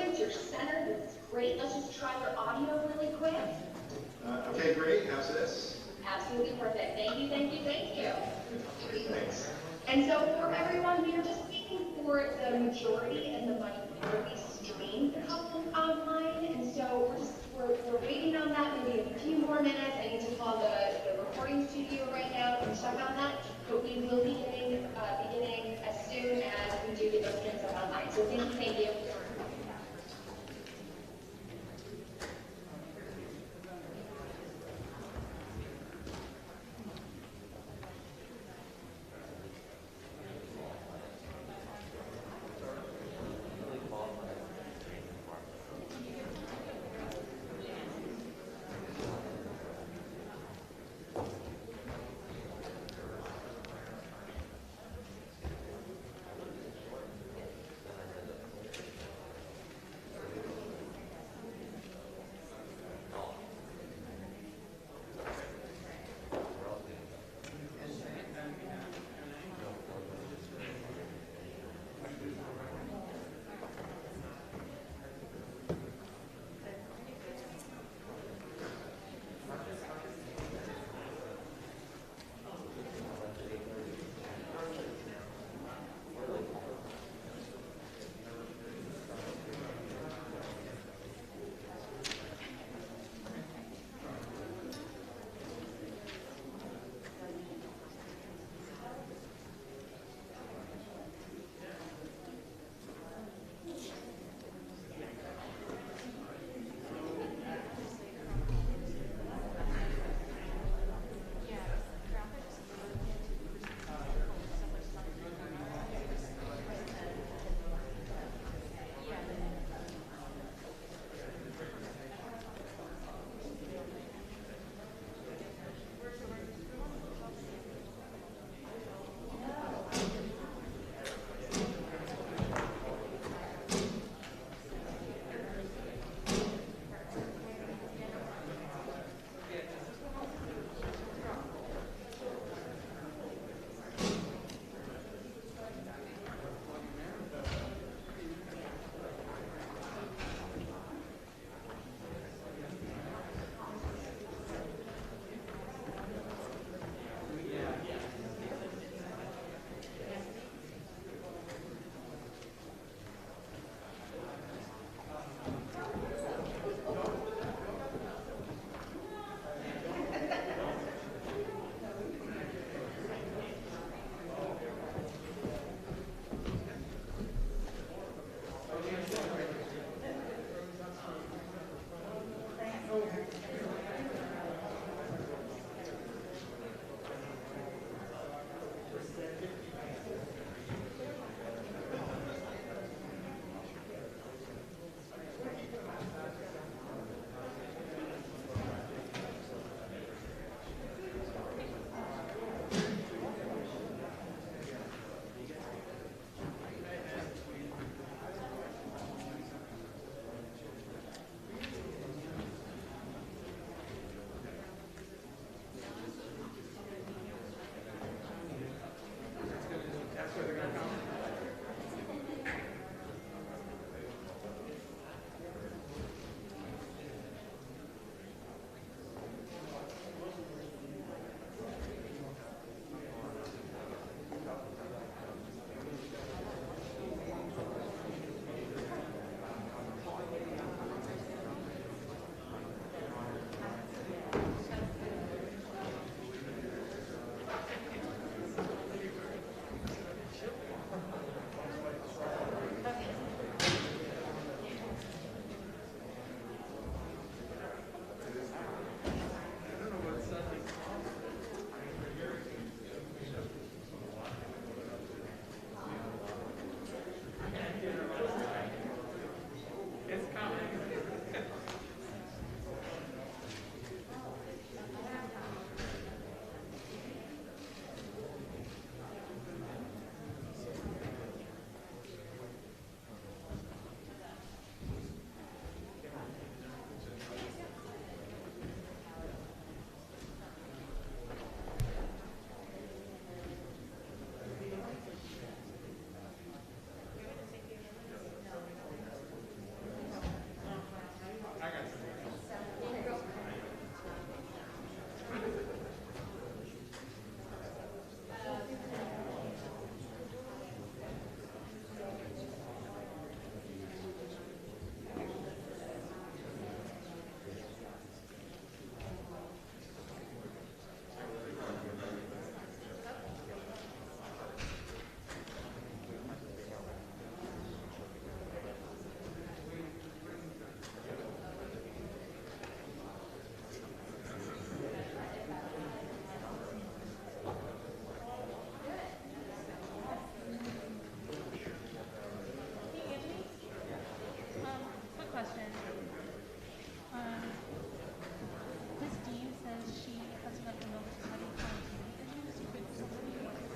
perfect. You're centered. It's great. Let's just try your audio really quick. Okay, great. How's this? Absolutely perfect. Thank you, thank you, thank you. Thanks. And so for everyone, we are just waiting for the majority and the minority stream to come online. And so we're waiting on that, maybe a few more minutes. I need to call the recording studio right now and check on that. But we will be beginning as soon as we do get those streams up online. So thank you. question. Ms. D says she has let me know that she's having connectivity issues. Could somebody oh,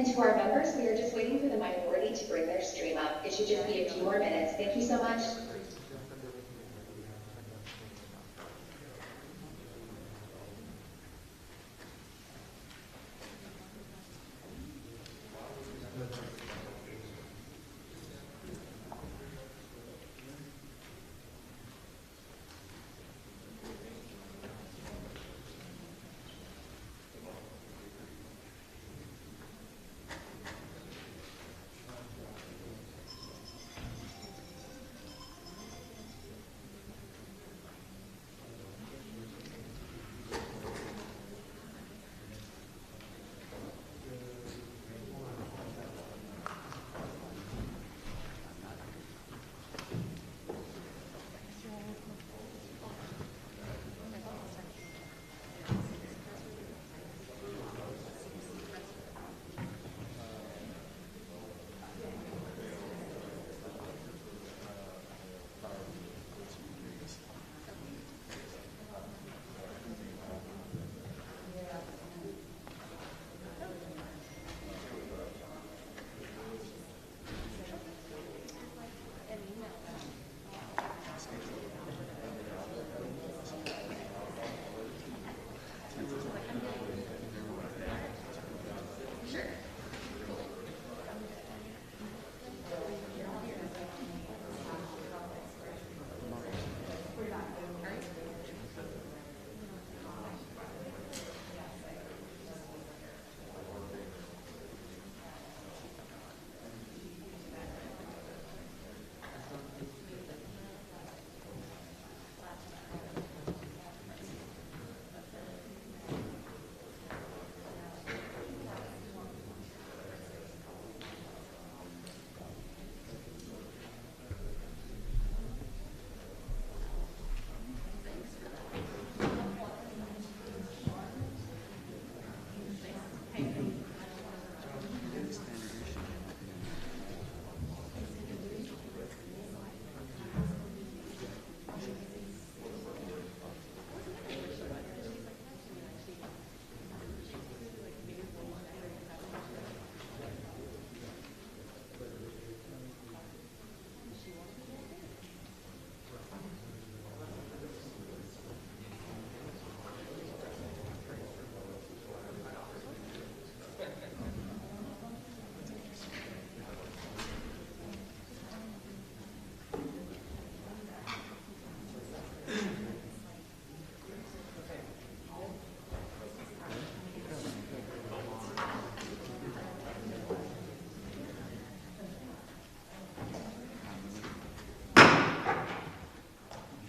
And to our members, we are just waiting for the minority to bring their stream up. It should just be a few more minutes. Thank you so much.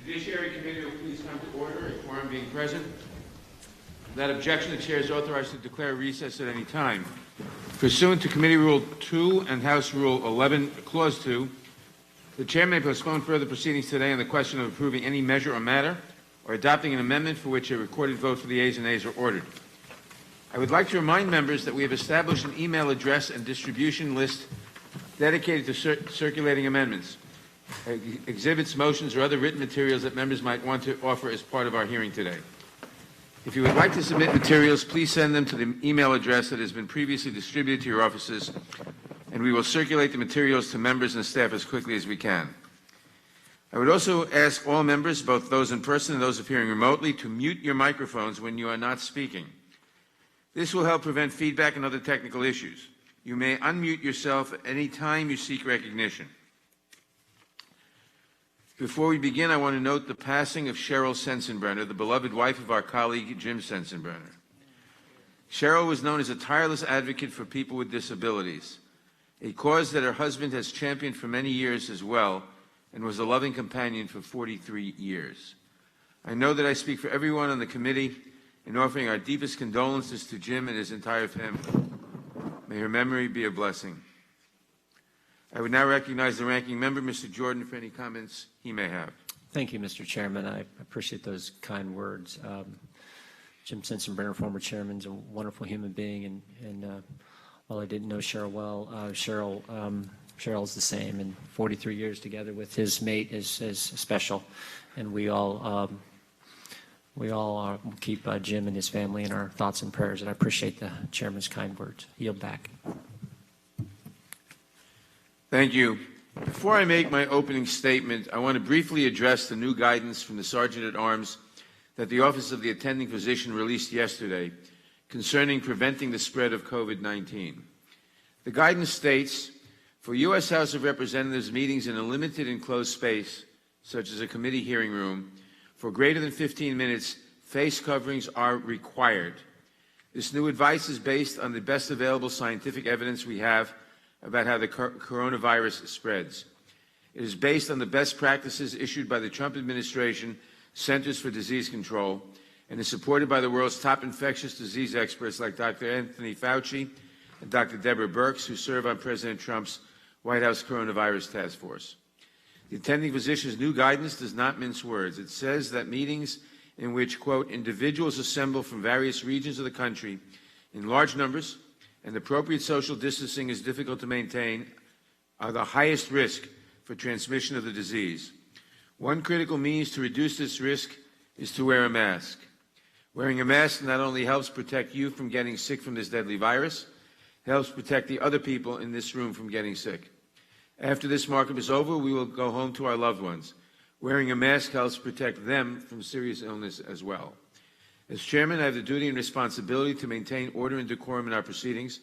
Judiciary Committee will please come to order, a quorum being present. Without objection, the Chair is authorized to declare recess at any time. Pursuant to Committee Rule 2 and House Rule 11, Clause 2, the Chair may postpone further proceedings today on the question of approving any measure or matter or adopting an amendment for which a recorded vote for the ayes and nays are ordered. I would like to remind members that we have established an email address and distribution list dedicated to circulating amendments, exhibits, motions, or other written materials that members might want to offer as part of our hearing today. If you would like to submit materials, please send them to the email address that has been previously distributed to your offices, and we will circulate the materials to members and staff as quickly as we can. I would also ask all members, both those in person and those appearing remotely, to mute your microphones when you are not speaking. This will help prevent feedback and other technical issues. You may unmute yourself at any time you seek recognition. Before we begin, I want to note the passing of Cheryl Sensenbrenner, the beloved wife of our colleague Jim Sensenbrenner. Cheryl was known as a tireless advocate for people with disabilities, a cause that her husband has championed for many years as well, and was a loving companion for 43 years. I know that I speak for everyone on the committee in offering our deepest condolences to Jim and his entire family. May her memory be a blessing. I would now recognize the ranking member, Mr. Jordan, for any comments he may have. Thank you, Mr. Chairman. I appreciate those kind words. Jim Sensenbrenner, former chairman, is a wonderful human being, and while I didn't know Cheryl well, Cheryl's the same, and 43 years together with his mate is special, and we all we all will keep Jim and his family in our thoughts and prayers, and I appreciate the chairman's kind words. Yield back. Thank you. Before I make my opening statement, I want to briefly address the new guidance from the Sergeant at Arms that the Office of the Attending Physician released yesterday concerning preventing the spread of COVID-19. The guidance states, for U.S. House of Representatives meetings in a limited enclosed space, such as a committee hearing room, for greater than 15 minutes, face coverings are required. This new advice is based on the best available scientific evidence we have about how the coronavirus spreads. It is based on the best practices issued by the Trump administration Centers for Disease Control and is supported by the world's top infectious disease experts like Dr. Anthony Fauci and Dr. Deborah Birx, who serve on President Trump's White House Coronavirus Task Force. The attending physician's new guidance does not mince words. It says that meetings in which, quote, individuals assemble from various regions of the country in large numbers and appropriate social distancing is difficult to maintain are the highest risk for transmission of the disease. One critical means to reduce this risk is to wear a mask. Wearing a mask not only helps protect you from getting sick from this deadly virus, it helps protect the other people in this room from getting sick. After this markup is over, we will go home to our loved ones. Wearing a mask helps protect them from serious illness as well. As chairman, I have the duty and responsibility to maintain order and decorum in our proceedings,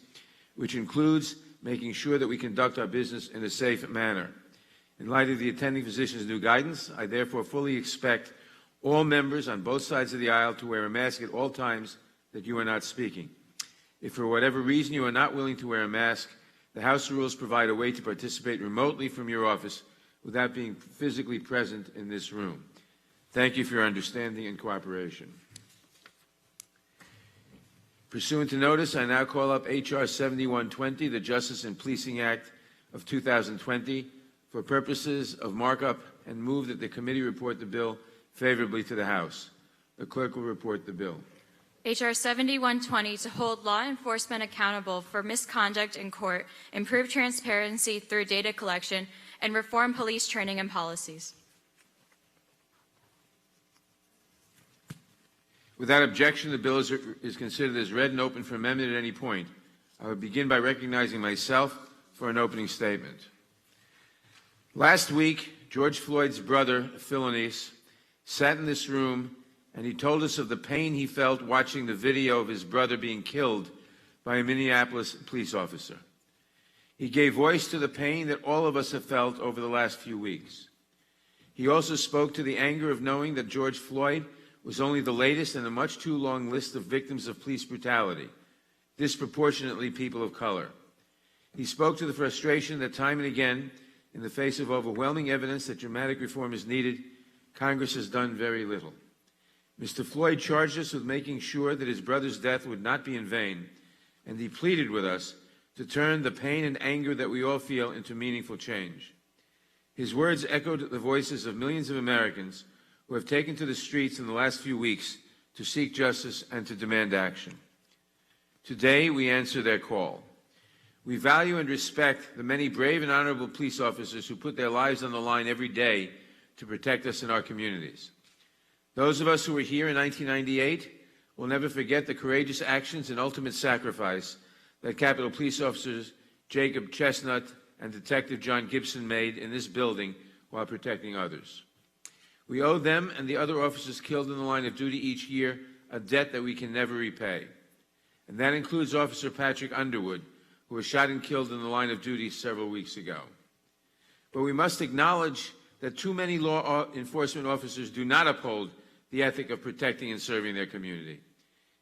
which includes making sure that we conduct our business in a safe manner. In light of the attending physician's new guidance, I therefore fully expect all members on both sides of the aisle to wear a mask at all times that you are not speaking. If for whatever reason you are not willing to wear a mask, the House rules provide a way to participate remotely from your office without being physically present in this room. Thank you for your understanding and cooperation. Pursuant to notice, I now call up H.R. 7120, the Justice and Policing Act of 2020, for purposes of markup, and move that the committee report the bill favorably to the House. The clerk will report the bill. H.R. 7120 to hold law enforcement accountable for misconduct in court, improve transparency through data collection, and reform police training and policies. Without objection, the bill is considered as read and open for amendment at any point. I will begin by recognizing myself for an opening statement. Last week, George Floyd's brother, Philonise, sat in this room and he told us of the pain he felt watching the video of his brother being killed by a Minneapolis police officer. He gave voice to the pain that all of us have felt over the last few weeks. He also spoke to the anger of knowing that George Floyd was only the latest in a much too long list of victims of police brutality, disproportionately people of color. He spoke to the frustration that time and again, in the face of overwhelming evidence that dramatic reform is needed, Congress has done very little. Mr. Floyd charged us with making sure that his brother's death would not be in vain, and he pleaded with us to turn the pain and anger that we all feel into meaningful change. His words echoed the voices of millions of Americans who have taken to the streets in the last few weeks to seek justice and to demand action. Today, we answer their call. We value and respect the many brave and honorable police officers who put their lives on the line every day to protect us in our communities. Those of us who were here in 1998 will never forget the courageous actions and ultimate sacrifice that Capitol Police officers Jacob Chestnut and Detective John Gibson made in this building while protecting others. We owe them and the other officers killed in the line of duty each year a debt that we can never repay. And that includes Officer Patrick Underwood, who was shot and killed in the line of duty several weeks ago. But we must acknowledge that too many law enforcement officers do not uphold the ethic of protecting and serving their community.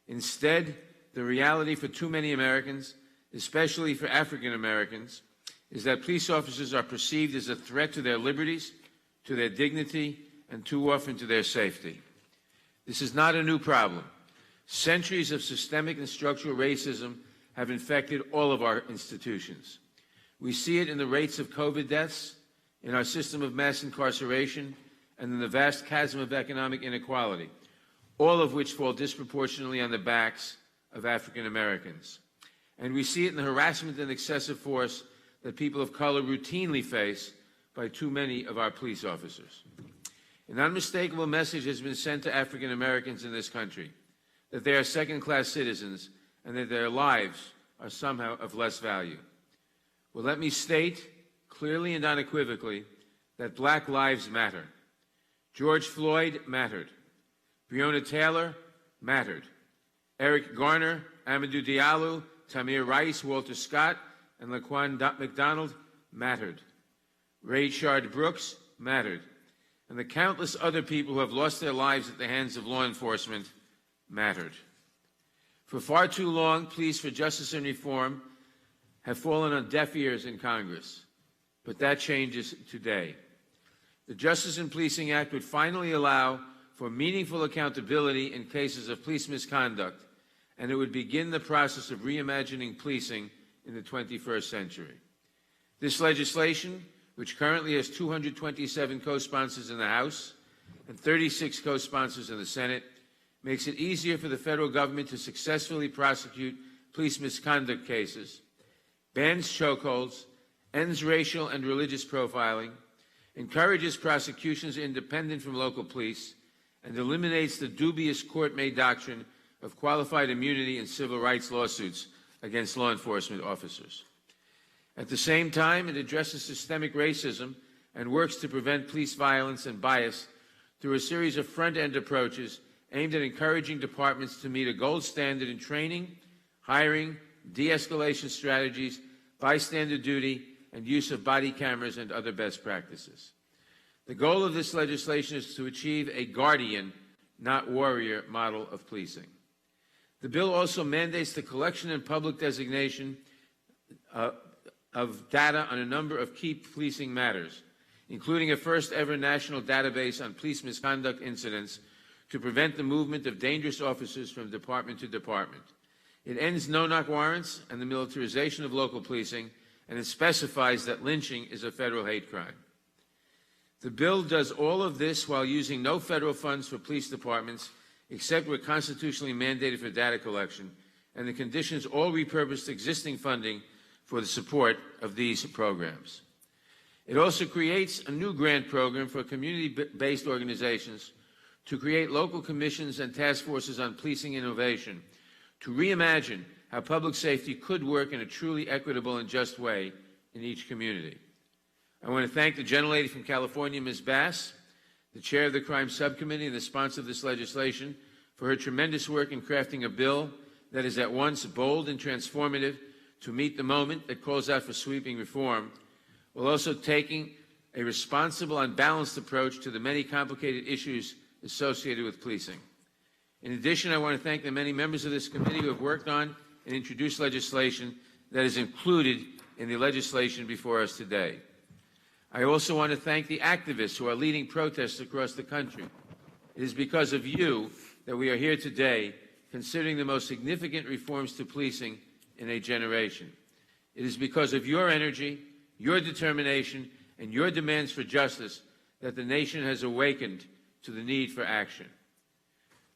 Instead, the reality for too many Americans, especially for African Americans, is that police officers are perceived as a threat to their liberties, to their dignity, and too often to their safety. This is not a new problem. Centuries of systemic and structural racism have infected all of our institutions. We see it in the rates of COVID deaths, in our system of mass incarceration, and in the vast chasm of economic inequality, all of which fall disproportionately on the backs of African Americans. And we see it in the harassment and excessive force that people of color routinely face by too many of our police officers. An unmistakable message has been sent to African Americans in this country that they are second-class citizens and that their lives are somehow of less value. Well, let me state clearly and unequivocally that Black lives matter. George Floyd mattered. Breonna Taylor mattered. Eric Garner, Amadou Diallo, Tamir Rice, Walter Scott, and Laquan McDonald mattered. Rayshard Brooks mattered. And the countless other people who have lost their lives at the hands of law enforcement mattered. For far too long, pleas for justice and reform have fallen on deaf ears in Congress, but that changes today. The Justice in Policing Act would finally allow for meaningful accountability in cases of police misconduct, and it would begin the process of reimagining policing in the 21st century. This legislation, which currently has 227 co-sponsors in the House and 36 co-sponsors in the Senate, makes it easier for the federal government to successfully prosecute police misconduct cases, bans chokeholds, ends racial and religious profiling, encourages prosecutions independent from local police, and eliminates the dubious court-made doctrine of qualified immunity in civil rights lawsuits against law enforcement officers. At the same time, it addresses systemic racism and works to prevent police violence and bias through a series of front-end approaches aimed at encouraging departments to meet a gold standard in training, hiring, de-escalation strategies, bystander duty, and use of body cameras and other best practices. The goal of this legislation is to achieve a guardian, not warrior, model of policing. The bill also mandates the collection and public designation of data on a number of key policing matters, including a first-ever national database on police misconduct incidents to prevent the movement of dangerous officers from department to department. It ends no-knock warrants and the militarization of local policing, and it specifies that lynching is a federal hate crime. The bill does all of this while using no federal funds for police departments except where constitutionally mandated for data collection, and the conditions all repurposed existing funding for the support of these programs. It also creates a new grant program for community-based organizations to create local commissions and task forces on policing innovation to reimagine how public safety could work in a truly equitable and just way in each community. I want to thank the gentlelady from California, Ms. Bass, the chair of the Crime Subcommittee and the sponsor of this legislation, for her tremendous work in crafting a bill that is at once bold and transformative to meet the moment that calls out for sweeping reform, while also taking a responsible and balanced approach to the many complicated issues associated with policing. In addition, I want to thank the many members of this committee who have worked on and introduced legislation that is included in the legislation before us today. I also want to thank the activists who are leading protests across the country. It is because of you that we are here today considering the most significant reforms to policing in a generation. It is because of your energy, your determination, and your demands for justice that the nation has awakened to the need for action.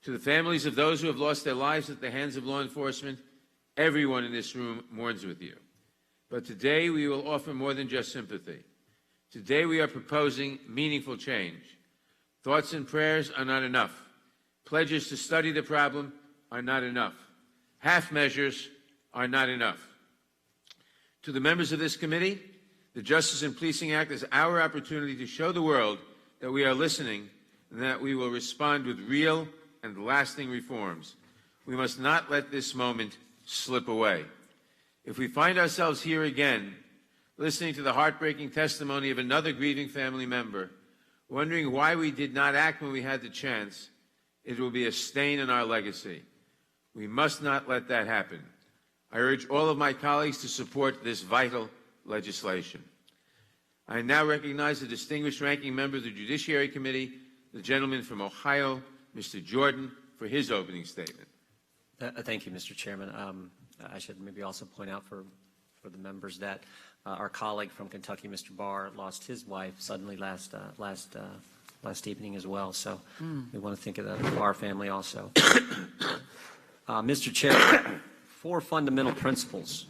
To the families of those who have lost their lives at the hands of law enforcement, everyone in this room mourns with you. But today we will offer more than just sympathy. Today we are proposing meaningful change. Thoughts and prayers are not enough. Pledges to study the problem are not enough. Half measures are not enough. To the members of this committee, the Justice in Policing Act is our opportunity to show the world that we are listening and that we will respond with real and lasting reforms. We must not let this moment slip away. If we find ourselves here again, listening to the heartbreaking testimony of another grieving family member, wondering why we did not act when we had the chance, it will be a stain in our legacy. We must not let that happen. I urge all of my colleagues to support this vital legislation. I now recognize the distinguished ranking member of the Judiciary Committee, the gentleman from Ohio, Mr. Jordan, for his opening statement. Thank you, Mr. Chairman. I should maybe also point out for the members that our colleague from Kentucky, Mr. Barr, lost his wife suddenly last evening as well. So we want to think of the Barr family also. Mr. Chair, 4 fundamental principles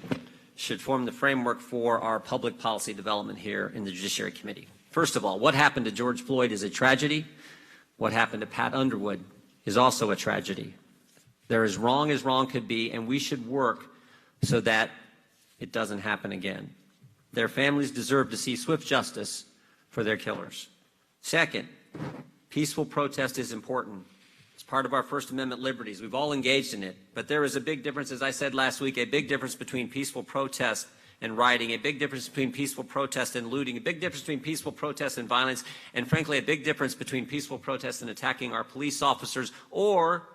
should form the framework for our public policy development here in the Judiciary Committee. First of all, what happened to George Floyd is a tragedy. What happened to Pat Underwood is also a tragedy. They're as wrong could be, and we should work so that it doesn't happen again. Their families deserve to see swift justice for their killers. Second, peaceful protest is important. It's part of our First Amendment liberties. We've all engaged in it. But there is a big difference, as I said last week, a big difference between peaceful protest and rioting, a big difference between peaceful protest and looting, a big difference between peaceful protest and violence, and frankly, a big difference between peaceful protest and attacking our police officers or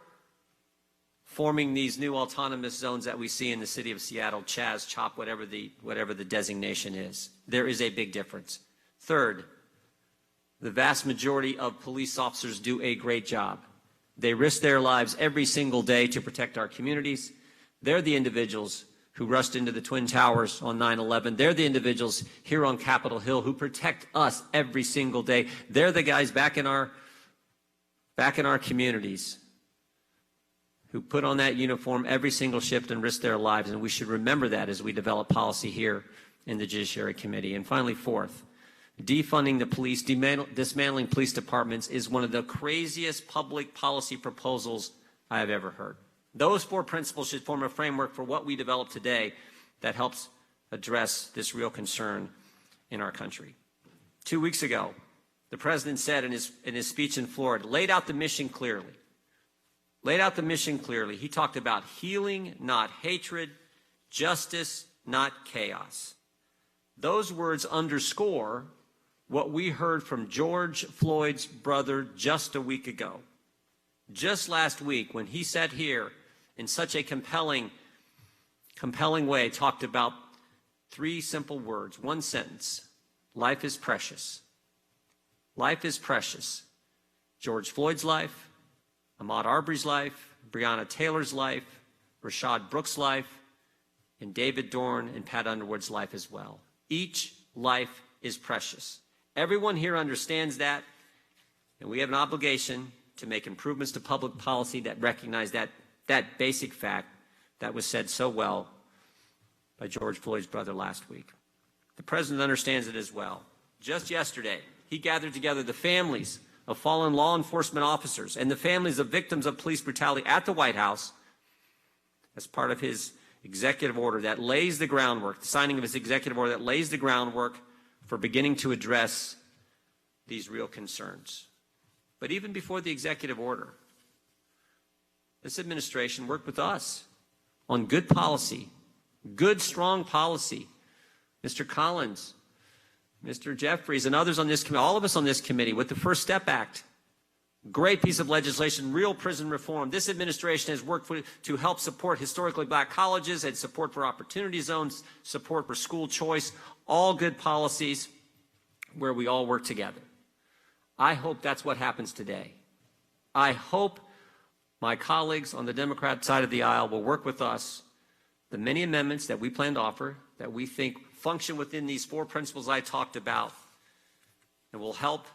forming these new autonomous zones that we see in the city of Seattle, Chaz, CHOP, whatever the designation is. There is a big difference. Third, the vast majority of police officers do a great job. They risk their lives every single day to protect our communities. They're the individuals who rushed into the Twin Towers on 9/11. They're the individuals here on Capitol Hill who protect us every single day. They're the guys back in our communities who put on that uniform every single shift and risk their lives, and we should remember that as we develop policy here in the Judiciary Committee. And finally, fourth, defunding the police, dismantling police departments is one of the craziest public policy proposals I have ever heard. Those four principles should form a framework for what we develop today that helps address this real concern in our country. 2 weeks ago, the president said in his speech in Florida, laid out the mission clearly. He talked about healing, not hatred, justice, not chaos. Those words underscore what we heard from George Floyd's brother just a week ago. Just last week, when he sat here in such a compelling way, talked about three simple words, one sentence: life is precious. Life is precious. George Floyd's life, Ahmaud Arbery's life, Breonna Taylor's life, Rashad Brooks' life, and David Dorn and Pat Underwood's life as well. Each life is precious. Everyone here understands that, and we have an obligation to make improvements to public policy that recognize that basic fact that was said so well by George Floyd's brother last week. The president understands it as well. Just yesterday, he gathered together the families of fallen law enforcement officers and the families of victims of police brutality at the White House as part of his executive order that lays the groundwork, the signing of his executive order that lays the groundwork for beginning to address these real concerns. But even before the executive order, this administration worked with us on good policy, good, strong policy. Mr. Collins, Mr. Jeffries, and others on this committee, all of us on this committee, with the First Step Act. Great piece of legislation, real prison reform. This administration has worked to help support historically black colleges and support for opportunity zones, support for school choice, all good policies where we all work together. I hope that's what happens today. I hope my colleagues on the Democrat side of the aisle will work with us. The many amendments that we plan to offer that we think function within these four principles I talked about and will help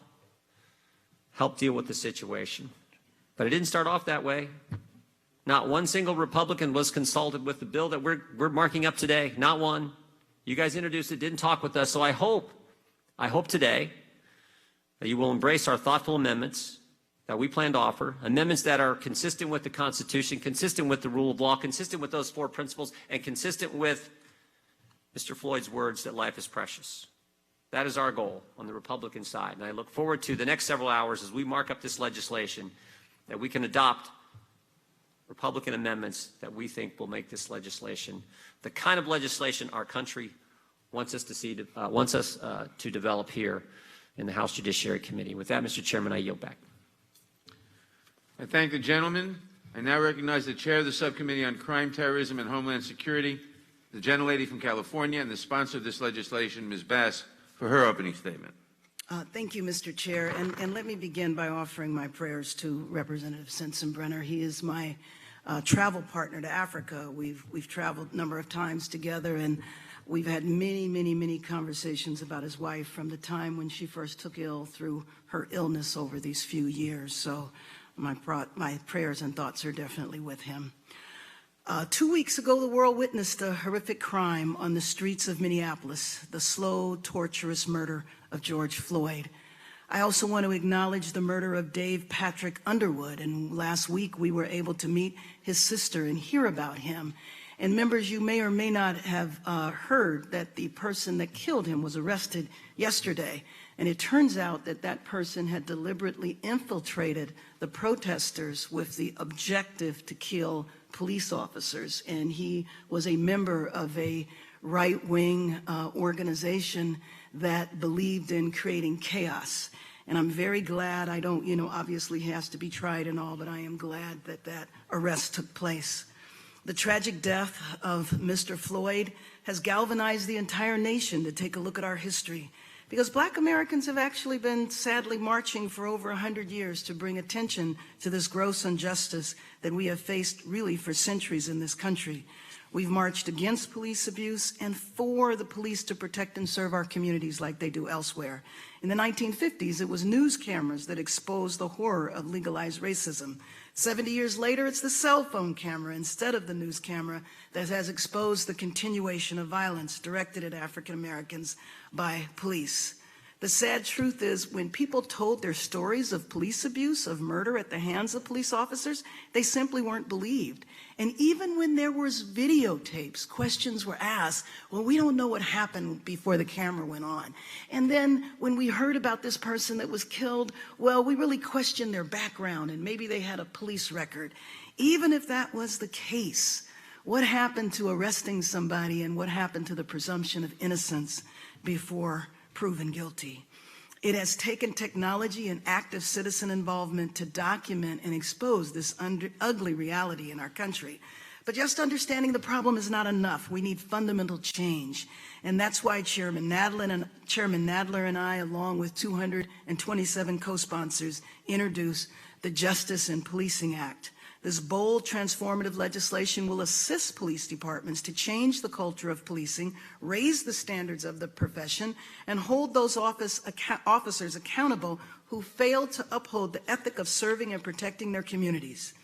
deal with the situation. But it didn't start off that way. Not one single Republican was consulted with the bill that we're marking up today. Not one. You guys introduced it, didn't talk with us. So I hope today that you will embrace our thoughtful amendments that we plan to offer, amendments that are consistent with the Constitution, consistent with the rule of law, consistent with those four principles, and consistent with Mr. Floyd's words that life is precious. That is our goal on the Republican side. And I look forward to the next several hours as we mark up this legislation, that we can adopt Republican amendments that we think will make this legislation the kind of legislation our country wants us to develop here in the House Judiciary Committee. With that, Mr. Chairman, I yield back. I thank the gentleman. I now recognize the chair of the Subcommittee on Crime, Terrorism, and Homeland Security, the gentlelady from California, and the sponsor of this legislation, Ms. Bass, for her opening statement. Thank you, Mr. Chair. And let me begin by offering my prayers to Representative Sensenbrenner. He is my travel partner to Africa. We've traveled a number of times together, and we've had many conversations about his wife from the time when she first took ill through her illness over these few years. So my prayers and thoughts are definitely with him. 2 weeks ago, the world witnessed a horrific crime on the streets of Minneapolis, the slow, torturous murder of George Floyd. I also want to acknowledge the murder of Dave Patrick Underwood, and last week we were able to meet his sister and hear about him. And members, you may or may not have heard that the person that killed him was arrested yesterday. And it turns out that that person had deliberately infiltrated the protesters with the objective to kill police officers. And he was a member of a right-wing organization that believed in creating chaos. And I'm very glad, I don't, obviously he has to be tried and all, but I am glad that that arrest took place. The tragic death of Mr. Floyd has galvanized the entire nation to take a look at our history, because Black Americans have actually been sadly marching for over 100 years to bring attention to this gross injustice that we have faced really for centuries in this country. We've marched against police abuse and for the police to protect and serve our communities like they do elsewhere. In the 1950s, it was news cameras that exposed the horror of legalized racism. 70 years later, it's the cell phone camera instead of the news camera that has exposed the continuation of violence directed at African Americans by police. The sad truth is, when people told their stories of police abuse, of murder at the hands of police officers, they simply weren't believed. And even when there was videotapes, questions were asked, well, we don't know what happened before the camera went on. And then when we heard about this person that was killed, well, we really questioned their background and maybe they had a police record. Even if that was the case, what happened to arresting somebody and what happened to the presumption of innocence before proven guilty? It has taken technology and active citizen involvement to document and expose this ugly reality in our country. But just understanding the problem is not enough. We need fundamental change. And that's why Chairman Nadler and I, along with 227 co-sponsors, introduced the Justice in Policing Act. This bold, transformative legislation will assist police departments to change the culture of policing, raise the standards of the profession, and hold those officers accountable who fail to uphold the ethic of serving and protecting their communities.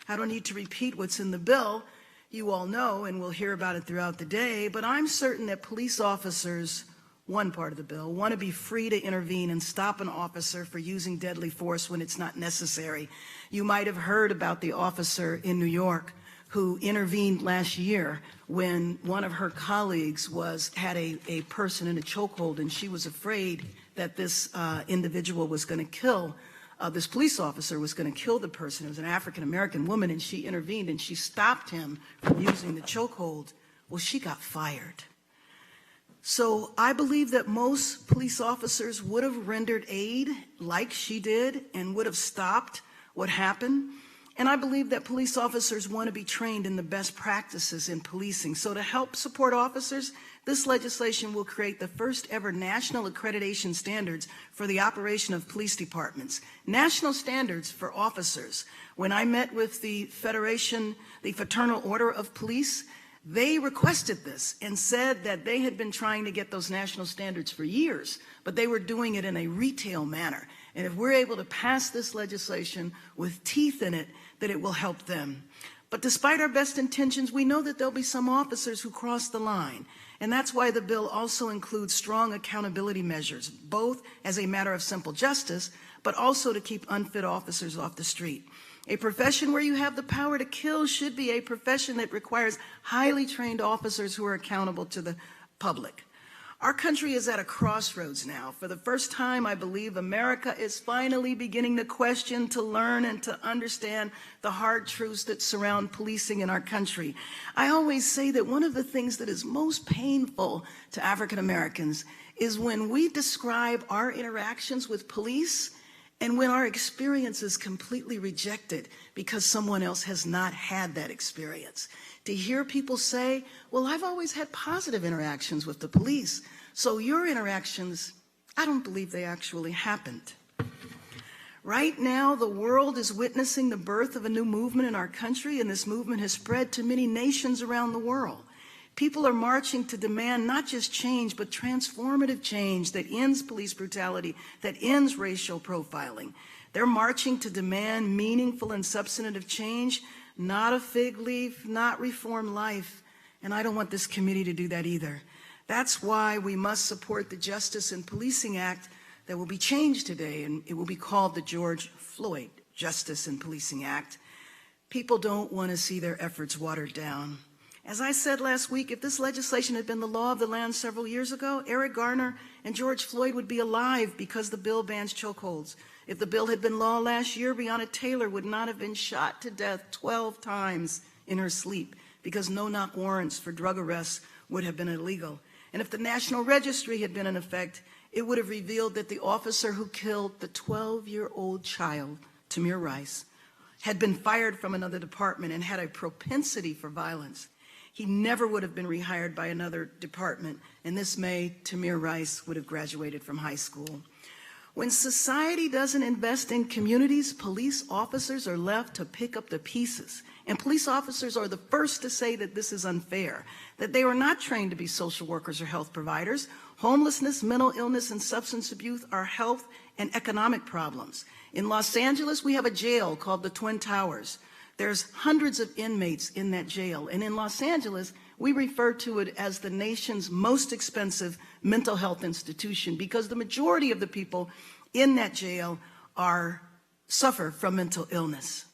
I don't need to repeat what's in the bill. You all know, and we'll hear about it throughout the day, but I'm certain that police officers, one part of the bill, want to be free to intervene and stop an officer for using deadly force when it's not necessary. You might have heard about the officer in New York who intervened last year when one of her colleagues had a person in a chokehold, and she was afraid that this individual was going to kill, this police officer was going to kill the person. It was an African-American woman, and she intervened and she stopped him from using the chokehold. Well, she got fired. So I believe that most police officers would have rendered aid like she did and would have stopped what happened. And I believe that police officers want to be trained in the best practices in policing. So to help support officers, this legislation will create the first ever national accreditation standards for the operation of police departments. National standards for officers. When I met with the Fraternal Order of Police, they requested this and said that they had been trying to get those national standards for years, but they were doing it in a retail manner. And if we're able to pass this legislation with teeth in it, that it will help them. But despite our best intentions, we know that there'll be some officers who cross the line. And that's why the bill also includes strong accountability measures, both as a matter of simple justice, but also to keep unfit officers off the street. A profession where you have the power to kill should be a profession that requires highly trained officers who are accountable to the public. Our country is at a crossroads now. For the first time, I believe America is finally beginning to question, to learn, and to understand the hard truths that surround policing in our country. I always say that one of the things that is most painful to African Americans is when we describe our interactions with police and when our experience is completely rejected because someone else has not had that experience. To hear people say, well, I've always had positive interactions with the police, so your interactions, I don't believe they actually happened. Right now, the world is witnessing the birth of a new movement in our country, and this movement has spread to many nations around the world. People are marching to demand not just change, but transformative change that ends police brutality, that ends racial profiling. They're marching to demand meaningful and substantive change not a fig leaf, not reform life, and I don't want this committee to do that either. That's why we must support the Justice and Policing Act that will be changed today, and it will be called the George Floyd Justice and Policing Act. People don't want to see their efforts watered down. As I said last week, if this legislation had been the law of the land several years ago, Eric Garner and George Floyd would be alive because the bill bans chokeholds. If the bill had been law last year, Breonna Taylor would not have been shot to death 12 times in her sleep because no-knock warrants for drug arrests would have been illegal. And if the National Registry had been in effect, it would have revealed that the officer who killed the 12-year-old child, Tamir Rice, had been fired from another department and had a propensity for violence. He never would have been rehired by another department, and this May, Tamir Rice would have graduated from high school. When society doesn't invest in communities, police officers are left to pick up the pieces. And police officers are the first to say that this is unfair, that they were not trained to be social workers or health providers. Homelessness, mental illness, and substance abuse are health and economic problems. In Los Angeles, we have a jail called the Twin Towers. There's hundreds of inmates in that jail. And in Los Angeles, we refer to it as the nation's most expensive mental health institution because the majority of the people in that jail suffer from mental illness.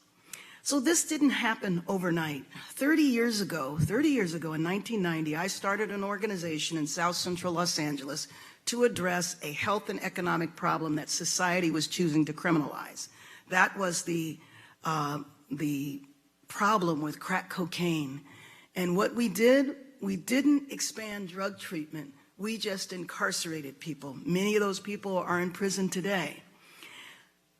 So this didn't happen overnight. 30 years ago in 1990, I started an organization in South Central Los Angeles to address a health and economic problem that society was choosing to criminalize. That was the problem with crack cocaine. And what we did, we didn't expand drug treatment. We just incarcerated people. Many of those people are in prison today.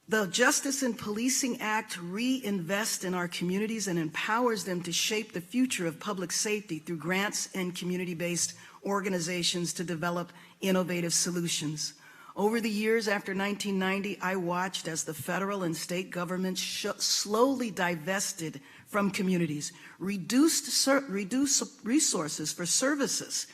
The Justice and Policing Act reinvests in our communities and empowers them to shape the future of public safety through grants and community-based organizations to develop innovative solutions. Over the years after 1990, I watched as the federal and state governments slowly divested from communities, reduced resources for services,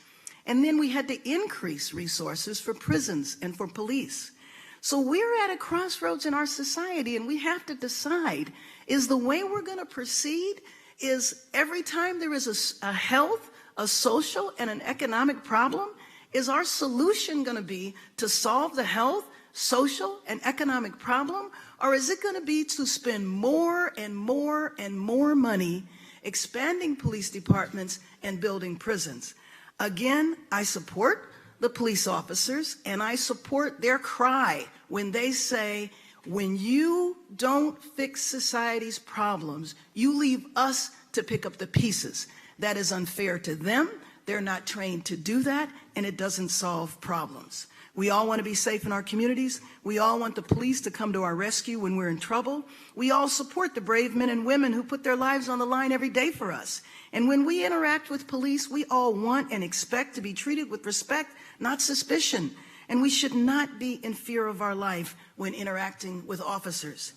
and then we had to increase resources for prisons and for police. So we're at a crossroads in our society, and we have to decide, is the way we're going to proceed, is every time there is a health, a social, and an economic problem, is our solution going to be to solve the health, social, and economic problem, or is it going to be to spend more and more and more money expanding police departments and building prisons? Again, I support the police officers, and I support their cry when they say, when you don't fix society's problems, you leave us to pick up the pieces. That is unfair to them. They're not trained to do that, and it doesn't solve problems. We all want to be safe in our communities. We all want the police to come to our rescue when we're in trouble. We all support the brave men and women who put their lives on the line every day for us. And when we interact with police, we all want and expect to be treated with respect, not suspicion. And we should not be in fear of our life when interacting with officers.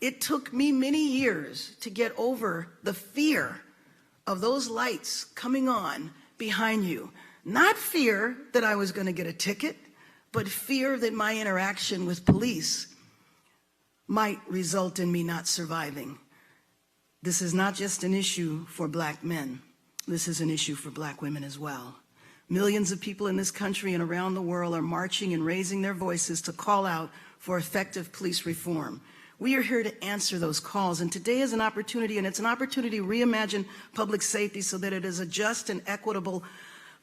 It took me many years to get over the fear of those lights coming on behind you. Not fear that I was going to get a ticket, but fear that my interaction with police might result in me not surviving. This is not just an issue for black men. This is an issue for black women as well. Millions of people in this country and around the world are marching and raising their voices to call out for effective police reform. We are here to answer those calls, and today is an opportunity, and it's an opportunity to reimagine public safety so that it is a just and equitable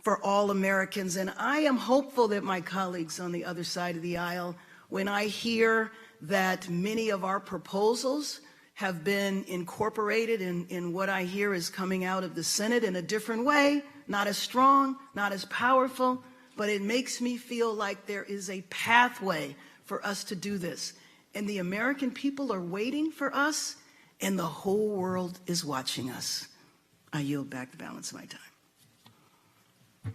for all Americans. And I am hopeful that my colleagues on the other side of the aisle, when I hear that many of our proposals have been incorporated in what I hear is coming out of the Senate in a different way, not as strong, not as powerful, but it makes me feel like there is a pathway for us to do this. And the American people are waiting for us, and the whole world is watching us. I yield back the balance of my time. I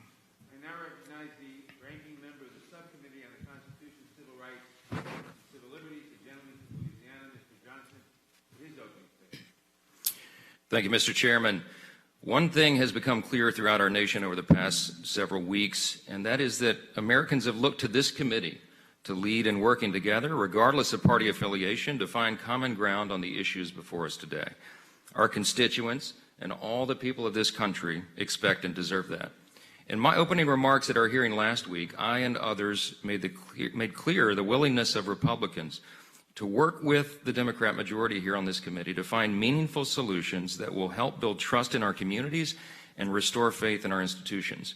now recognize the ranking member of the Subcommittee on the Constitution, Civil Rights, and Civil Liberties, the gentleman from Louisiana, Mr. Johnson, for his opening statement. Thank you, Mr. Chairman. One thing has become clear throughout our nation over the past several weeks, and that is that Americans have looked to this committee to lead in working together, regardless of party affiliation, to find common ground on the issues before us today. Our constituents and all the people of this country expect and deserve that. In my opening remarks at our hearing last week, I and others made clear the willingness of Republicans to work with the Democrat majority here on this committee to find meaningful solutions that will help build trust in our communities and restore faith in our institutions.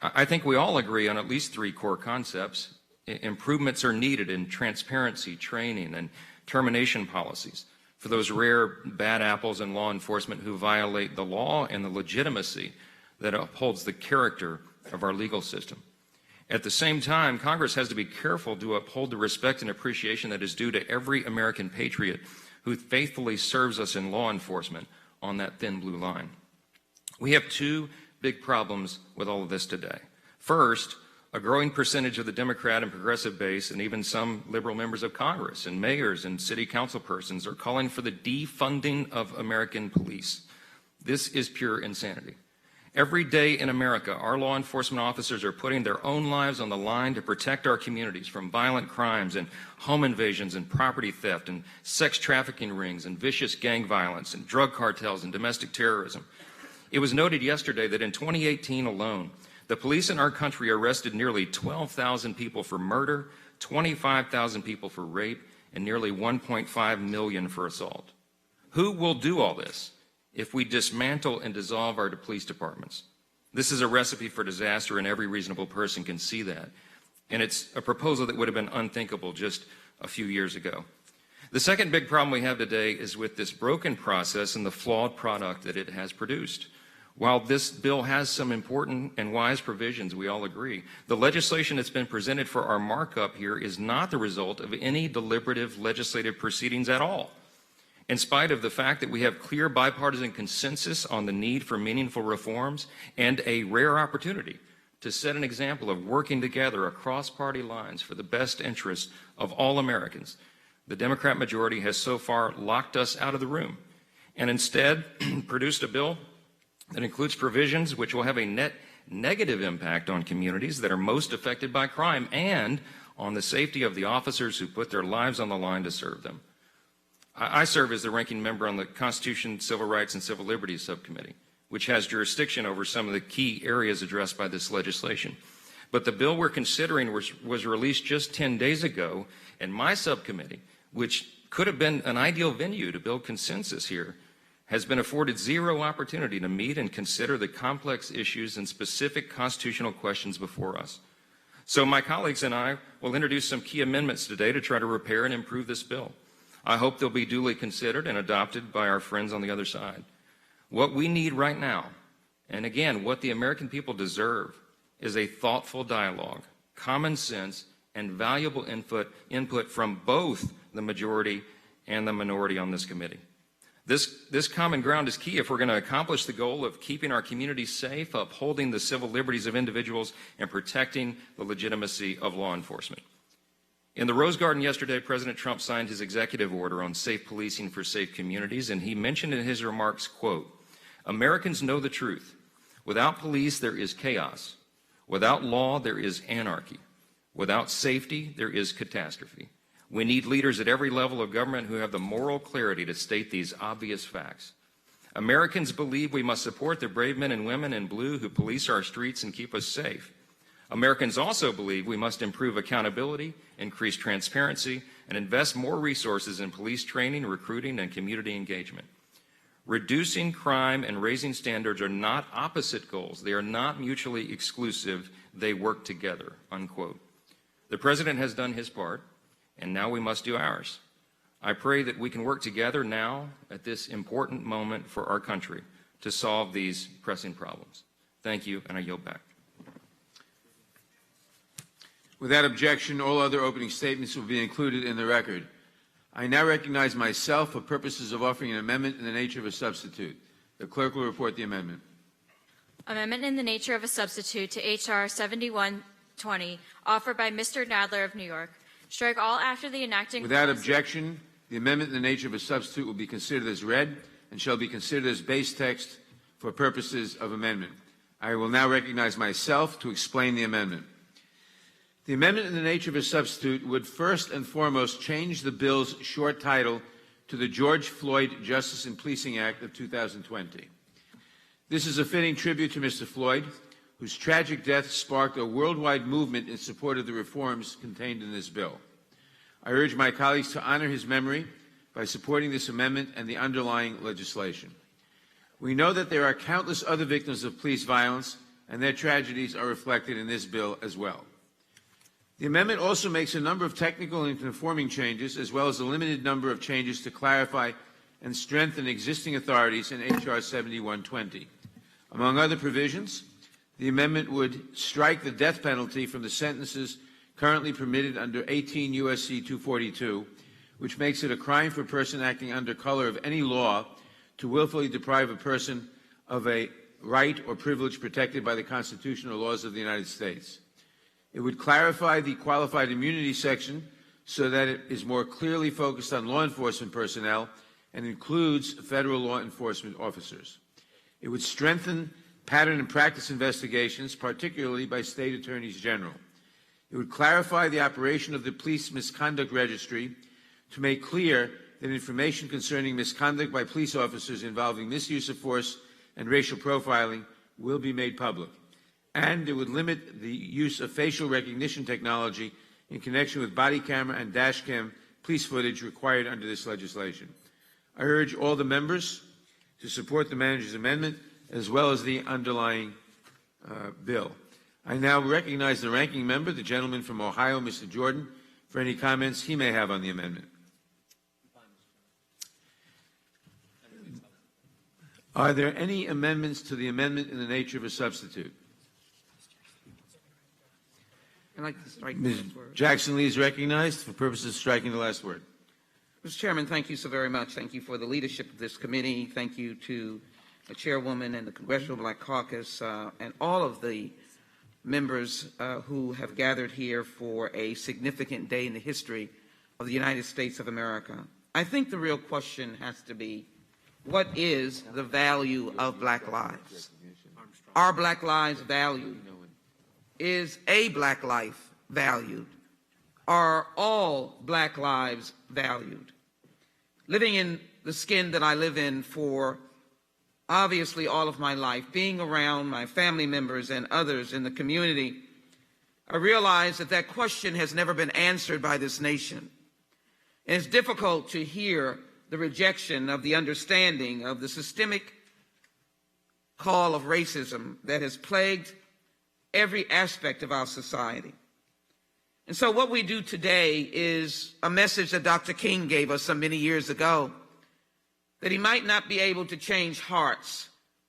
I think we all agree on at least 3 core concepts. Improvements are needed in transparency, training, and termination policies for those rare bad apples in law enforcement who violate the law and the legitimacy that upholds the character of our legal system. At the same time, Congress has to be careful to uphold the respect and appreciation that is due to every American patriot who faithfully serves us in law enforcement on that thin blue line. We have 2 big problems with all of this today. First, a growing percentage of the Democrat and progressive base, and even some liberal members of Congress and mayors and city council persons, are calling for the defunding of American police. This is pure insanity. Every day in America, our law enforcement officers are putting their own lives on the line to protect our communities from violent crimes and home invasions and property theft and sex trafficking rings and vicious gang violence and drug cartels and domestic terrorism. It was noted yesterday that in 2018 alone, the police in our country arrested nearly 12,000 people for murder, 25,000 people for rape, and nearly 1.5 million for assault. Who will do all this if we dismantle and dissolve our police departments? This is a recipe for disaster, and every reasonable person can see that. And it's a proposal that would have been unthinkable just a few years ago. The second big problem we have today is with this broken process and the flawed product that it has produced. While this bill has some important and wise provisions, we all agree, the legislation that's been presented for our markup here is not the result of any deliberative legislative proceedings at all. In spite of the fact that we have clear bipartisan consensus on the need for meaningful reforms and a rare opportunity to set an example of working together across party lines for the best interests of all Americans, the Democrat majority has so far locked us out of the room and instead produced a bill that includes provisions which will have a net negative impact on communities that are most affected by crime and on the safety of the officers who put their lives on the line to serve them. I serve as the ranking member on the Constitution, Civil Rights, and Civil Liberties Subcommittee, which has jurisdiction over some of the key areas addressed by this legislation. But the bill we're considering was released just 10 days ago, and my subcommittee, which could have been an ideal venue to build consensus here, has been afforded zero opportunity to meet and consider the complex issues and specific constitutional questions before us. So my colleagues and I will introduce some key amendments today to try to repair and improve this bill. I hope they'll be duly considered and adopted by our friends on the other side. What we need right now, and again, what the American people deserve, is a thoughtful dialogue, common sense, and valuable input from both the majority and the minority on this committee. This common ground is key if we're going to accomplish the goal of keeping our communities safe, upholding the civil liberties of individuals, and protecting the legitimacy of law enforcement. In the Rose Garden yesterday, President Trump signed his executive order on safe policing for safe communities, and he mentioned in his remarks, quote, "Americans know the truth. Without police, there is chaos. Without law, there is anarchy. Without safety, there is catastrophe. We need leaders at every level of government who have the moral clarity to state these obvious facts. Americans believe we must support the brave men and women in blue who police our streets and keep us safe. Americans also believe we must improve accountability, increase transparency, and invest more resources in police training, recruiting, and community engagement. Reducing crime and raising standards are not opposite goals. They are not mutually exclusive. They work together," unquote. The President has done his part, and now we must do ours. I pray that we can work together now at this important moment for our country to solve these pressing problems. Thank you, and I yield back. Without objection, all other opening statements will be included in the record. I now recognize myself for purposes of offering an amendment in the nature of a substitute. The clerk will report the amendment. Amendment in the nature of a substitute to H.R. 7120, offered by Mr. Nadler of New York. Strike all after the enacting. Without objection, the amendment in the nature of a substitute will be considered as read and shall be considered as base text for purposes of amendment. I will now recognize myself to explain the amendment. The amendment in the nature of a substitute would first and foremost change the bill's short title to the George Floyd Justice and Policing Act of 2020. This is a fitting tribute to Mr. Floyd, whose tragic death sparked a worldwide movement in support of the reforms contained in this bill. I urge my colleagues to honor his memory by supporting this amendment and the underlying legislation. We know that there are countless other victims of police violence, and their tragedies are reflected in this bill as well. The amendment also makes a number of technical and conforming changes, as well as a limited number of changes to clarify and strengthen existing authorities in H.R. 7120. Among other provisions, the amendment would strike the death penalty from the sentences currently permitted under 18 U.S.C. 242, which makes it a crime for a person acting under color of any law to willfully deprive a person of a right or privilege protected by the Constitution or laws of the United States. It would clarify the qualified immunity section so that it is more clearly focused on law enforcement personnel and includes federal law enforcement officers. It would strengthen pattern and practice investigations, particularly by state attorneys general. It would clarify the operation of the police misconduct registry to make clear that information concerning misconduct by police officers involving misuse of force and racial profiling will be made public. And it would limit the use of facial recognition technology in connection with body camera and dash cam police footage required under this legislation. I urge all the members to support the manager's amendment as well as the underlying bill. I now recognize the ranking member, the gentleman from Ohio, Mr. Jordan, for any comments he may have on the amendment. Are there any amendments to the amendment in the nature of a substitute? I'd like to strike Ms. the last word. Jackson-Lee is recognized for purposes of striking the last word. Mr. Chairman, thank you so very much. Thank you for the leadership of this committee. Thank you to the chairwoman and the Congressional Black Caucus and all of the members who have gathered here for a significant day in the history of the United States of America. I think the real question has to be, what is the value of black lives? Are black lives valued? Is a black life valued? Are all black lives valued? Living in the skin that I live in for obviously all of my life, being around my family members and others in the community, I realize that that question has never been answered by this nation. And it's difficult to hear the rejection of the understanding of the systemic call of racism that has plagued every aspect of our society. And so what we do today is a message that Dr. King gave us some many years ago, that he might not be able to change hearts,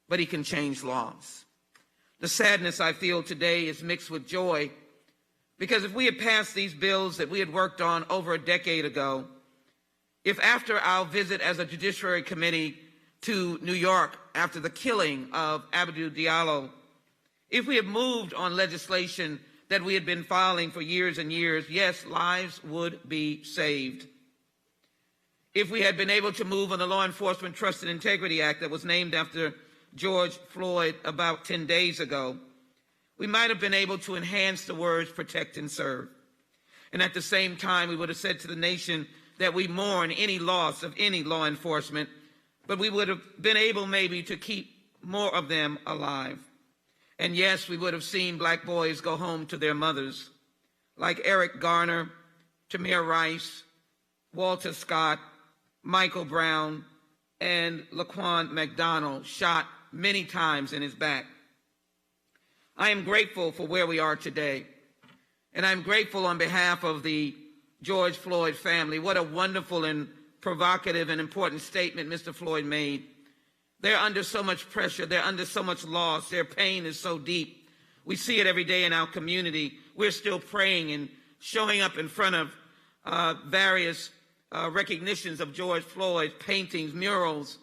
but he can change laws. The sadness I feel today is mixed with joy, because if we had passed these bills that we had worked on over a decade ago, if after our visit as a Judiciary Committee to New York after the killing of Abdou Diallo, if we had moved on legislation that we had been filing for years and years, yes, lives would be saved. If we had been able to move on the Law Enforcement Trust and Integrity Act that was named after George Floyd about 10 days ago, we might have been able to enhance the words protect and serve. And at the same time, we would have said to the nation that we mourn any loss of any law enforcement, but we would have been able maybe to keep more of them alive. And yes, we would have seen black boys go home to their mothers, like Eric Garner, Tamir Rice, Walter Scott, Michael Brown, and Laquan McDonald, shot many times in his back. I am grateful for where we are today, and I'm grateful on behalf of the George Floyd family. What a wonderful and provocative and important statement Mr. Floyd made. They're under so much pressure. They're under so much loss. Their pain is so deep. We see it every day in our community. We're still praying and showing up in front of various recognitions of George Floyd, paintings, murals.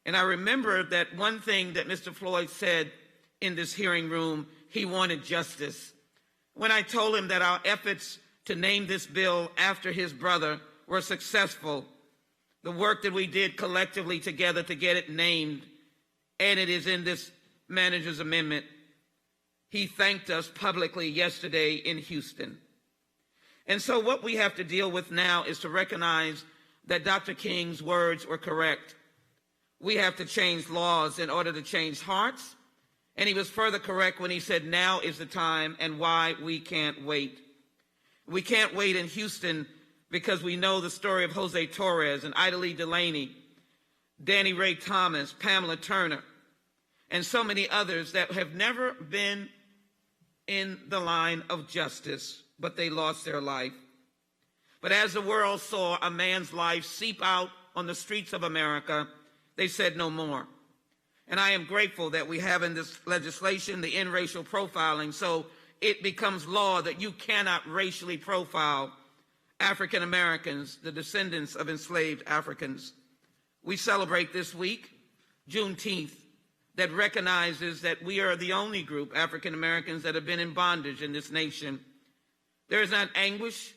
And I remember that one thing that Mr. Floyd said in this hearing room, he wanted justice. When I told him that our efforts to name this bill after his brother were successful, the work that we did collectively together to get it named, and it is in this manager's amendment, he thanked us publicly yesterday in Houston. And so what we have to deal with now is to recognize that Dr. King's words were correct. We have to change laws in order to change hearts. And he was further correct when he said, now is the time, and why we can't wait. We can't wait in Houston because we know the story of Jose Torres and Ida Lee Delaney, Danny Ray Thomas, Pamela Turner, and so many others that have never been in the line of justice, but they lost their life. But as the world saw a man's life seep out on the streets of America, they said no more. And I am grateful that we have in this legislation the end racial profiling, so it becomes law that you cannot racially profile African Americans, the descendants of enslaved Africans. We celebrate this week, Juneteenth, that recognizes that we are the only group, African Americans, that have been in bondage in this nation. There is not anguish,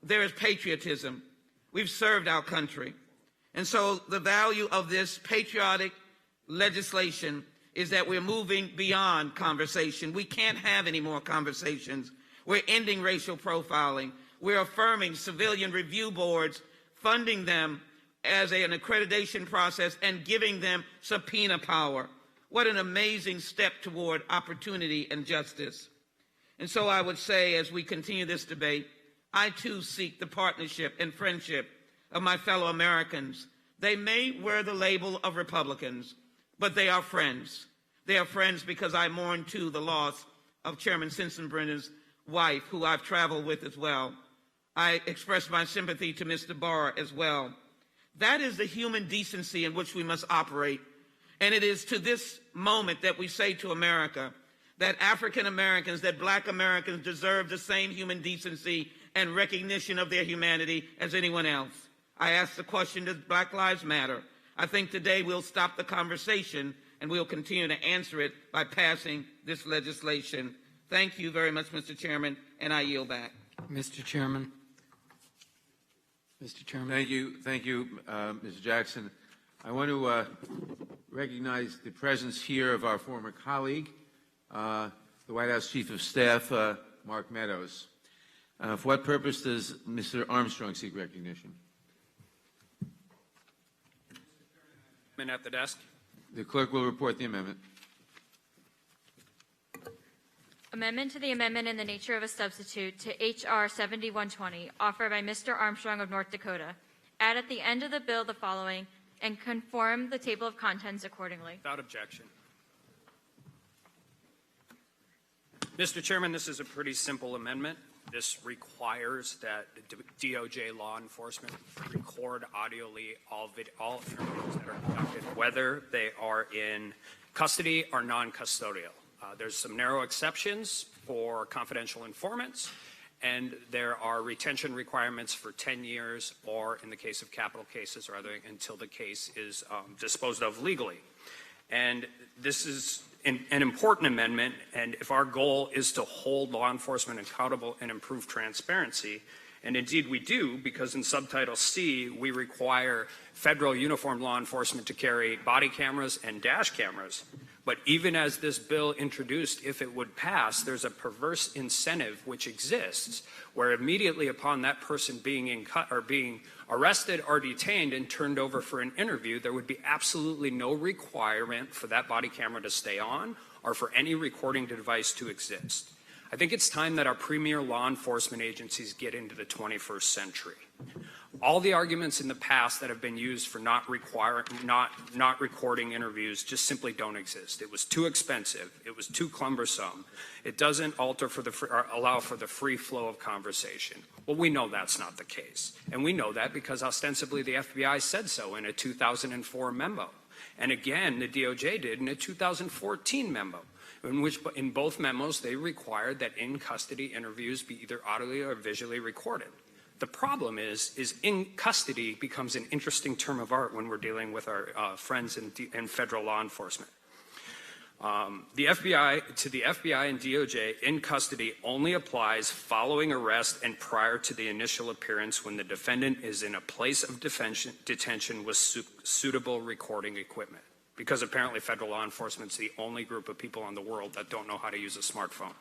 there is patriotism. We've served our country. And so the value of this patriotic legislation is that we're moving beyond conversation. We can't have any more conversations. We're ending racial profiling. We're affirming civilian review boards, funding them as an accreditation process and giving them subpoena power. What an amazing step toward opportunity and justice. And so I would say, as we continue this debate, I too seek the partnership and friendship of my fellow Americans. They may wear the label of Republicans, but they are friends. They are friends because I mourn too the loss of Chairman Sensenbrenner's wife, who I've traveled with as well. I express my sympathy to Mr. Barr as well. That is the human decency in which we must operate. And it is to this moment that we say to America that African Americans, that Black Americans deserve the same human decency and recognition of their humanity as anyone else. I ask the question, does Black Lives Matter? I think today we'll stop the conversation and we'll continue to answer it by passing this legislation. Thank you very much, Mr. Chairman, and I yield back. Mr. Chairman. Mr. Chairman. Thank you, Mr. Jackson. I want to recognize the presence here of our former colleague, the White House Chief of Staff, Mark Meadows. For what purpose does Mr. Armstrong seek recognition? At the desk. The clerk will report the amendment. Amendment to the amendment in the nature of a substitute to H.R. 7120, offered by Mr. Armstrong of North Dakota. Add at the end of the bill the following and conform the table of contents accordingly. Without objection. Mr. Chairman, this is a pretty simple amendment. This requires that DOJ law enforcement record audioly all interviews that are conducted, whether they are in custody or non-custodial. There's some narrow exceptions for confidential informants, and there are retention requirements for 10 years or, in the case of capital cases, or other, until the case is disposed of legally. And this is an important amendment, and if our goal is to hold law enforcement accountable and improve transparency, and indeed we do, because in Subtitle C we require federal uniformed law enforcement to carry body cameras and dash cameras. But even as this bill introduced, if it would pass, there's a perverse incentive which exists, where immediately upon that person being arrested or detained and turned over for an interview, there would be absolutely no requirement for that body camera to stay on or for any recording device to exist. I think it's time that our premier law enforcement agencies get into the 21st century. All the arguments in the past that have been used for not recording interviews just simply don't exist. It was too expensive. It was too cumbersome. It doesn't allow for the free flow of conversation. Well, we know that's not the case. And we know that because ostensibly the FBI said so in a 2004 memo. And again, the DOJ did in a 2014 memo, in which in both memos they required that in-custody interviews be either audibly or visually recorded. The problem is in custody becomes an interesting term of art when we're dealing with our friends in federal law enforcement. The FBI and DOJ, in custody only applies following arrest and prior to the initial appearance when the defendant is in a place of detention with suitable recording equipment. Because apparently federal law enforcement is the only group of people in the world that don't know how to use a smartphone.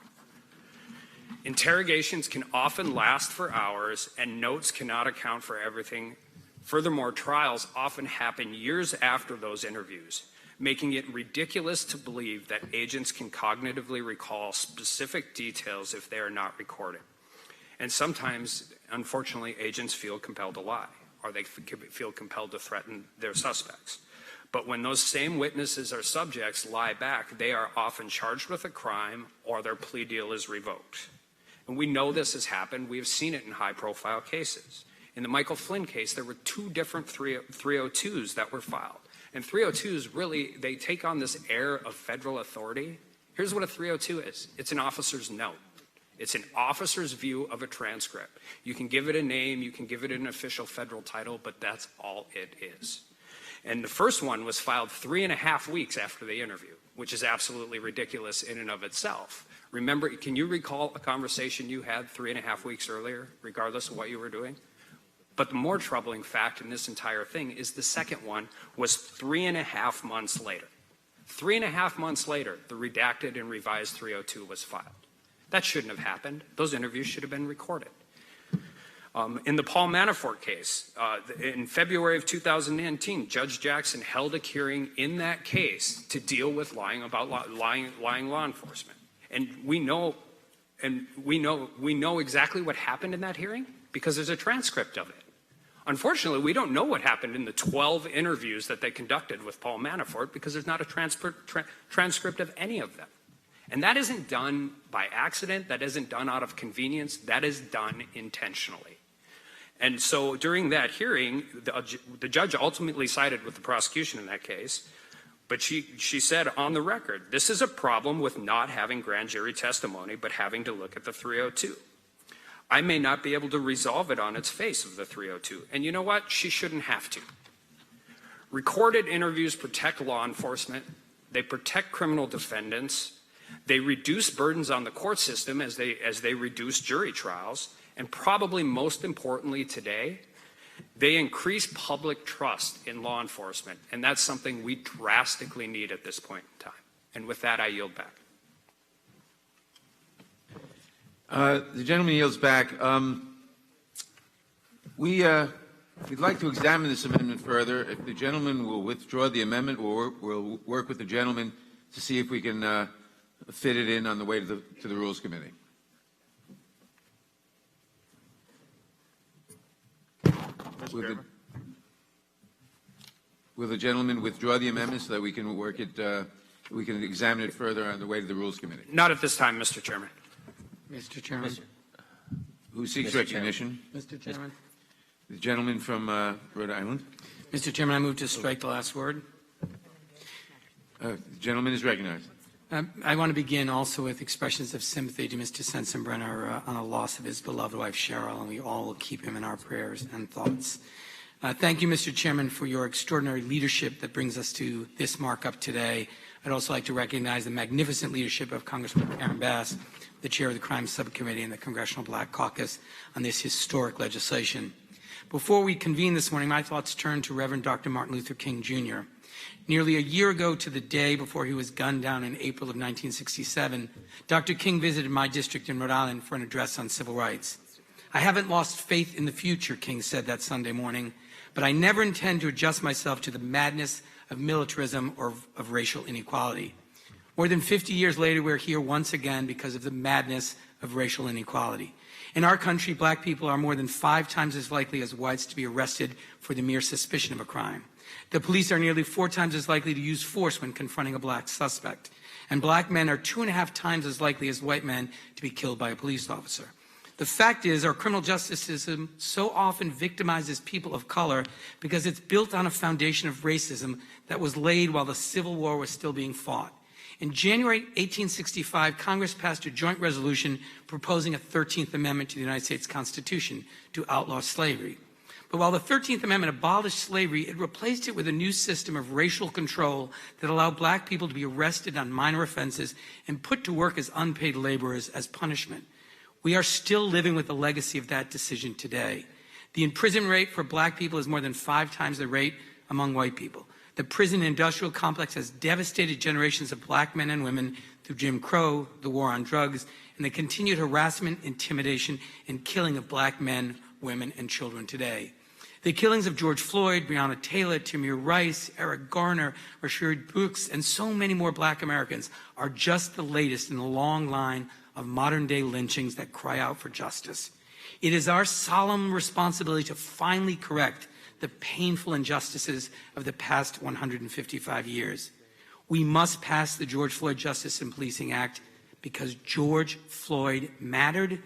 Interrogations can often last for hours, and notes cannot account for everything Furthermore, trials often happen years after those interviews, making it ridiculous to believe that agents can cognitively recall specific details if they are not recorded. And sometimes, unfortunately, agents feel compelled to lie, or they feel compelled to threaten their suspects. But when those same witnesses or subjects lie back, they are often charged with a crime or their plea deal is revoked. And we know this has happened. We have seen it in high-profile cases. In the Michael Flynn case, there were 2 different 302s that were filed. And 302s really, they take on this air of federal authority. Here's what a 302 is. It's an officer's note. It's an officer's view of a transcript. You can give it a name, you can give it an official federal title, but that's all it is. And the first one was filed 3.5 weeks after the interview, which is absolutely ridiculous in and of itself. Remember, can you recall a conversation you had 3.5 weeks earlier, regardless of what you were doing? But the more troubling fact in this entire thing is the second one was 3.5 months later. 3.5 months later, the redacted and revised 302 was filed. That shouldn't have happened. Those interviews should have been recorded. In the Paul Manafort case, in February of 2019, Judge Jackson held a hearing in that case to deal with lying law enforcement. And we know exactly what happened in that hearing because there's a transcript of it. Unfortunately, we don't know what happened in the 12 interviews that they conducted with Paul Manafort because there's not a transcript of any of them. And that isn't done by accident. That isn't done out of convenience. That is done intentionally. And so during that hearing, the judge ultimately sided with the prosecution in that case. But she said on the record, this is a problem with not having grand jury testimony, but having to look at the 302. I may not be able to resolve it on its face of the 302. And you know what? She shouldn't have to. Recorded interviews protect law enforcement. They protect criminal defendants. They reduce burdens on the court system as they reduce jury trials. And probably most importantly today, they increase public trust in law enforcement. And that's something we drastically need at this point in time. And with that, I yield back. The gentleman yields back. We'd like to examine this amendment further. If the gentleman will withdraw the amendment, we'll work with the gentleman to see if we can fit it in on the way to the Rules Committee. Will the gentleman withdraw the amendment so that we can work it, we can examine it further on the way to the Rules Committee? Not at this time, Mr. Chairman. Mr. Chairman. Who seeks Mr. recognition? Mr. Chairman. The gentleman from Rhode Island. Mr. Chairman, I move to strike the last word. The gentleman is recognized. I want to begin also with expressions of sympathy to Mr. Sensenbrenner on the loss of his beloved wife, Cheryl, and we all will keep him in our prayers and thoughts. Thank you, Mr. Chairman, for your extraordinary leadership that brings us to this markup today. I'd also like to recognize the magnificent leadership of Congresswoman Karen Bass, the chair of the Crime Subcommittee and the Congressional Black Caucus on this historic legislation. Before we convene this morning, my thoughts turn to Reverend Dr. Martin Luther King, Jr. Nearly a year ago to the day before he was gunned down in April of 1967, Dr. King visited my district in Rhode Island for an address on civil rights. I haven't lost faith in the future, King said that Sunday morning, but I never intend to adjust myself to the madness of militarism or of racial inequality. More than 50 years later, we're here once again because of the madness of racial inequality. In our country, black people are more than 5 times as likely as whites to be arrested for the mere suspicion of a crime. The police are nearly 4 times as likely to use force when confronting a black suspect. And black men are 2.5 times as likely as white men to be killed by a police officer. The fact is, our criminal justice system so often victimizes people of color because it's built on a foundation of racism that was laid while the Civil War was still being fought. In January 1865, Congress passed a joint resolution proposing a 13th Amendment to the United States Constitution to outlaw slavery. But while the 13th Amendment abolished slavery, it replaced it with a new system of racial control that allowed black people to be arrested on minor offenses and put to work as unpaid laborers as punishment. We are still living with the legacy of that decision today. The imprisonment rate for black people is more than 5 times the rate among white people. The prison industrial complex has devastated generations of black men and women through Jim Crow, the war on drugs, and the continued harassment, intimidation, and killing of black men, women, and children today. The killings of George Floyd, Breonna Taylor, Tamir Rice, Eric Garner, Rashard Brooks, and so many more Black Americans are just the latest in the long line of modern-day lynchings that cry out for justice. It is our solemn responsibility to finally correct the painful injustices of the past 155 years. We must pass the George Floyd Justice and Policing Act because George Floyd mattered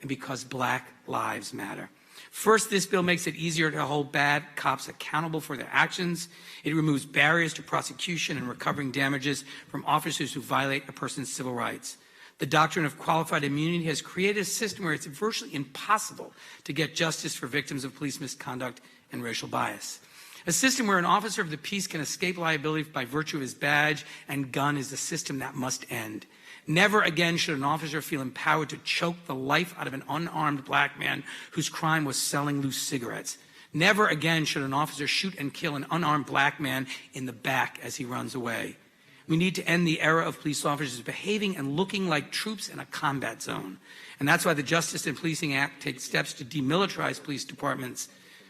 and because Black lives matter. First, this bill makes it easier to hold bad cops accountable for their actions. It removes barriers to prosecution and recovering damages from officers who violate a person's civil rights. The doctrine of qualified immunity has created a system where it's virtually impossible to get justice for victims of police misconduct and racial bias. A system where an officer of the peace can escape liability by virtue of his badge and gun is a system that must end. Never again should an officer feel empowered to choke the life out of an unarmed Black man whose crime was selling loose cigarettes. Never again should an officer shoot and kill an unarmed Black man in the back as he runs away. We need to end the era of police officers behaving and looking like troops in a combat zone. And that's why the Justice and Policing Act takes steps to demilitarize police departments.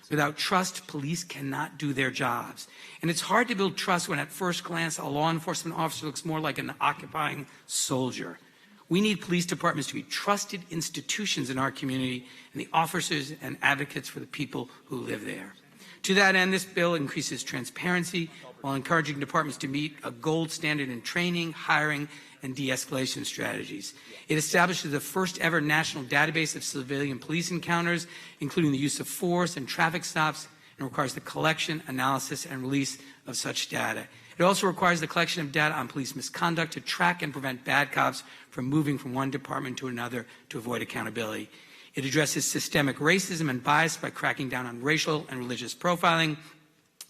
Without trust, police cannot do their jobs. And it's hard to build trust when at first glance a law enforcement officer looks more like an occupying soldier. We need police departments to be trusted institutions in our community and the officers and advocates for the people who live there. To that end, this bill increases transparency while encouraging departments to meet a gold standard in training, hiring, and de-escalation strategies. It establishes the first ever national database of civilian police encounters, including the use of force and traffic stops, and requires the collection, analysis, and release of such data. It also requires the collection of data on police misconduct to track and prevent bad cops from moving from one department to another to avoid accountability. It addresses systemic racism and bias by cracking down on racial and religious profiling.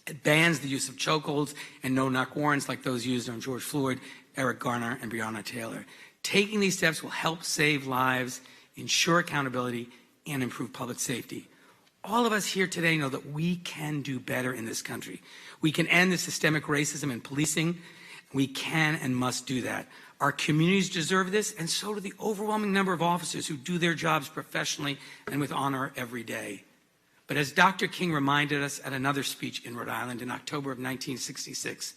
It bans the use of chokeholds and no-knock warrants like those used on George Floyd, Eric Garner, and Breonna Taylor. Taking these steps will help save lives, ensure accountability, and improve public safety. All of us here today know that we can do better in this country. We can end the systemic racism in policing. We can and must do that. Our communities deserve this, and so do the overwhelming number of officers who do their jobs professionally and with honor every day. But as Dr. King reminded us at another speech in Rhode Island in October of 1966,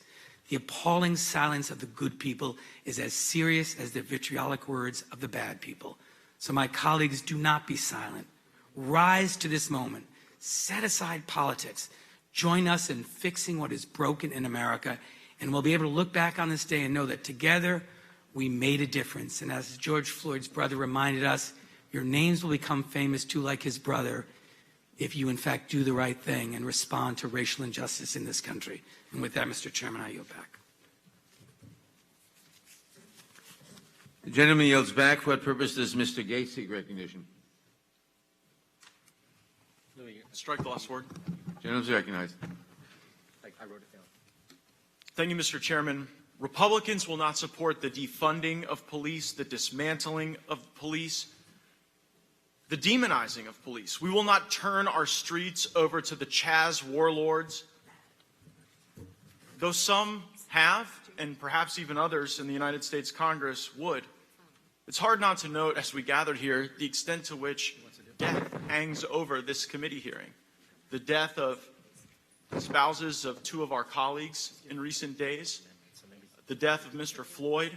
the appalling silence of the good people is as serious as the vitriolic words of the bad people. So my colleagues, do not be silent. Rise to this moment. Set aside politics. Join us in fixing what is broken in America, and we'll be able to look back on this day and know that together we made a difference. And as George Floyd's brother reminded us, your names will become famous too, like his brother, if you in fact do the right thing and respond to racial injustice in this country. And with that, Mr. Chairman, I yield back. The gentleman yields back. For what purpose does Mr. Gates seek recognition? Strike the last word. Gentleman is recognized. I wrote it down. Thank you, Mr. Chairman. Republicans will not support the defunding of police, the dismantling of police, the demonizing of police. We will not turn our streets over to the Chaz warlords, though some have, and perhaps even others in the United States Congress would. It's hard not to note, as we gathered here, the extent to which death hangs over this committee hearing. The death of spouses of two of our colleagues in recent days, the death of Mr. Floyd,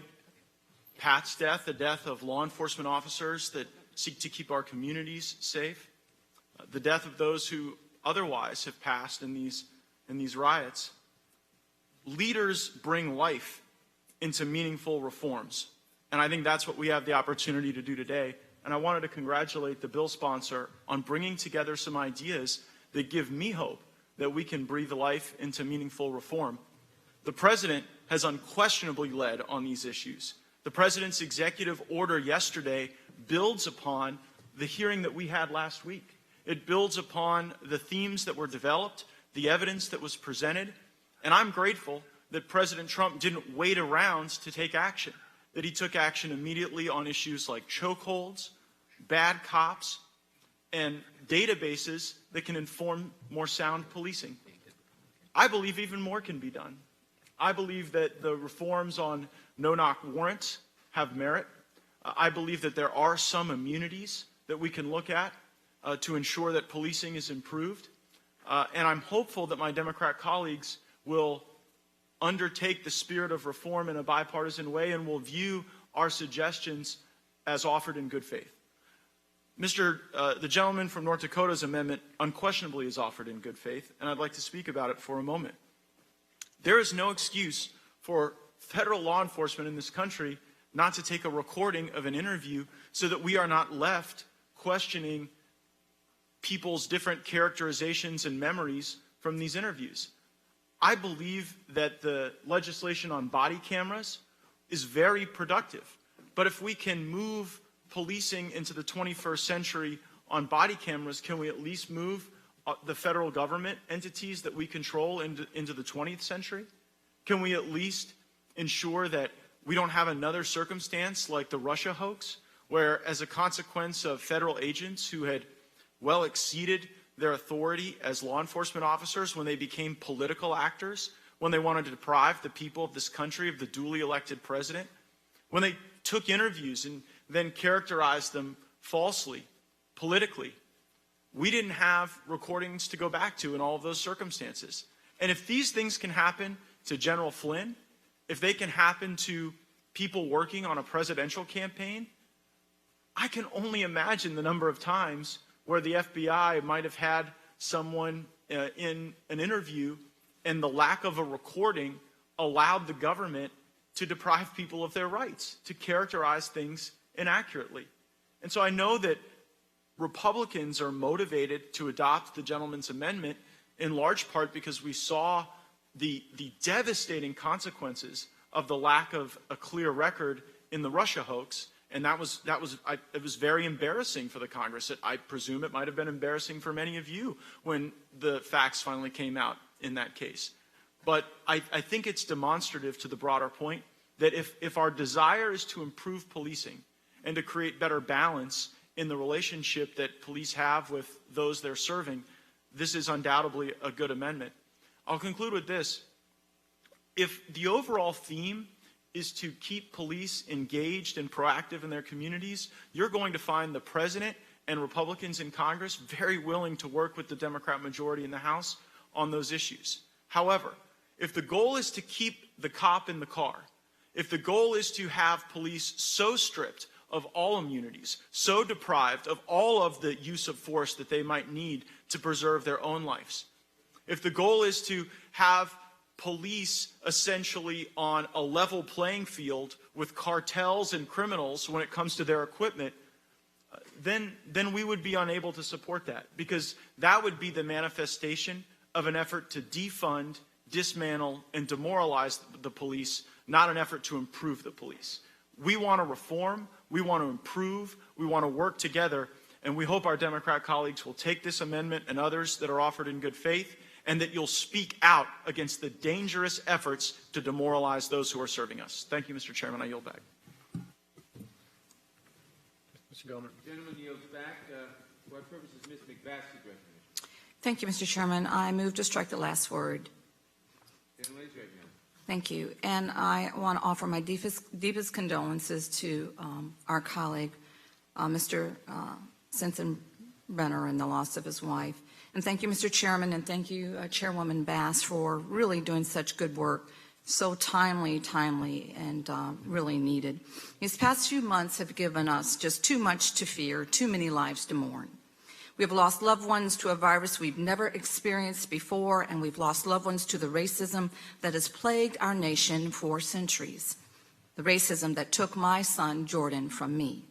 Pat's death, the death of law enforcement officers that seek to keep our communities safe, the death of those who otherwise have passed in these riots. Leaders bring life into meaningful reforms, and I think that's what we have the opportunity to do today. And I wanted to congratulate the bill sponsor on bringing together some ideas that give me hope that we can breathe life into meaningful reform. The President has unquestionably led on these issues. The President's executive order yesterday builds upon the hearing that we had last week. It builds upon the themes that were developed, the evidence that was presented, and I'm grateful that President Trump didn't wait around to take action, that he took action immediately on issues like chokeholds, bad cops, and databases that can inform more sound policing. I believe even more can be done. I believe that the reforms on no-knock warrants have merit. I believe that there are some immunities that we can look at to ensure that policing is improved. And I'm hopeful that my Democrat colleagues will undertake the spirit of reform in a bipartisan way and will view our suggestions as offered in good faith. The gentleman from North Dakota's amendment unquestionably is offered in good faith, and I'd like to speak about it for a moment. There is no excuse for federal law enforcement in this country not to take a recording of an interview so that we are not left questioning people's different characterizations and memories from these interviews. I believe that the legislation on body cameras is very productive, but if we can move policing into the 21st century on body cameras, can we at least move the federal government entities that we control into the 20th century? Can we at least ensure that we don't have another circumstance like the Russia hoax, where as a consequence of federal agents who had well exceeded their authority as law enforcement officers when they became political actors, when they wanted to deprive the people of this country of the duly elected president, when they took interviews and then characterized them falsely, politically. We didn't have recordings to go back to in all of those circumstances. And if these things can happen to General Flynn, if they can happen to people working on a presidential campaign, I can only imagine the number of times where the FBI might have had someone in an interview and the lack of a recording allowed the government to deprive people of their rights, to characterize things inaccurately. And so I know that Republicans are motivated to adopt the gentleman's amendment in large part because we saw the devastating consequences of the lack of a clear record in the Russia hoax. And it was very embarrassing for the Congress. I presume it might have been embarrassing for many of you when the facts finally came out in that case. But I think it's demonstrative to the broader point that if our desire is to improve policing and to create better balance in the relationship that police have with those they're serving, this is undoubtedly a good amendment. I'll conclude with this. If the overall theme is to keep police engaged and proactive in their communities, you're going to find the president and Republicans in Congress very willing to work with the Democrat majority in the House on those issues. However, if the goal is to keep the cop in the car, if the goal is to have police so stripped of all immunities, so deprived of all of the use of force that they might need to preserve their own lives, if the goal is to have police essentially on a level playing field with cartels and criminals when it comes to their equipment, then we would be unable to support that, because that would be the manifestation of an effort to defund, dismantle, and demoralize the police, not an effort to improve the police. We want to reform, we want to improve, we want to work together, and we hope our Democrat colleagues will take this amendment and others that are offered in good faith, and that you'll speak out against the dangerous efforts to demoralize those who are serving us. Thank you, Mr. Chairman. I yield back. Mr. Goldman. The gentleman yields back. For what purpose is Ms. McBath's addressing this? Thank you, Mr. Chairman. I move to strike the last word. Gentleman is right now. Thank you. And I want to offer my deepest condolences to our colleague, Mr. Sensenbrenner, and the loss of his wife. And thank you, Mr. Chairman, and thank you, Chairwoman Bass, for really doing such good work, so timely, and really needed. These past few months have given us just too much to fear, too many lives to mourn. We have lost loved ones to a virus we've never experienced before, and we've lost loved ones to the racism that has plagued our nation for centuries, the racism that took my son, Jordan, from me.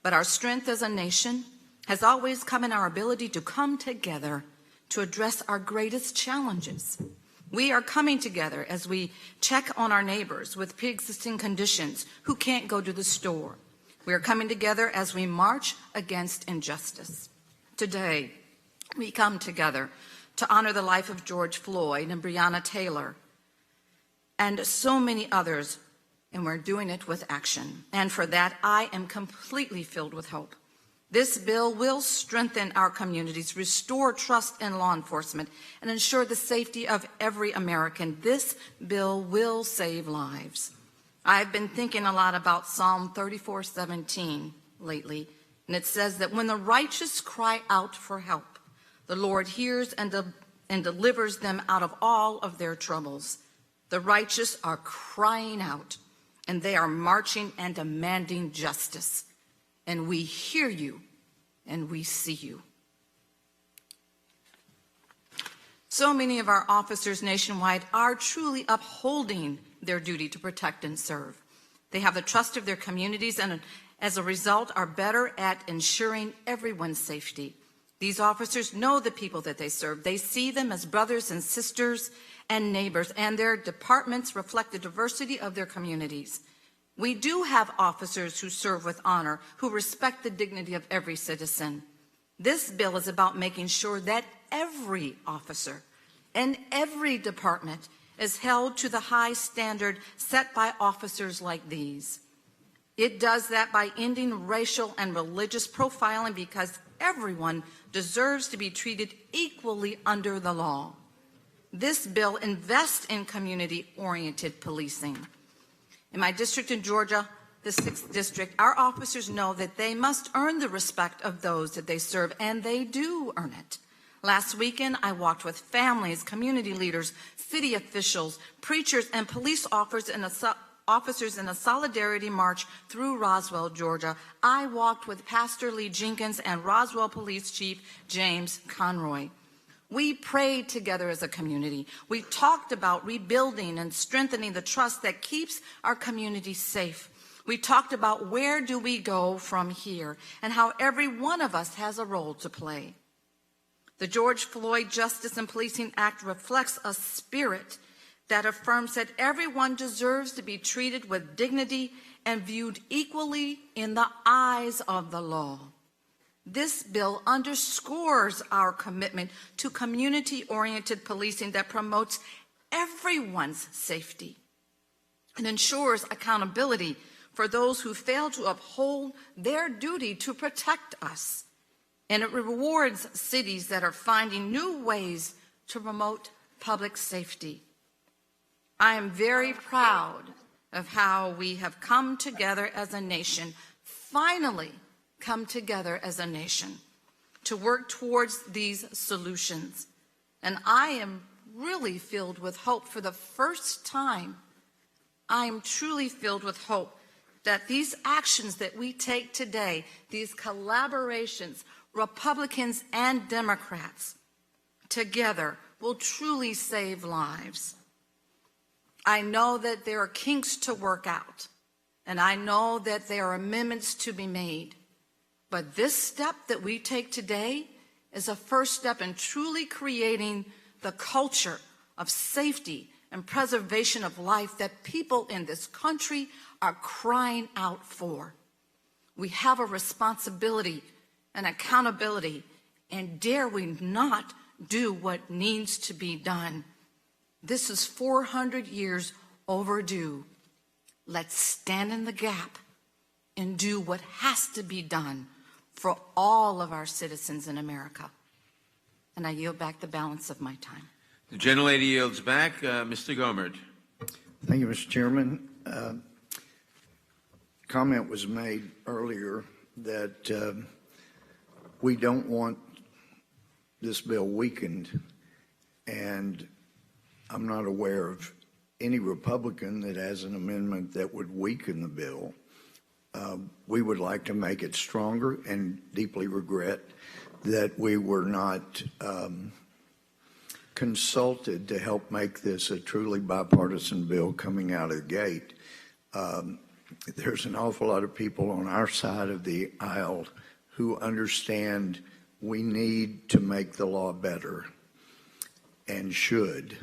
But our strength as a nation has always come in our ability to come together to address our greatest challenges. We are coming together as we check on our neighbors with pre-existing conditions who can't go to the store. We are coming together as we march against injustice. Today, we come together to honor the life of George Floyd and Breonna Taylor and so many others, and we're doing it with action. And for that, I am completely filled with hope. This bill will strengthen our communities, restore trust in law enforcement, and ensure the safety of every American. This bill will save lives. I've been thinking a lot about Psalm 34:17 lately, and it says that when the righteous cry out for help, The Lord hears and delivers them out of all of their troubles. The righteous are crying out, and they are marching and demanding justice. And we hear you, and we see you. So many of our officers nationwide are truly upholding their duty to protect and serve. They have the trust of their communities and as a result are better at ensuring everyone's safety. These officers know the people that they serve. They see them as brothers and sisters and neighbors, and their departments reflect the diversity of their communities. We do have officers who serve with honor, who respect the dignity of every citizen. This bill is about making sure that every officer and every department is held to the high standard set by officers like these. It does that by ending racial and religious profiling because everyone deserves to be treated equally under the law. This bill invests in community-oriented policing. In my district in Georgia, the 6th District, our officers know that they must earn the respect of those that they serve, and they do earn it. Last weekend, I walked with families, community leaders, city officials, preachers, and police officers in a solidarity march through Roswell, Georgia. I walked with Pastor Lee Jenkins and Roswell Police Chief James Conroy. We prayed together as a community. We talked about rebuilding and strengthening the trust that keeps our community safe. We talked about where do we go from here and how every one of us has a role to play. The George Floyd Justice and Policing Act reflects a spirit that affirms that everyone deserves to be treated with dignity and viewed equally in the eyes of the law. This bill underscores our commitment to community-oriented policing that promotes everyone's safety and ensures accountability for those who fail to uphold their duty to protect us. And it rewards cities that are finding new ways to promote public safety. I am very proud of how we have come together as a nation, finally come together as a nation to work towards these solutions. And I am really filled with hope for the first time. I am truly filled with hope that these actions that we take today, these collaborations, Republicans and Democrats together will truly save lives. I know that there are kinks to work out, and I know that there are amendments to be made. But this step that we take today is a first step in truly creating the culture of safety and preservation of life that people in this country are crying out for. We have a responsibility and accountability, and dare we not do what needs to be done. This is 400 years overdue. Let's stand in the gap and do what has to be done for all of our citizens in America. And I yield back the balance of my time. The gentlelady yields back. Mr. Gomert. Thank you, Mr. Chairman. Comment was made earlier that we don't want this bill weakened, and I'm not aware of any Republican that has an amendment that would weaken the bill. We would like to make it stronger and deeply regret that we were not consulted to help make this a truly bipartisan bill coming out of the gate. There's an awful lot of people on our side of the aisle who understand we need to make the law better and should.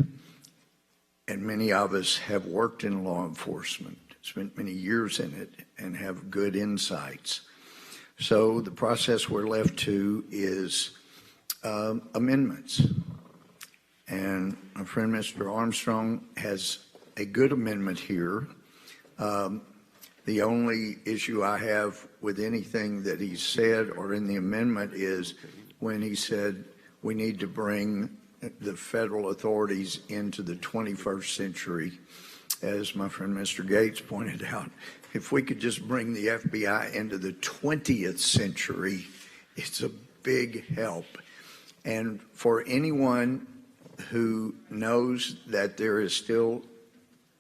And many of us have worked in law enforcement, spent many years in it, and have good insights. So the process we're left to is amendments. And my friend Mr. Armstrong has a good amendment here. The only issue I have with anything that he said or in the amendment is when he said we need to bring the federal authorities into the 21st century. As my friend Mr. Gates pointed out, if we could just bring the FBI into the 20th century, it's a big help. And for anyone who knows that there is still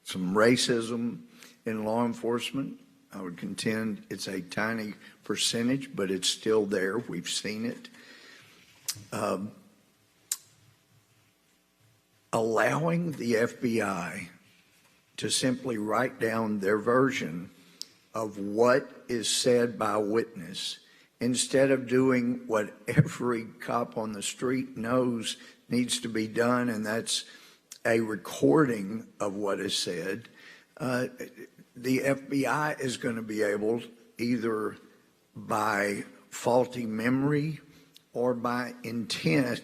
some racism in law enforcement, I would contend it's a tiny percentage, but it's still there. We've seen it. Allowing the FBI to simply write down their version of what is said by a witness instead of doing what every cop on the street knows needs to be done, and that's a recording of what is said, the FBI is going to be able, either by faulty memory or by intent,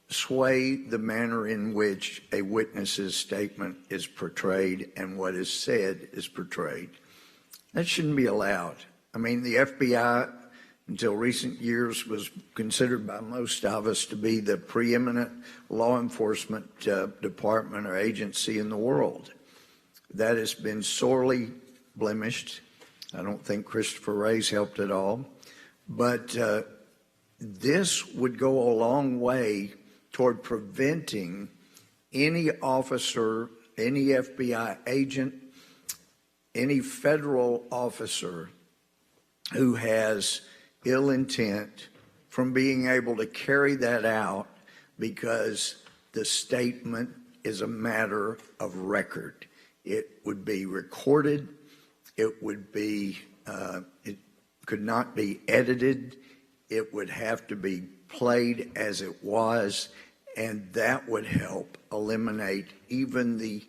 sway the manner in which a witness's statement is portrayed and what is said is portrayed. That shouldn't be allowed. I mean, the FBI, until recent years, was considered by most of us to be the preeminent law enforcement department or agency in the world. That has been sorely blemished. I don't think Christopher Wray's helped at all. But this would go a long way toward preventing any officer, any FBI agent, any federal officer who has ill intent from being able to carry that out, because the statement is a matter of record. It would be recorded. It would be, it could not be edited. It would have to be played as it was, and that would help eliminate even the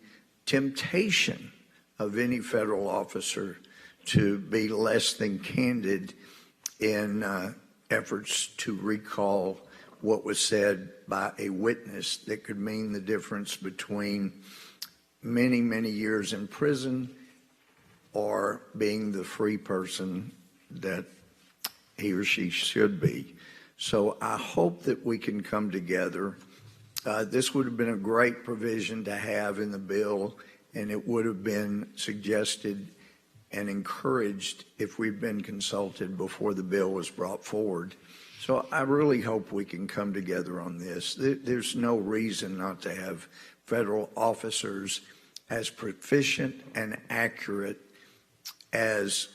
temptation of any federal officer to be less than candid in efforts to recall what was said by a witness that could mean the difference between many, many years in prison or being the free person that he or she should be. So I hope that we can come together. This would have been a great provision to have in the bill, and it would have been suggested and encouraged if we'd been consulted before the bill was brought forward. So I really hope we can come together on this. There's no reason not to have federal officers as proficient and accurate as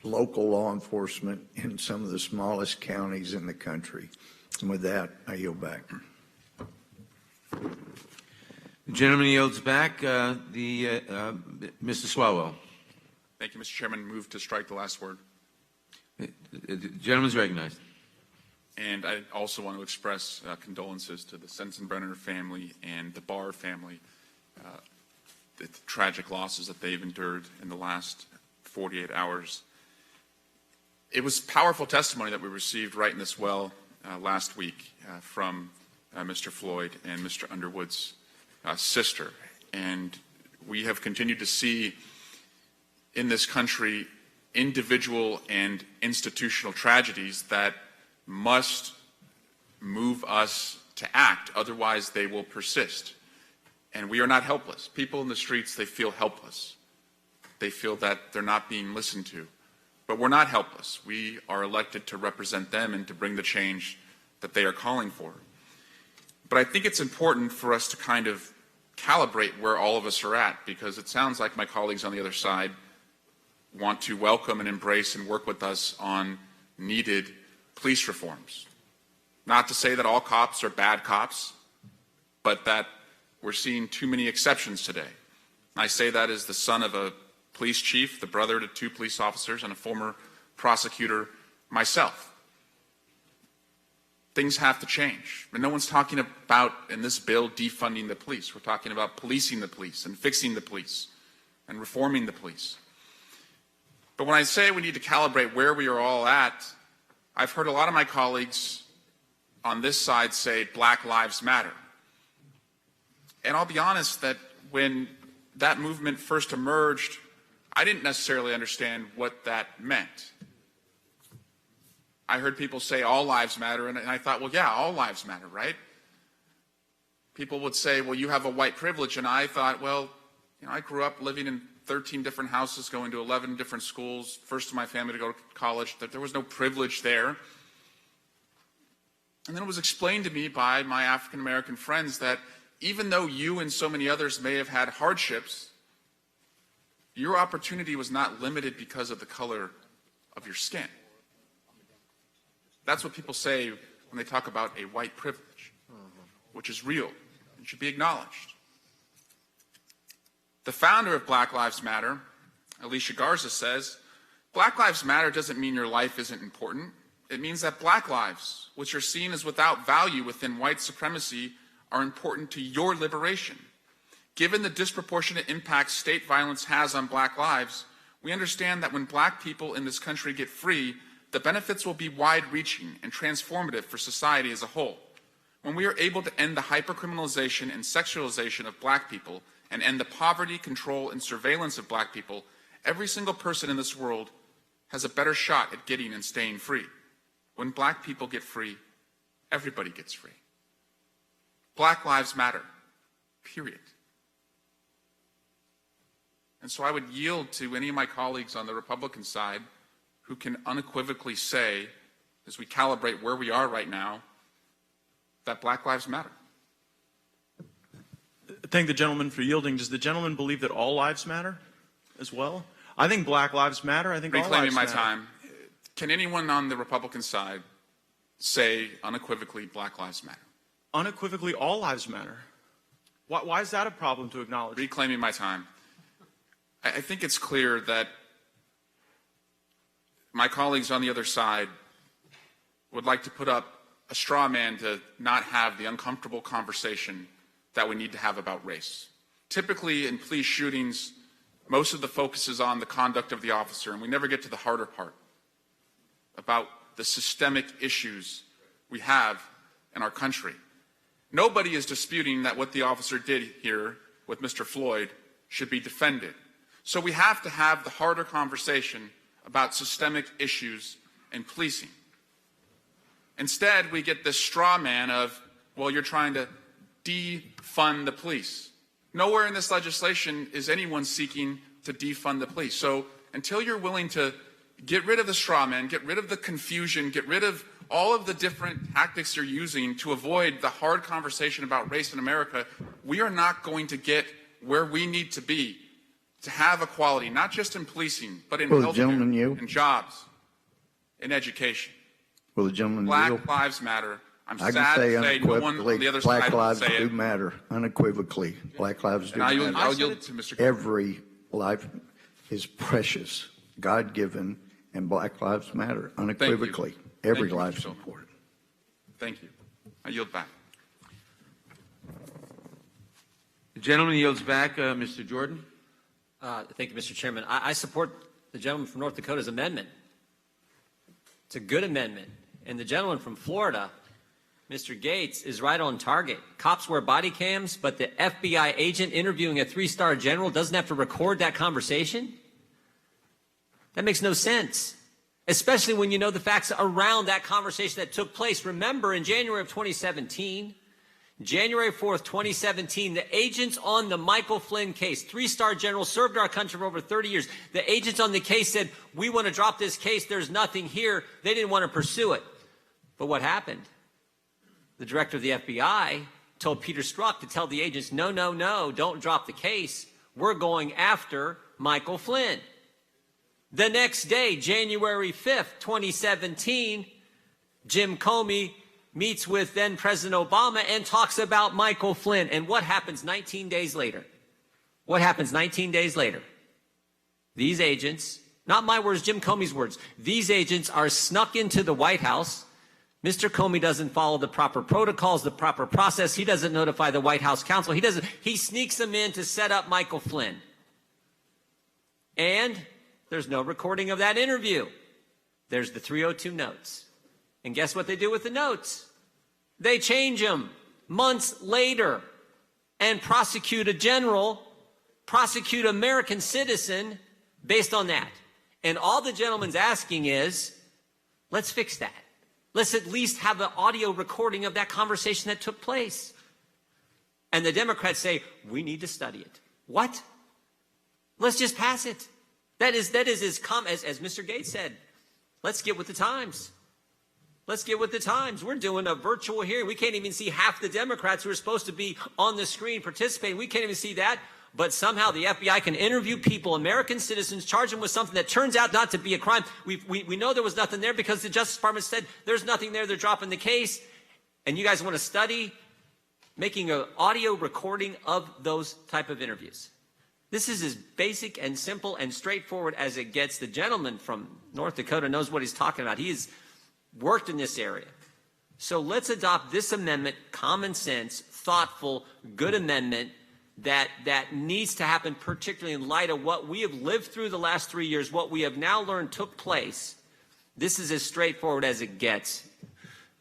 local law enforcement in some of the smallest counties in the country. And with that, I yield back. The gentleman yields back. Mr. Swalwell. Thank you, Mr. Chairman. Move to strike the last word. The gentleman's recognized. And I also want to express condolences to the Sensenbrenner family and the Barr family, the tragic losses that they've endured in the last 48 hours. It was powerful testimony that we received right in this well last week from Mr. Floyd and Mr. Underwood's sister. And we have continued to see in this country individual and institutional tragedies that must move us to act, otherwise they will persist. And we are not helpless. People in the streets, they feel helpless. They feel that they're not being listened to. But we're not helpless. We are elected to represent them and to bring the change that they are calling for. But I think it's important for us to kind of calibrate where all of us are at, because it sounds like my colleagues on the other side want to welcome and embrace and work with us on needed police reforms. Not to say that all cops are bad cops, but that we're seeing too many exceptions today. I say that as the son of a police chief, the brother to 2 police officers, and a former prosecutor myself. Things have to change. And no one's talking about, in this bill, defunding the police. We're talking about policing the police and fixing the police and reforming the police. But when I say we need to calibrate where we are all at, I've heard a lot of my colleagues on this side say Black Lives Matter. And I'll be honest that when that movement first emerged, I didn't necessarily understand what that meant. I heard people say all lives matter, and I thought, well, yeah, all lives matter, right? People would say, well, you have a white privilege, and I thought, well, you know, I grew up living in 13 different houses, going to 11 different schools, first in my family to go to college, that there was no privilege there. And then it was explained to me by my African American friends that even though you and so many others may have had hardships, your opportunity was not limited because of the color of your skin. That's what people say when they talk about a white privilege, which is real and should be acknowledged. The founder of Black Lives Matter, Alicia Garza, says, Black Lives Matter doesn't mean your life isn't important. It means that black lives, which are seen as without value within white supremacy, are important to your liberation. Given the disproportionate impact state violence has on black lives, we understand that when black people in this country get free, the benefits will be wide-reaching and transformative for society as a whole. When we are able to end the hypercriminalization and sexualization of black people and end the poverty, control, and surveillance of black people, every single person in this world has a better shot at getting and staying free. When black people get free, everybody gets free. Black lives matter, period. And so I would yield to any of my colleagues on the Republican side who can unequivocally say, as we calibrate where we are right now, that black lives matter. Thank the gentleman for yielding. Does the gentleman believe that all lives matter as well? I think black lives matter. I think all lives matter. Reclaiming my time. Can anyone on the Republican side say unequivocally black lives matter? Unequivocally, all lives matter. Why is that a problem to acknowledge? Reclaiming my time. I think it's clear that my colleagues on the other side would like to put up a straw man to not have the uncomfortable conversation that we need to have about race. Typically, in police shootings, most of the focus is on the conduct of the officer, and we never get to the harder part about the systemic issues we have in our country. Nobody is disputing that what the officer did here with Mr. Floyd should be defended. So we have to have the harder conversation about systemic issues in policing. Instead, we get this straw man of, well, you're trying to defund the police. Nowhere in this legislation is anyone seeking to defund the police. So until you're willing to get rid of the straw man, get rid of the confusion, get rid of all of the different tactics you're using to avoid the hard conversation about race in America, we are not going to get where we need to be to have equality, not just in policing, but in healthcare, in jobs, in education. Will the gentleman Black yield? lives matter. I'm I sad can say to say no one on the other black side will lives say do it. matter, unequivocally. Black lives do matter. I'll yield to Mr. Every life is precious, God-given, and black lives matter, unequivocally. Every life is important. Thank you. I yield back. The gentleman yields back. Mr. Jordan. Thank you, Mr. Chairman. I support the gentleman from North Dakota's amendment. It's a good amendment. And the gentleman from Florida, Mr. Gates, is right on target. Cops wear body cams, but the FBI agent interviewing a 3-star general doesn't have to record that conversation? That makes no sense, especially when you know the facts around that conversation that took place. Remember, in January of 2017, January 4th, 2017, the agents on the Michael Flynn case, 3-star general, served our country for over 30 years. The agents on the case said, we want to drop this case. There's nothing here. They didn't want to pursue it. But what happened? The director of the FBI told Peter Strzok to tell the agents, no, no, no, don't drop the case. We're going after Michael Flynn. The next day, January 5th, 2017, Jim Comey meets with then President Obama and talks about Michael Flynn. And what happens 19 days later? What happens 19 days later? These agents, not my words, Jim Comey's words, these agents are snuck into the White House. Mr. Comey doesn't follow the proper protocols, the proper process. He doesn't notify the White House counsel. He sneaks them in to set up Michael Flynn. And there's no recording of that interview. There's the 302 notes. And guess what they do with the notes? They change them months later and prosecute a general, prosecute an American citizen based on that. And all the gentleman's asking is, let's fix that. Let's at least have an audio recording of that conversation that took place. And the Democrats say, we need to study it. What? Let's just pass it. That is as Mr. Gates said, let's get with the times. Let's get with the times. We're doing a virtual hearing. We can't even see half the Democrats who are supposed to be on the screen participating. We can't even see that. But somehow the FBI can interview people, American citizens, charge them with something that turns out not to be a crime. We know there was nothing there because the Justice Department said there's nothing there. They're dropping the case. And you guys want to study making an audio recording of those type of interviews. This is as basic and simple and straightforward as it gets. The gentleman from North Dakota knows what he's talking about. He has worked in this area. So let's adopt this amendment, common sense, thoughtful, good amendment that needs to happen, particularly in light of what we have lived through the last 3 years, what we have now learned took place. This is as straightforward as it gets.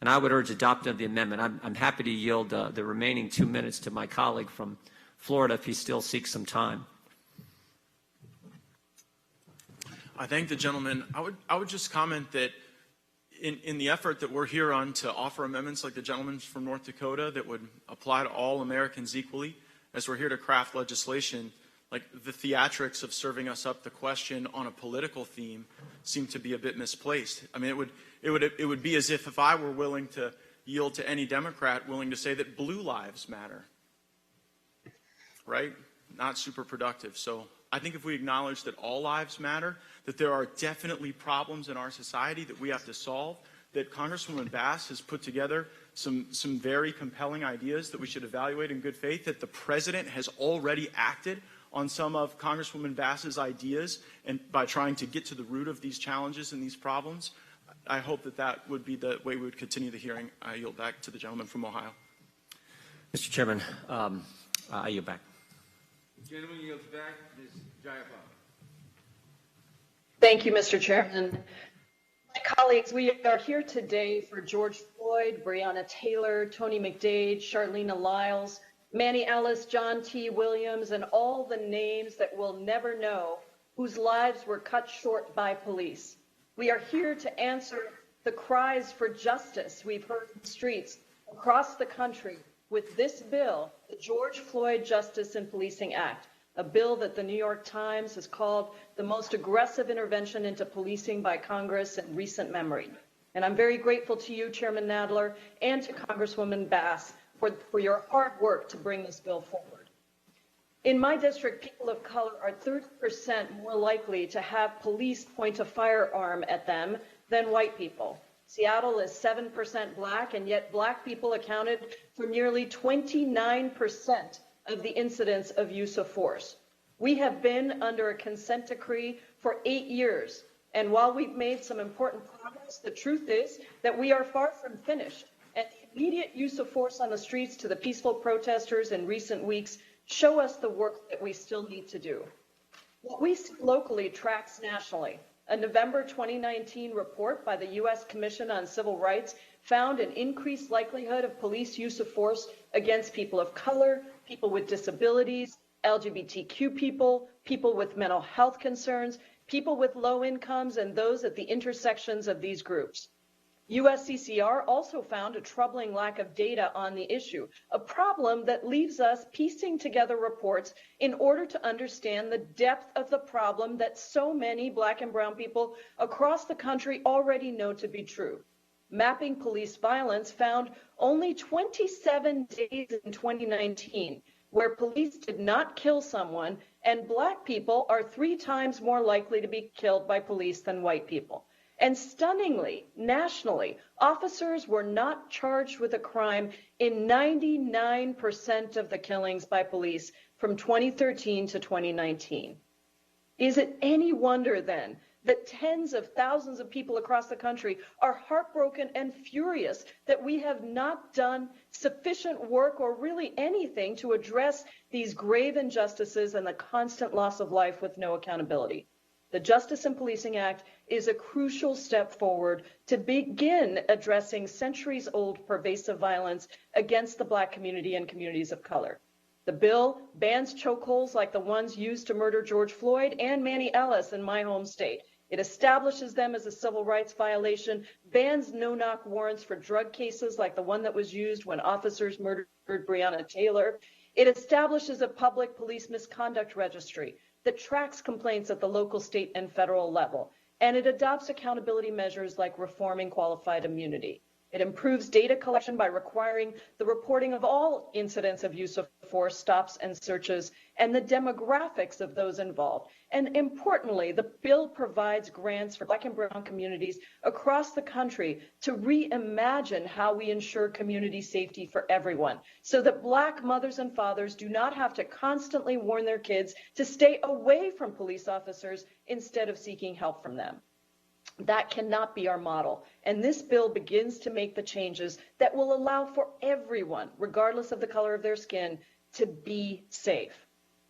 And I would urge adoption of the amendment. I'm happy to yield the remaining 2 minutes to my colleague from Florida if he still seeks some time. I thank the gentleman. I would just comment that in the effort that we're here on to offer amendments like the gentleman from North Dakota that would apply to all Americans equally, as we're here to craft legislation, like the theatrics of serving us up the question on a political theme seem to be a bit misplaced. I mean, it would be as if I were willing to yield to any Democrat willing to say that blue lives matter, right? Not super productive. So I think if we acknowledge that all lives matter, that there are definitely problems in our society that we have to solve, that Congresswoman Bass has put together some very compelling ideas that we should evaluate in good faith, that the President has already acted on some of Congresswoman Bass's ideas and by trying to get to the root of these challenges and these problems. I hope that would be the way we would continue the hearing. I yield back to the gentleman from Ohio. Mr. Chairman, I yield back. The gentleman yields back. Ms. Jayapal. Thank you, Mr. Chairman. My colleagues, we are here today for George Floyd, Breonna Taylor, Tony McDade, Charlene Lyles, Manny Ellis, John T. Williams, and all the names that we'll never know whose lives were cut short by police. We are here to answer the cries for justice we've heard in the streets across the country with this bill, the George Floyd Justice and Policing Act, a bill that the New York Times has called the most aggressive intervention into policing by Congress in recent memory. And I'm very grateful to you, Chairman Nadler, and to Congresswoman Bass for your hard work to bring this bill forward. In my district, people of color are 30% more likely to have police point a firearm at them than white people. Seattle is 7% black, and yet black people accounted for nearly 29% of the incidents of use of force. We have been under a consent decree for 8 years, and while we've made some important progress, the truth is that we are far from finished, and the immediate use of force on the streets to the peaceful protesters in recent weeks show us the work that we still need to do. What we see locally tracks nationally. A November 2019 report by the U.S. Commission on Civil Rights found an increased likelihood of police use of force against people of color, people with disabilities, LGBTQ people, people with mental health concerns, people with low incomes, and those at the intersections of these groups. USCCR also found a troubling lack of data on the issue, a problem that leaves us piecing together reports in order to understand the depth of the problem that so many black and brown people across the country already know to be true. Mapping Police Violence found only 27 days in 2019 where police did not kill someone, and black people are 3 times more likely to be killed by police than white people. And stunningly, nationally, officers were not charged with a crime in 99% of the killings by police from 2013 to 2019. Is it any wonder then that tens of thousands of people across the country are heartbroken and furious that we have not done sufficient work or really anything to address these grave injustices and the constant loss of life with no accountability? The Justice and Policing Act is a crucial step forward to begin addressing centuries-old pervasive violence against the black community and communities of color. The bill bans chokeholds like the ones used to murder George Floyd and Manny Ellis in my home state. It establishes them as a civil rights violation, bans no-knock warrants for drug cases like the one that was used when officers murdered Breonna Taylor. It establishes a public police misconduct registry that tracks complaints at the local, state, and federal level. And it adopts accountability measures like reforming qualified immunity. It improves data collection by requiring the reporting of all incidents of use of force, stops and searches, and the demographics of those involved. And importantly, the bill provides grants for Black and brown communities across the country to reimagine how we ensure community safety for everyone, so that Black mothers and fathers do not have to constantly warn their kids to stay away from police officers instead of seeking help from them. That cannot be our model. And this bill begins to make the changes that will allow for everyone, regardless of the color of their skin, to be safe.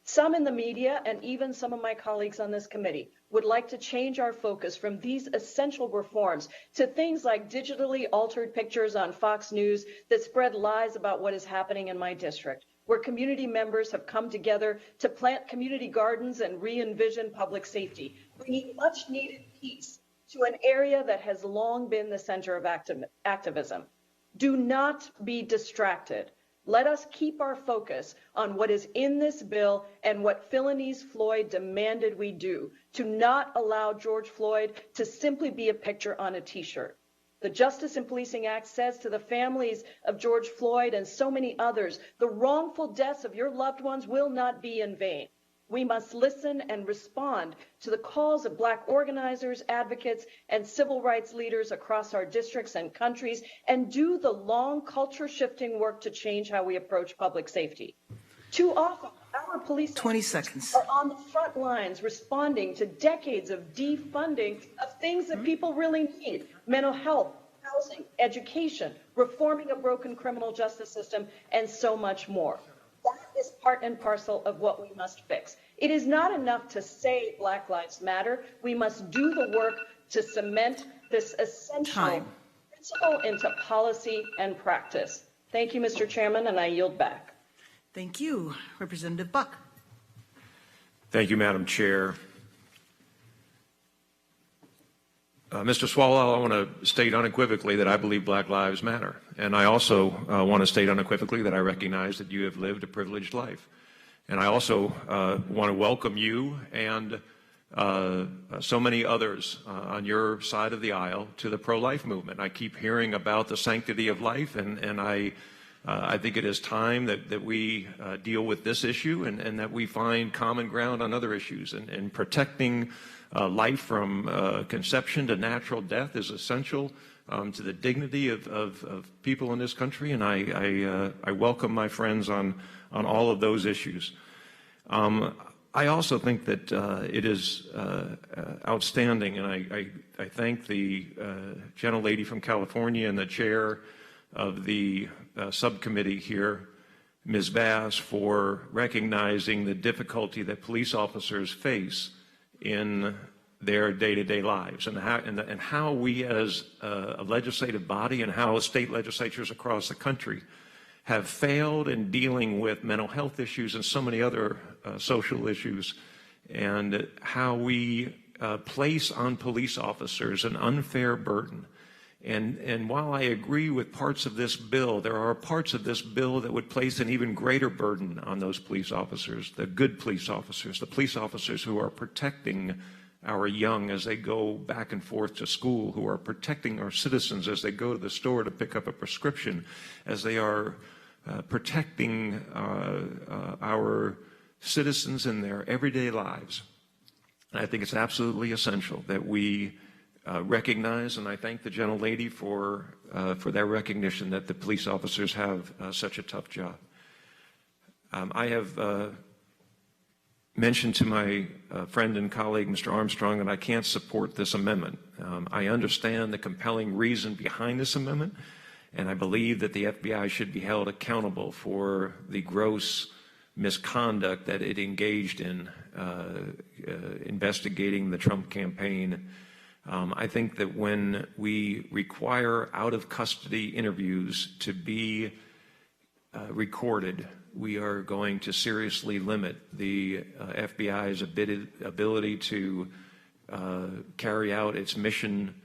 Some in the media and even some of my colleagues on this committee would like to change our focus from these essential reforms to things like digitally altered pictures on Fox News that spread lies about what is happening in my district, where community members have come together to plant community gardens and re-envision public safety, bringing much needed peace to an area that has long been the center of activism. Do not be distracted. Let us keep our focus on what is in this bill and what Philonise Floyd demanded we do, to not allow George Floyd to simply be a picture on a t-shirt. The Justice in Policing Act says to the families of George Floyd and so many others, the wrongful deaths of your loved ones will not be in vain. We must listen and respond to the calls of Black organizers, advocates, and civil rights leaders across our districts and countries, and do the long culture-shifting work to change how we approach public safety. Too often, our police 20 seconds. are on the front lines responding to decades of defunding of things that people really need: mental health, housing, education, reforming a broken criminal justice system, and so much more. That is part and parcel of what we must fix. It is not enough to say Black Lives Matter. We must do the work to cement this essential principle into policy and practice. Thank you, Mr. Chairman, and I yield back. Thank you. Representative Buck. Thank you, Madam Chair. Mr. Swalwell, I want to state unequivocally that I believe Black lives matter. And I also want to state unequivocally that I recognize that you have lived a privileged life. And I also want to welcome you and so many others on your side of the aisle to the pro-life movement. I keep hearing about the sanctity of life, and I think it is time that we deal with this issue and that we find common ground on other issues. And protecting life from conception to natural death is essential to the dignity of people in this country, and I welcome my friends on all of those issues. I also think that it is outstanding, and I thank the gentlelady from California and the chair of the subcommittee here, Ms. Bass, for recognizing the difficulty that police officers face in their day-to-day lives, and how we as a legislative body and how state legislatures across the country have failed in dealing with mental health issues and so many other social issues, and how we place on police officers an unfair burden. And while I agree with parts of this bill, there are parts of this bill that would place an even greater burden on those police officers, the good police officers, the police officers who are protecting our young as they go back and forth to school, who are protecting our citizens as they go to the store to pick up a prescription, as they are protecting our citizens in their everyday lives. And I think it's absolutely essential that we recognize, and I thank the gentlelady for their recognition that the police officers have such a tough job. I have mentioned to my friend and colleague, Mr. Armstrong, that I can't support this amendment. I understand the compelling reason behind this amendment, and I believe that the FBI should be held accountable for the gross misconduct that it engaged in investigating the Trump campaign. I think that when we require out-of-custody interviews to be recorded, we are going to seriously limit the FBI's ability to carry out its mission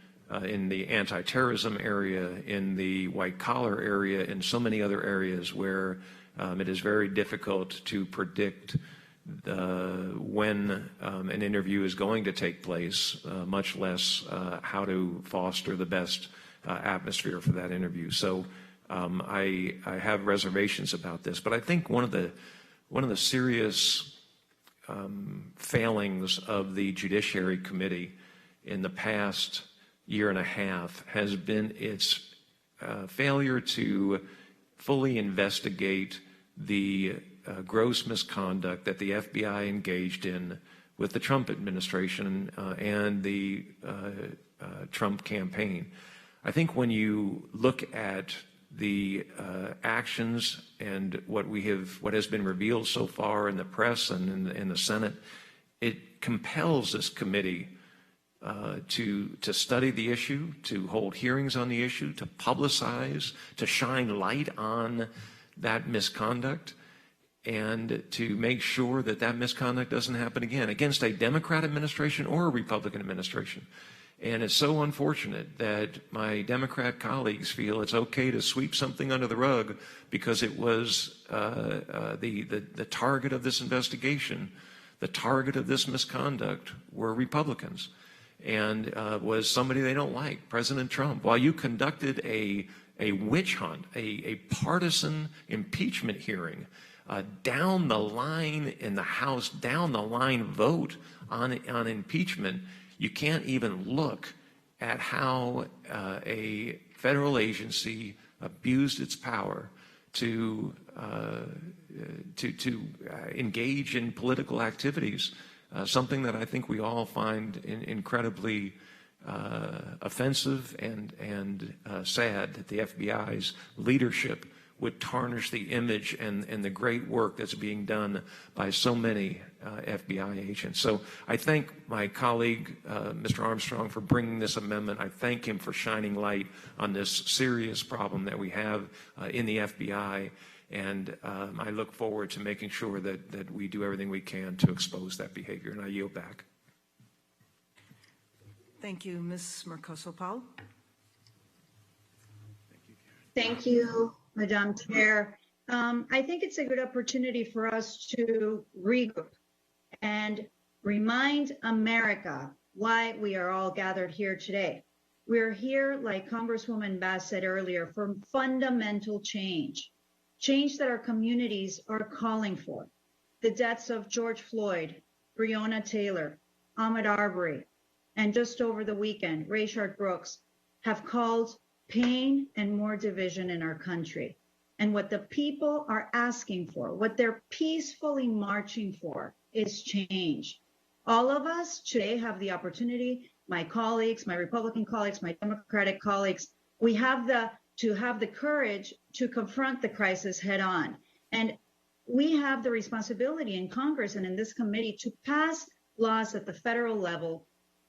in the anti-terrorism area, in the white-collar area, in so many other areas where it is very difficult to predict when an interview is going to take place, much less how to foster the best atmosphere for that interview. So I have reservations about this, but I think one of the serious failings of the Judiciary Committee in the past year and a half has been its failure to fully investigate the gross misconduct that the FBI engaged in with the Trump administration and the Trump campaign. I think when you look at the actions and what has been revealed so far in the press and in the Senate, it compels this committee to study the issue, to hold hearings on the issue, to publicize, to shine light on that misconduct, and to make sure that that misconduct doesn't happen again against a Democrat administration or a Republican administration. And it's so unfortunate that my Democrat colleagues feel it's okay to sweep something under the rug because it was the target of this investigation, the target of this misconduct were Republicans, and was somebody they don't like, President Trump. While you conducted a witch hunt, a partisan impeachment hearing, down the line in the House, down the line vote on impeachment, you can't even look at how a federal agency abused its power to engage in political activities, something that I think we all find incredibly offensive and sad that the FBI's leadership would tarnish the image and the great work that's being done by so many FBI agents. So I thank my colleague, Mr. Armstrong, for bringing this amendment. I thank him for shining light on this serious problem that we have in the FBI. And I look forward to making sure that we do everything we can to expose that behavior. And I yield back. Thank you. Ms. Mercoso-Powell. Thank you, Madam Chair. I think it's a good opportunity for us to regroup and remind America why we are all gathered here today. We're here, like Congresswoman Bass said earlier, for fundamental change that our communities are calling for. The deaths of George Floyd, Breonna Taylor, Ahmaud Arbery, and just over the weekend, Rayshard Brooks, have called pain and more division in our country. And what the people are asking for, what they're peacefully marching for, is change. All of us today have the opportunity, my colleagues, my Republican colleagues, my Democratic colleagues, we have to have the courage to confront the crisis head on. And we have the responsibility in Congress and in this committee to pass laws at the federal level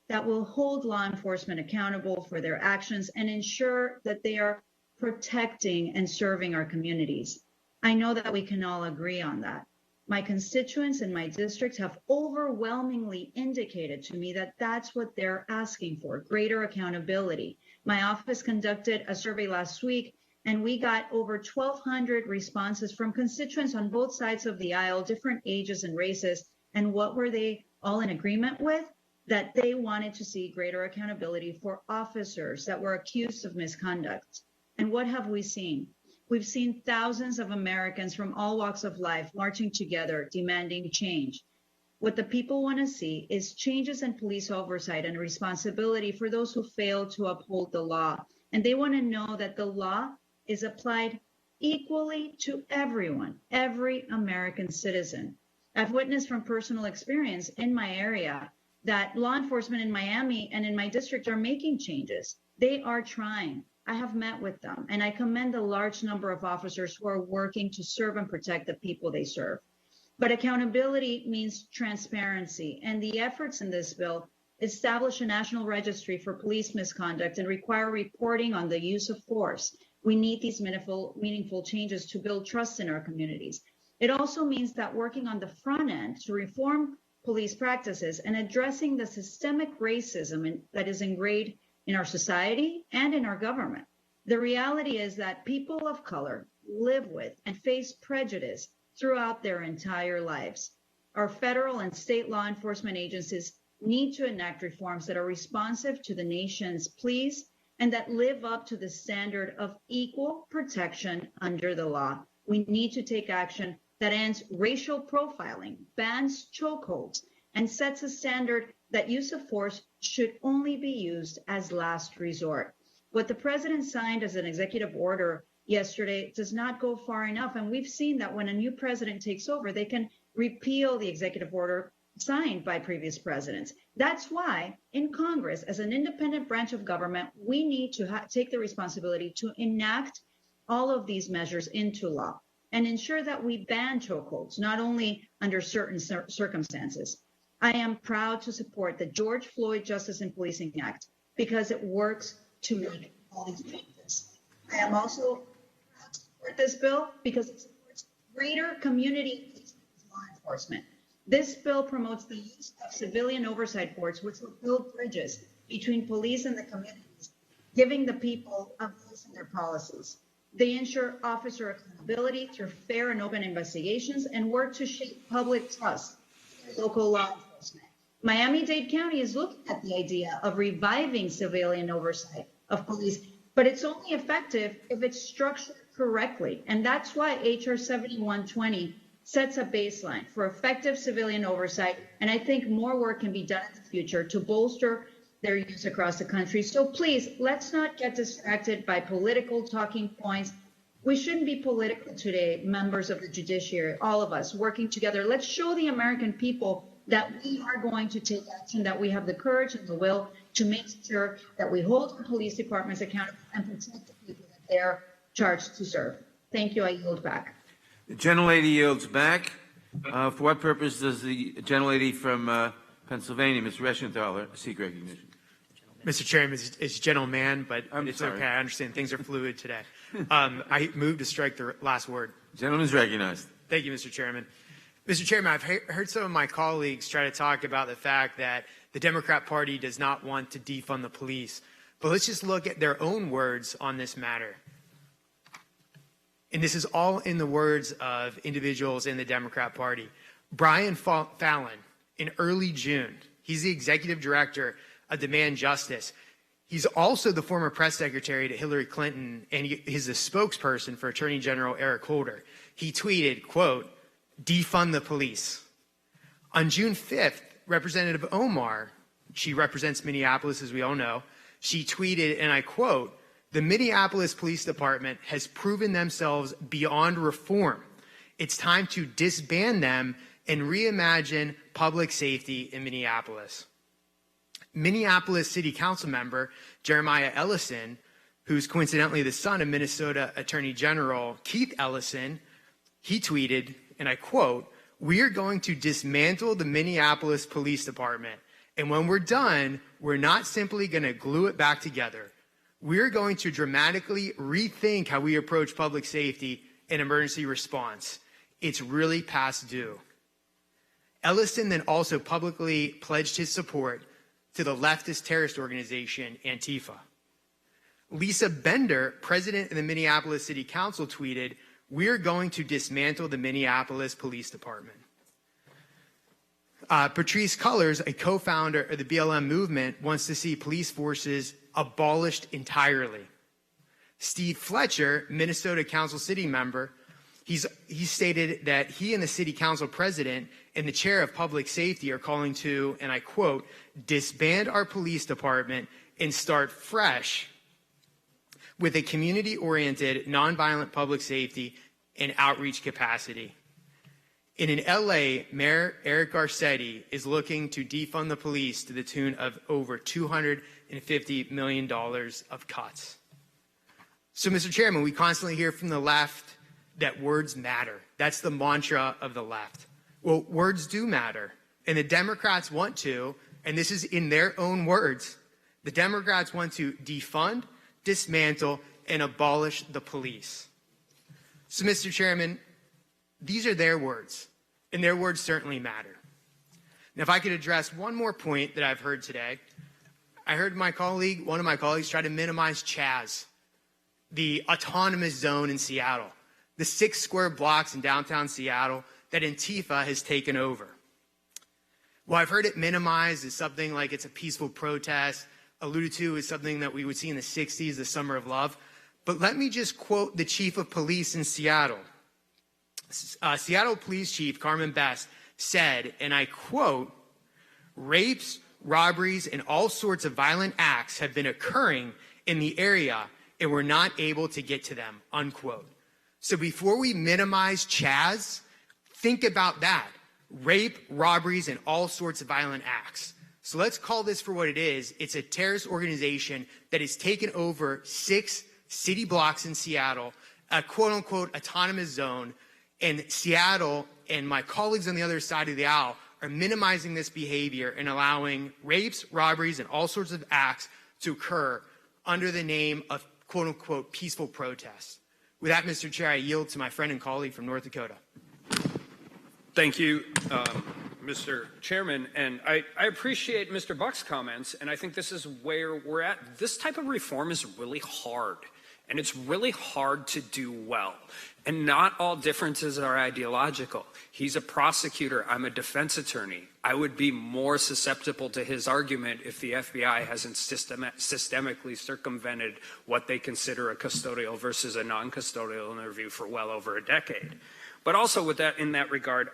that will hold law enforcement accountable for their actions and ensure that they are protecting and serving our communities. I know that we can all agree on that. My constituents in my district have overwhelmingly indicated to me that that's what they're asking for, greater accountability. My office conducted a survey last week, and we got over 1,200 responses from constituents on both sides of the aisle, different ages and races. And what were they all in agreement with? That they wanted to see greater accountability for officers that were accused of misconduct. And what have we seen? We've seen thousands of Americans from all walks of life marching together, demanding change. What the people want to see is changes in police oversight and responsibility for those who fail to uphold the law. And they want to know that the law is applied equally to everyone, every American citizen. I've witnessed from personal experience in my area that law enforcement in Miami and in my district are making changes. They are trying. I have met with them, and I commend the large number of officers who are working to serve and protect the people they serve. But accountability means transparency, and the efforts in this bill establish a national registry for police misconduct and require reporting on the use of force. We need these meaningful changes to build trust in our communities. It also means that working on the front end to reform police practices and addressing the systemic racism that is ingrained in our society and in our government. The reality is that people of color live with and face prejudice throughout their entire lives. Our federal and state law enforcement agencies need to enact reforms that are responsive to the nation's pleas and that live up to the standard of equal protection under the law. We need to take action that ends racial profiling, bans chokeholds, and sets a standard that use of force should only be used as last resort. What the president signed as an executive order yesterday does not go far enough, and we've seen that when a new president takes over, they can repeal the executive order signed by previous presidents. That's why in Congress, as an independent branch of government, we need to take the responsibility to enact all of these measures into law and ensure that we ban chokeholds, not only under certain circumstances. I am proud to support the George Floyd Justice in Policing Act because it works to make all these changes. I am also proud to support this bill because it supports greater community engagement with law enforcement. This bill promotes the use of civilian oversight boards, which will build bridges between police and the communities, giving the people a voice in their policies. They ensure officer accountability through fair and open investigations and work to shape public trust in local law enforcement. Miami-Dade County is looking at the idea of reviving civilian oversight of police, but it's only effective if it's structured correctly. And that's why HR 7120 sets a baseline for effective civilian oversight. And I think more work can be done in the future to bolster their use across the country. So please, let's not get distracted by political talking points. We shouldn't be political today, members of the judiciary, all of us working together. Let's show the American people that we are going to take action, that we have the courage and the will to make sure that we hold the police departments accountable and protect the people that they're charged to serve. Thank you. I yield back. The gentlelady yields back. For what purpose does the gentlelady from Pennsylvania, Ms. Reschenthaler, seek recognition? Mr. Chairman, it's gentleman, but it's sorry. okay. I understand things are fluid today. I move to strike the last word. Gentleman's recognized. Thank you, Mr. Chairman. Mr. Chairman, I've heard some of my colleagues try to talk about the fact that the Democrat Party does not want to defund the police. But let's just look at their own words on this matter. And this is all in the words of individuals in the Democrat Party. Brian Fallon, in early June, he's the executive director of Demand Justice. He's also the former press secretary to Hillary Clinton, and he's the spokesperson for Attorney General Eric Holder. He tweeted, quote, "Defund the police." On June 5th, Representative Omar, she represents Minneapolis, as we all know, she tweeted, and I quote, "The Minneapolis Police Department has proven themselves beyond reform. It's time to disband them and reimagine public safety in Minneapolis." Minneapolis City Council member Jeremiah Ellison, who's coincidentally the son of Minnesota Attorney General Keith Ellison, he tweeted, and I quote, "We are going to dismantle the Minneapolis Police Department. And when we're done, we're not simply going to glue it back together. We're going to dramatically rethink how we approach public safety and emergency response. It's really past due." Ellison then also publicly pledged his support to the leftist terrorist organization Antifa. Lisa Bender, president of the Minneapolis City Council, tweeted, "We're going to dismantle the Minneapolis Police Department." Patrice Cullors, a co-founder of the BLM movement, wants to see police forces abolished entirely. Steve Fletcher, Minnesota Council City member, he stated that he and the city council president and the chair of public safety are calling to, and I quote, "disband our police department and start fresh with a community-oriented, nonviolent public safety and outreach capacity." And in LA, Mayor Eric Garcetti is looking to defund the police to the tune of over $250 million of cuts. So, Mr. Chairman, we constantly hear from the left that words matter. That's the mantra of the left. Well, words do matter. And the Democrats want to, and this is in their own words, the Democrats want to defund, dismantle, and abolish the police. So, Mr. Chairman, these are their words, and their words certainly matter. Now, if I could address one more point that I've heard today, I heard one of my colleagues try to minimize Chaz, the autonomous zone in Seattle, the 6 square blocks in downtown Seattle that Antifa has taken over. Well, I've heard it minimized as something like it's a peaceful protest, alluded to as something that we would see in the 60s, the Summer of Love. But let me just quote the chief of police in Seattle. Seattle Police Chief Carmen Best said, and I quote, "Rapes, robberies, and all sorts of violent acts have been occurring in the area, and we're not able to get to them," unquote. So before we minimize Chaz, think about that. Rape, robberies, and all sorts of violent acts. So let's call this for what it is. It's a terrorist organization that has taken over 6 city blocks in Seattle, a quote-unquote autonomous zone, and Seattle and my colleagues on the other side of the aisle are minimizing this behavior and allowing rapes, robberies, and all sorts of acts to occur under the name of quote-unquote peaceful protests. With that, Mr. Chair, I yield to my friend and colleague from North Dakota. Thank you, Mr. Chairman, and I appreciate Mr. Buck's comments, and I think this is where we're at. This type of reform is really hard, and it's really hard to do well, and not all differences are ideological. He's a prosecutor. I'm a defense attorney. I would be more susceptible to his argument if the FBI hasn't systemically circumvented what they consider a custodial versus a non-custodial interview for well over a decade. But also with that, in that regard,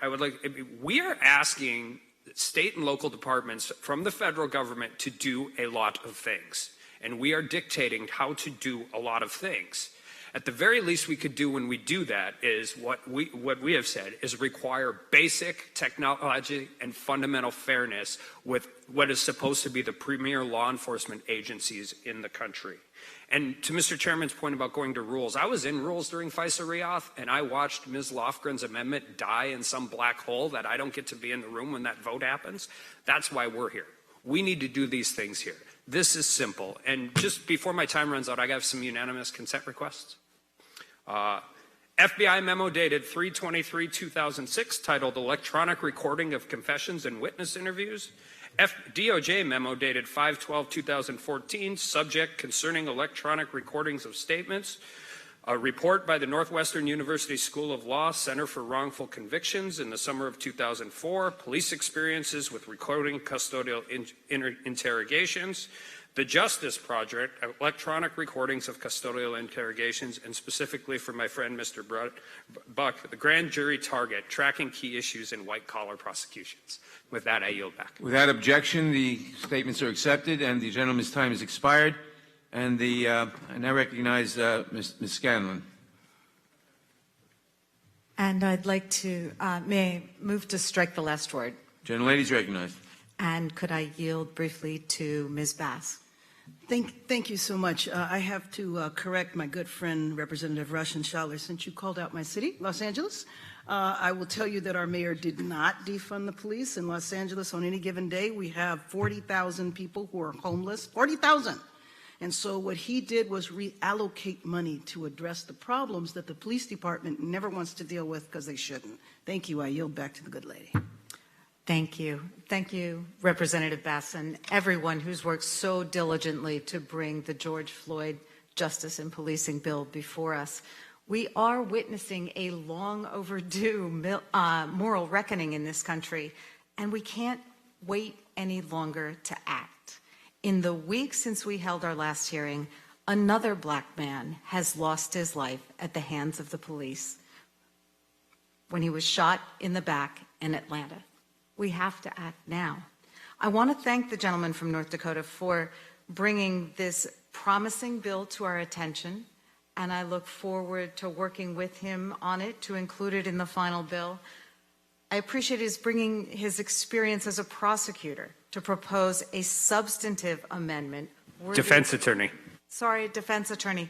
we are asking state and local departments from the federal government to do a lot of things. And we are dictating how to do a lot of things. At the very least we could do when we do that is what we have said is require basic technology and fundamental fairness with what is supposed to be the premier law enforcement agencies in the country. And to Mr. Chairman's point about going to rules, I was in rules during FISA-Rioth, and I watched Ms. Lofgren's amendment die in some black hole that I don't get to be in the room when that vote happens. That's why we're here. We need to do these things here. This is simple. And just before my time runs out, I have some unanimous consent requests. FBI memo dated 3/23/2006 titled Electronic Recording of Confessions and Witness Interviews. DOJ memo dated 5/12/2014, subject concerning electronic recordings of statements. A report by the Northwestern University School of Law Center for Wrongful Convictions in the summer of 2004, police experiences with recording custodial interrogations. The Justice Project, electronic recordings of custodial interrogations, and specifically for my friend Mr. Buck, the grand jury target, tracking key issues in white-collar prosecutions. With that, I yield back. Without objection, the statements are accepted, and the gentleman's time has expired. And I now recognize Ms. Scanlon. And I'd like to, may I move to strike the last word? Gentlelady is recognized. And could I yield briefly to Ms. Bass? Thank you so much. I have to correct my good friend, Representative Rush and Scholar, since you called out my city, Los Angeles. I will tell you that our mayor did not defund the police. In Los Angeles, on any given day, we have 40,000 people who are homeless, 40,000. And so what he did was reallocate money to address the problems that the police department never wants to deal with because they shouldn't. Thank you. I yield back to the good lady. Thank you. Thank you, Representative Bass, and everyone who's worked so diligently to bring the George Floyd Justice and Policing Bill before us. We are witnessing a long overdue moral reckoning in this country, and we can't wait any longer to act. In the week since we held our last hearing, another black man has lost his life at the hands of the police when he was shot in the back in Atlanta. We have to act now. I want to thank the gentleman from North Dakota for bringing this promising bill to our attention, and I look forward to working with him on it to include it in the final bill. I appreciate his bringing his experience as a prosecutor to propose a substantive amendment. Defense attorney. Sorry, defense attorney.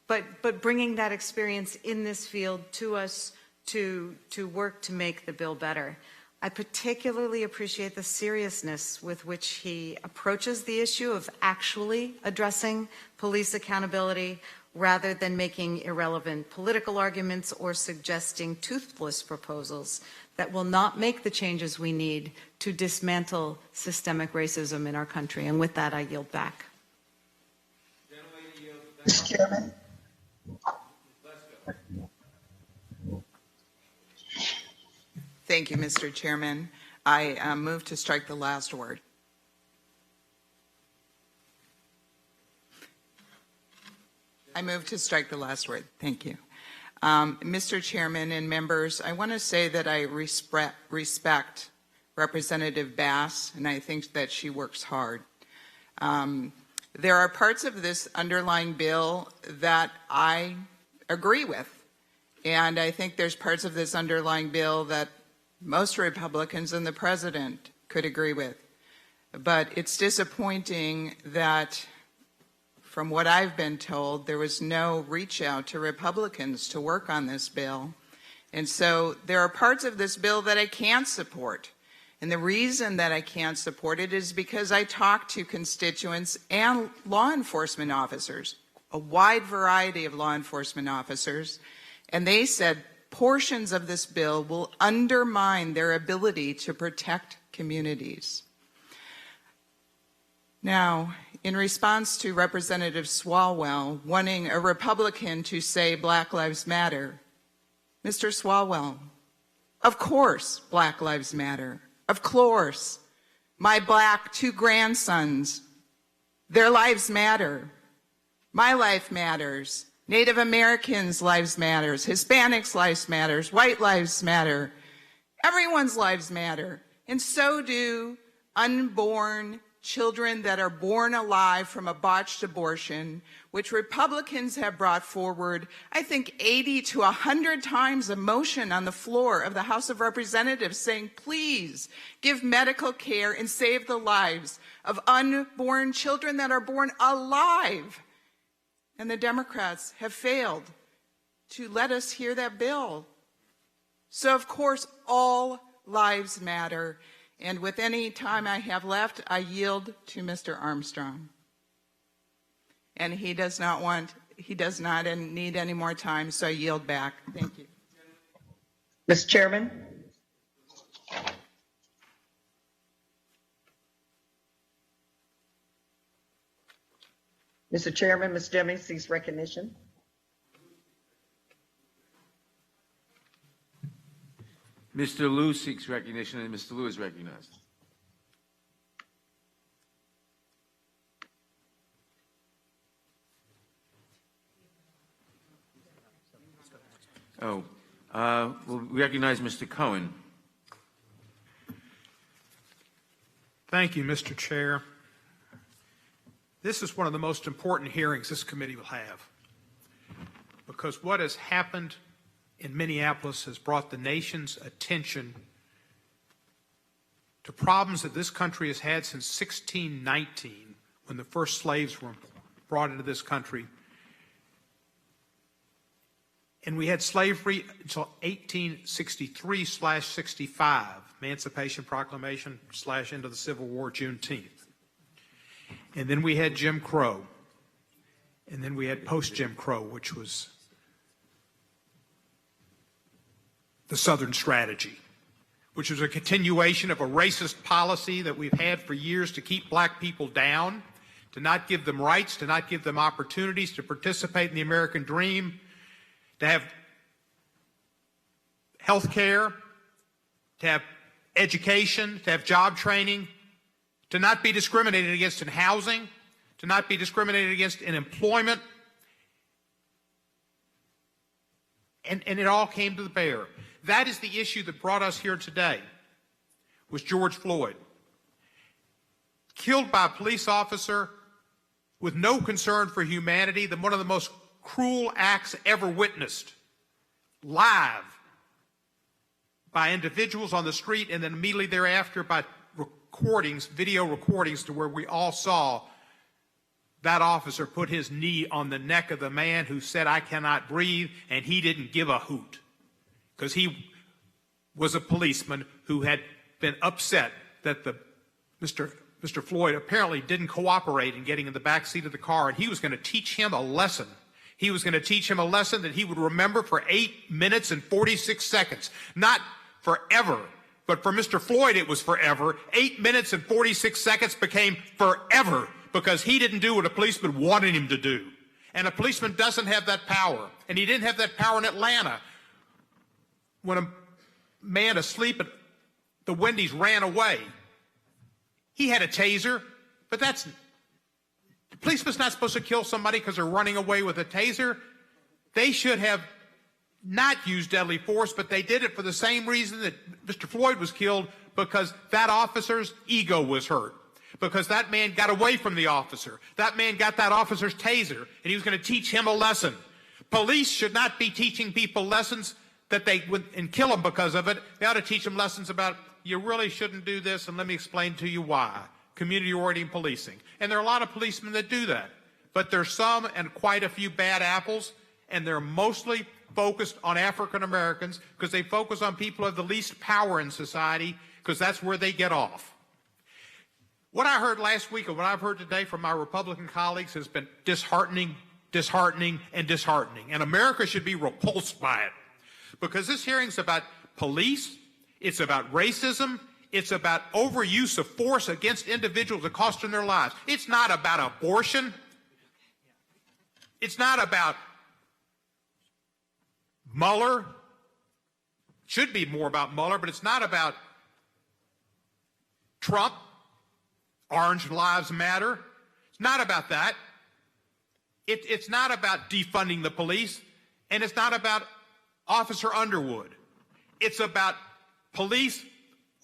But bringing that experience in this field to us to work to make the bill better. I particularly appreciate the seriousness with which he approaches the issue of actually addressing police accountability rather than making irrelevant political arguments or suggesting toothless proposals that will not make the changes we need to dismantle systemic racism in our country. And with that, I yield back. Mr. Chairman. Thank you, Mr. Chairman. I move to strike the last word. I move to strike the last word. Thank you. Mr. Chairman and members, I want to say that I respect Representative Bass, and I think that she works hard. There are parts of this underlying bill that I agree with, and I think there's parts of this underlying bill that most Republicans and the president could agree with. But it's disappointing that, from what I've been told, there was no reach out to Republicans to work on this bill. And so there are parts of this bill that I can't support. And the reason that I can't support it is because I talked to constituents and law enforcement officers, a wide variety of law enforcement officers, and they said portions of this bill will undermine their ability to protect communities. Now, in response to Representative Swalwell wanting a Republican to say Black Lives Matter, Mr. Swalwell, of course Black Lives Matter. Of course. My black 2 grandsons, their lives matter. My life matters. Native Americans' lives matters. Hispanics' lives matters. White lives matter. Everyone's lives matter. And so do unborn children that are born alive from a botched abortion, which Republicans have brought forward, I think 80 to 100 times a motion on the floor of the House of Representatives saying, please give medical care and save the lives of unborn children that are born alive. And the Democrats have failed to let us hear that bill. So of course, all lives matter. And with any time I have left, I yield to Mr. Armstrong. And he does not need any more time, so I yield back. Thank you. Mr. Chairman. Mr. Chairman, Ms. Jennings seeks recognition. Mr. Liu seeks recognition, and Mr. Liu is recognized. We'll recognize Mr. Cohen. Thank you, Mr. Chair. This is one of the most important hearings this committee will have, because what has happened in Minneapolis has brought the nation's attention to problems that this country has had since 1619, when the first slaves were brought into this country. And we had slavery until 1863/65, Emancipation Proclamation / into the Civil War, Juneteenth. And then we had Jim Crow. And then we had post-Jim Crow, which was the Southern Strategy, which was a continuation of a racist policy that we've had for years to keep black people down, to not give them rights, to not give them opportunities to participate in the American dream, to have health care, to have education, to have job training, to not be discriminated against in housing, to not be discriminated against in employment. And it all came to bear. That is the issue that brought us here today, was George Floyd, killed by a police officer with no concern for humanity, one of the most cruel acts ever witnessed, live by individuals on the street, and then immediately thereafter by recordings, video recordings, to where we all saw that officer put his knee on the neck of the man who said, "I cannot breathe," and he didn't give a hoot, because he was a policeman who had been upset that Mr. Floyd apparently didn't cooperate in getting in the back seat of the car, and he was going to teach him a lesson. He was going to teach him a lesson that he would remember for 8 minutes and 46 seconds. Not forever, but for Mr. Floyd it was forever. 8 minutes and 46 seconds became forever, because he didn't do what a policeman wanted him to do. And a policeman doesn't have that power. And he didn't have that power in Atlanta, when a man asleep at the Wendy's ran away. He had a taser, but the policeman's not supposed to kill somebody because they're running away with a taser. They should have not used deadly force, but they did it for the same reason that Mr. Floyd was killed, because that officer's ego was hurt. Because that man got away from the officer. That man got that officer's taser, and he was going to teach him a lesson. Police should not be teaching people lessons that they would and kill them because of it. They ought to teach them lessons about, you really shouldn't do this, and let me explain to you why. Community-oriented policing. And there are a lot of policemen that do that. But there's some and quite a few bad apples, and they're mostly focused on African Americans because they focus on people who have the least power in society, because that's where they get off. What I heard last week and what I've heard today from my Republican colleagues has been disheartening, and disheartening. And America should be repulsed by it. Because this hearing's about police, it's about racism, it's about overuse of force against individuals that cost them their lives. It's not about abortion. It's not about Mueller. It should be more about Mueller, but it's not about Trump. Orange Lives Matter. It's not about that. It's not about defunding the police, and it's not about Officer Underwood. It's about police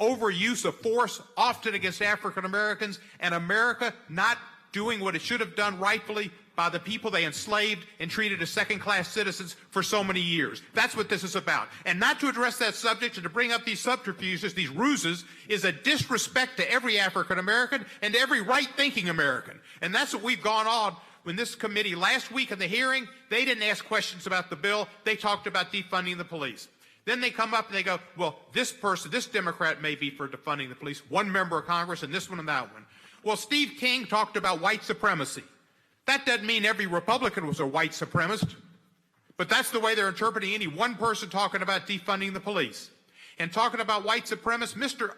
overuse of force, often against African Americans, and America not doing what it should have done rightfully by the people they enslaved and treated as second-class citizens for so many years. That's what this is about. And not to address that subject and to bring up these subterfuges, these ruses, is a disrespect to every African American and to every right-thinking American. And that's what we've gone on when this committee, last week in the hearing, they didn't ask questions about the bill. They talked about defunding the police. Then they come up and they go, well, this person, this Democrat may be for defunding the police, one member of Congress, and this one and that one. Well, Steve King talked about white supremacy. That doesn't mean every Republican was a white supremacist, but that's the way they're interpreting any one person talking about defunding the police. And talking about white supremacists,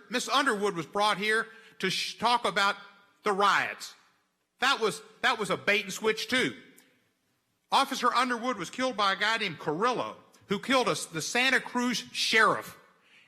Miss Underwood was brought here to talk about the riots. That was a bait and switch too. Officer Underwood was killed by a guy named Carrillo, who killed the Santa Cruz sheriff.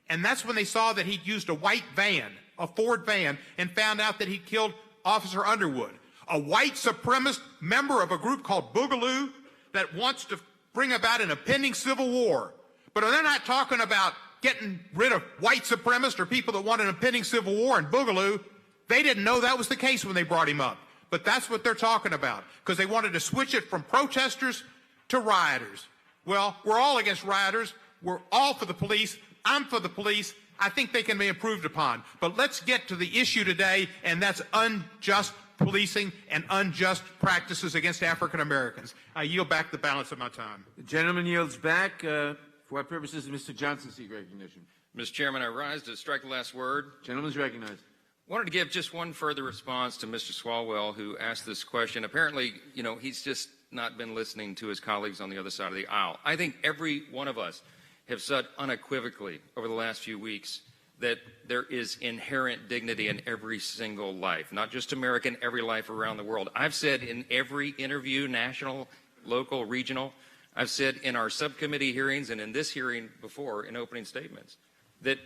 And that's when they saw that he'd used a white van, a Ford van, and found out that he'd killed Officer Underwood, a white supremacist member of a group called Boogaloo that wants to bring about an impending civil war. But they're not talking about getting rid of white supremacists or people that want an impending civil war in Boogaloo. They didn't know that was the case when they brought him up. But that's what they're talking about, because they wanted to switch it from protesters to rioters. Well, we're all against rioters. We're all for the police. I'm for the police. I think they can be improved upon. But let's get to the issue today, and that's unjust policing and unjust practices against African Americans. I yield back the balance of my time. The gentleman yields back. For what purposes does Mr. Johnson seek recognition? Mr. Chairman, I rise to strike the last word. Gentleman is recognized. Wanted to give just one further response to Mr. Swalwell, who asked this question. Apparently, he's just not been listening to his colleagues on the other side of the aisle. I think every one of us have said unequivocally over the last few weeks that there is inherent dignity in every single life, not just American, every life around the world. I've said in every interview, national, local, regional, I've said in our subcommittee hearings and in this hearing before in opening statements that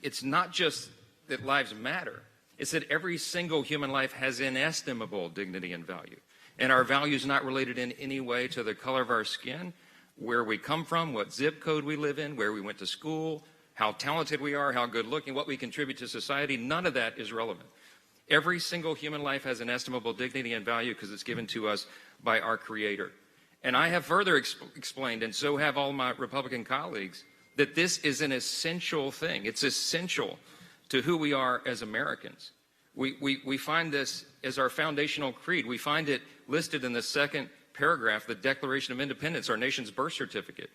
it's not just that lives matter. It's that every single human life has inestimable dignity and value. And our value is not related in any way to the color of our skin, where we come from, what zip code we live in, where we went to school, how talented we are, how good looking, what we contribute to society. None of that is relevant. Every single human life has inestimable dignity and value because it's given to us by our Creator. And I have further explained, and so have all my Republican colleagues, that this is an essential thing. It's essential to who we are as Americans. We find this as our foundational creed. We find it listed in the second paragraph, the Declaration of Independence, our nation's birth certificate.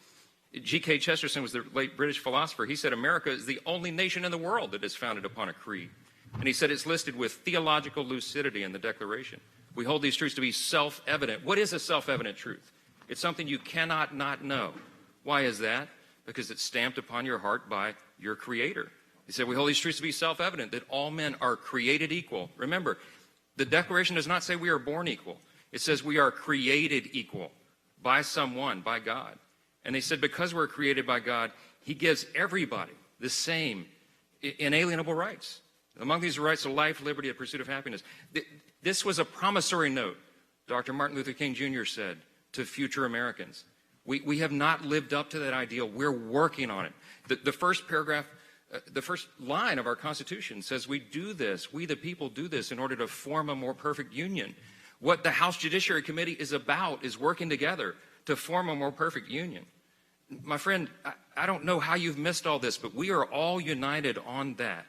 G.K. Chesterton was the late British philosopher. He said America is the only nation in the world that is founded upon a creed. And he said it's listed with theological lucidity in the Declaration. We hold these truths to be self-evident. What is a self-evident truth? It's something you cannot not know. Why is that? Because it's stamped upon your heart by your Creator. He said we hold these truths to be self-evident, that all men are created equal. Remember, the Declaration does not say we are born equal. It says we are created equal by someone, by God. And they said because we're created by God, He gives everybody the same inalienable rights. Among these rights are life, liberty, and pursuit of happiness. This was a promissory note, Dr. Martin Luther King Jr. said, to future Americans. We have not lived up to that ideal. We're working on it. The first paragraph, the first line of our Constitution says we do this, we the people do this in order to form a more perfect union. What the House Judiciary Committee is about is working together to form a more perfect union. My friend, I don't know how you've missed all this, but we are all united on that.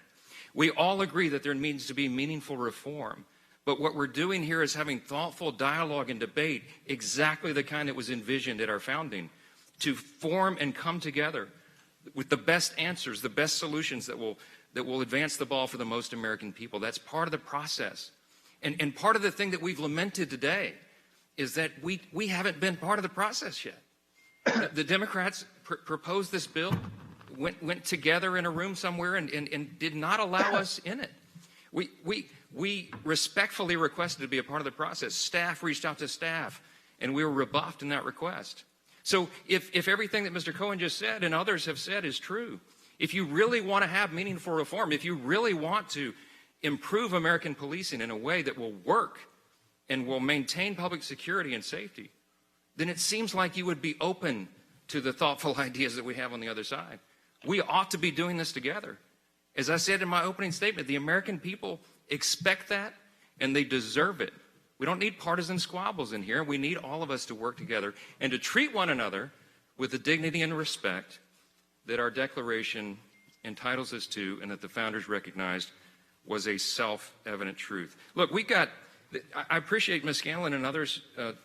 We all agree that there needs to be meaningful reform. But what we're doing here is having thoughtful dialogue and debate, exactly the kind that was envisioned at our founding, to form and come together with the best answers, the best solutions that will advance the ball for the most American people. That's part of the process. And part of the thing that we've lamented today is that we haven't been part of the process yet. The Democrats proposed this bill, went together in a room somewhere and did not allow us in it. We respectfully requested to be a part of the process. Staff reached out to staff, and we were rebuffed in that request. So if everything that Mr. Cohen just said and others have said is true, if you really want to have meaningful reform, if you really want to improve American policing in a way that will work and will maintain public security and safety, then it seems like you would be open to the thoughtful ideas that we have on the other side. We ought to be doing this together. As I said in my opening statement, the American people expect that, and they deserve it. We don't need partisan squabbles in here. We need all of us to work together and to treat one another with the dignity and respect that our Declaration entitles us to and that the founders recognized was a self-evident truth. Look, I appreciate Ms. Scanlon and others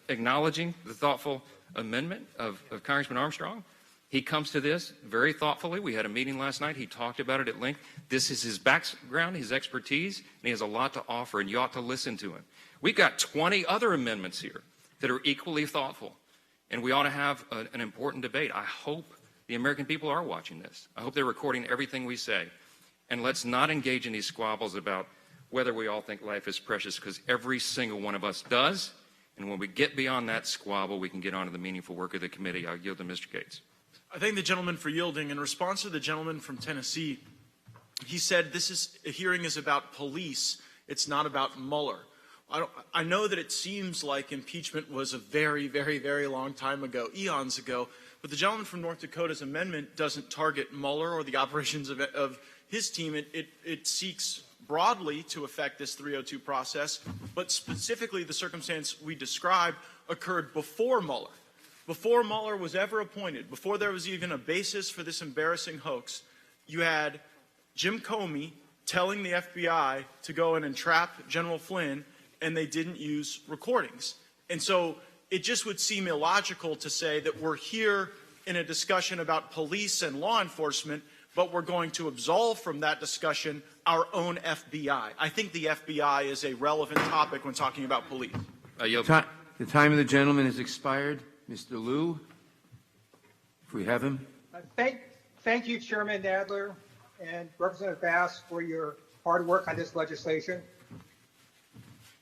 acknowledging the thoughtful amendment of Congressman Armstrong. He comes to this very thoughtfully. We had a meeting last night. He talked about it at length. This is his background, his expertise, and he has a lot to offer, and you ought to listen to him. We've got 20 other amendments here that are equally thoughtful, and we ought to have an important debate. I hope the American people are watching this. I hope they're recording everything we say. And let's not engage in these squabbles about whether we all think life is precious, because every single one of us does. And when we get beyond that squabble, we can get on to the meaningful work of the committee. I'll yield to Mr. Gates. I thank the gentleman for yielding. In response to the gentleman from Tennessee, he said a hearing is about police. It's not about Mueller. I know that it seems like impeachment was a very, very, very long time ago, eons ago, but the gentleman from North Dakota's amendment doesn't target Mueller or the operations of his team. It seeks broadly to affect this 302 process, but specifically the circumstance we described occurred before Mueller. Before Mueller was ever appointed, before there was even a basis for this embarrassing hoax, you had Jim Comey telling the FBI to go and entrap General Flynn, and they didn't use recordings. And so it just would seem illogical to say that we're here in a discussion about police and law enforcement, but we're going to absolve from that discussion our own FBI. I think the FBI is a relevant topic when talking about police. The time of the gentleman has expired. Mr. Liu, if we have him. Thank you, Chairman Nadler and Representative Bass, for your hard work on this legislation.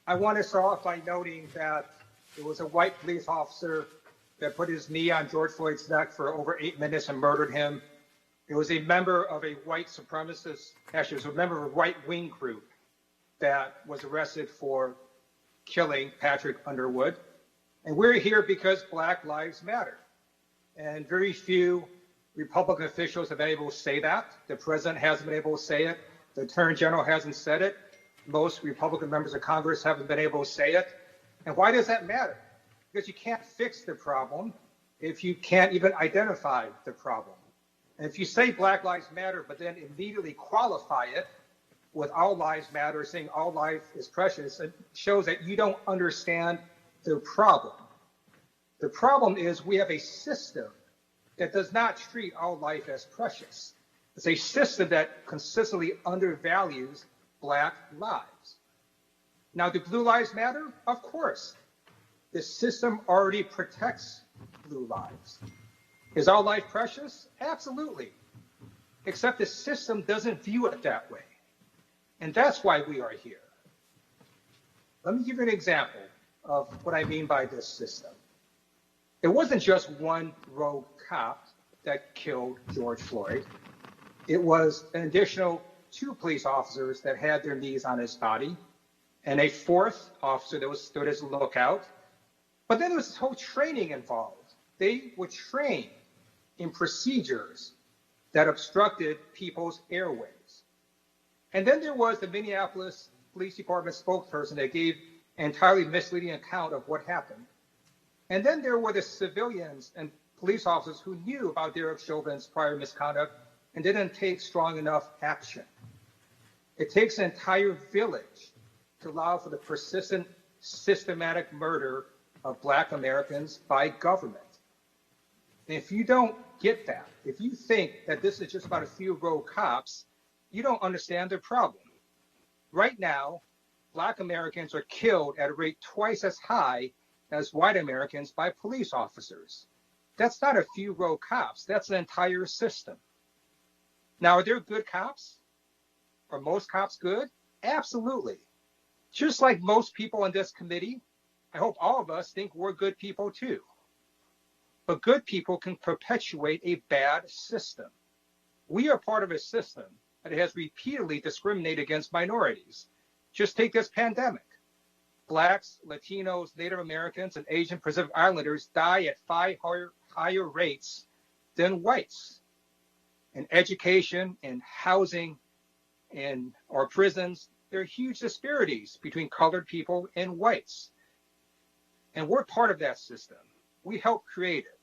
I want to start off by noting that it was a white police officer that put his knee on George Floyd's neck for over 8 minutes and murdered him. It was a member of a white supremacist, actually it was a member of a right-wing group that was arrested for killing Patrick Underwood. And we're here because Black Lives Matter. And very few Republican officials have been able to say that. The president hasn't been able to say it. The Attorney General hasn't said it. Most Republican members of Congress haven't been able to say it. And why does that matter? Because you can't fix the problem if you can't even identify the problem. And if you say Black Lives Matter, but then immediately qualify it with All Lives Matter, saying all life is precious, it shows that you don't understand the problem. The problem is we have a system that does not treat all life as precious. It's a system that consistently undervalues Black lives. Now, do blue lives matter? Of course. The system already protects blue lives. Is all life precious? Absolutely. Except the system doesn't view it that way. And that's why we are here. Let me give you an example of what I mean by this system. It wasn't just one rogue cop that killed George Floyd. It was an additional 2 police officers that had their knees on his body, and a 4th officer that was stood as a lookout. But then there was this whole training involved. They were trained in procedures that obstructed people's airways. And then there was the Minneapolis Police Department spokesperson that gave an entirely misleading account of what happened. And then there were the civilians and police officers who knew about Derek Chauvin's prior misconduct and didn't take strong enough action. It takes an entire village to allow for the persistent, systematic murder of Black Americans by government. And if you don't get that, if you think that this is just about a few rogue cops, you don't understand the problem. Right now, Black Americans are killed at a rate twice as high as white Americans by police officers. That's not a few rogue cops, that's an entire system. Now, are there good cops? Are most cops good? Absolutely. Just like most people in this committee, I hope all of us think we're good people too. But good people can perpetuate a bad system. We are part of a system that has repeatedly discriminated against minorities. Just take this pandemic. Blacks, Latinos, Native Americans, and Asian Pacific Islanders die at far higher rates than whites. In education, in housing, in our prisons, there are huge disparities between colored people and whites. And we're part of that system. We help create it.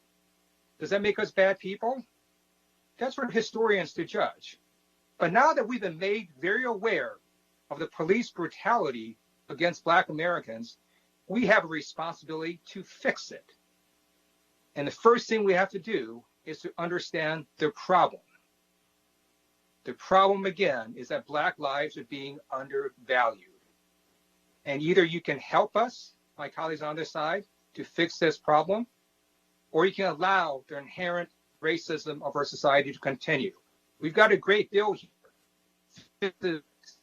Does that make us bad people? That's for historians to judge. But now that we've been made very aware of the police brutality against Black Americans, we have a responsibility to fix it. And the first thing we have to do is to understand the problem. The problem, again, is that Black lives are being undervalued. And either you can help us, my colleagues on this side, to fix this problem, or you can allow the inherent racism of our society to continue. We've got a great bill here.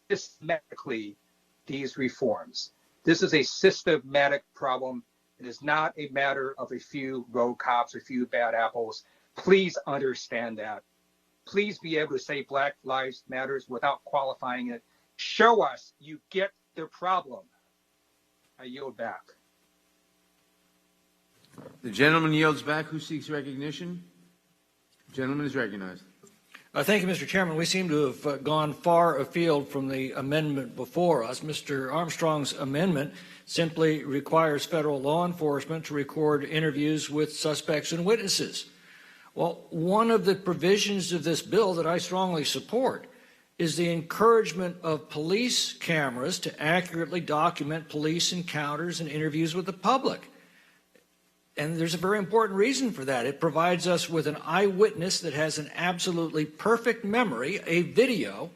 Systematically, these reforms. This is a systematic problem. It is not a matter of a few rogue cops or a few bad apples. Please understand that. Please be able to say Black Lives Matters without qualifying it. Show us you get the problem. I yield back. The gentleman yields back. Who seeks recognition? The gentleman is recognized. Thank you, Mr. Chairman. We seem to have gone far afield from the amendment before us. Mr. Armstrong's amendment simply requires federal law enforcement to record interviews with suspects and witnesses. Well, one of the provisions of this bill that I strongly support is the encouragement of police cameras to accurately document police encounters and interviews with the public. And there's a very important reason for that. It provides us with an eyewitness that has an absolutely perfect memory, a video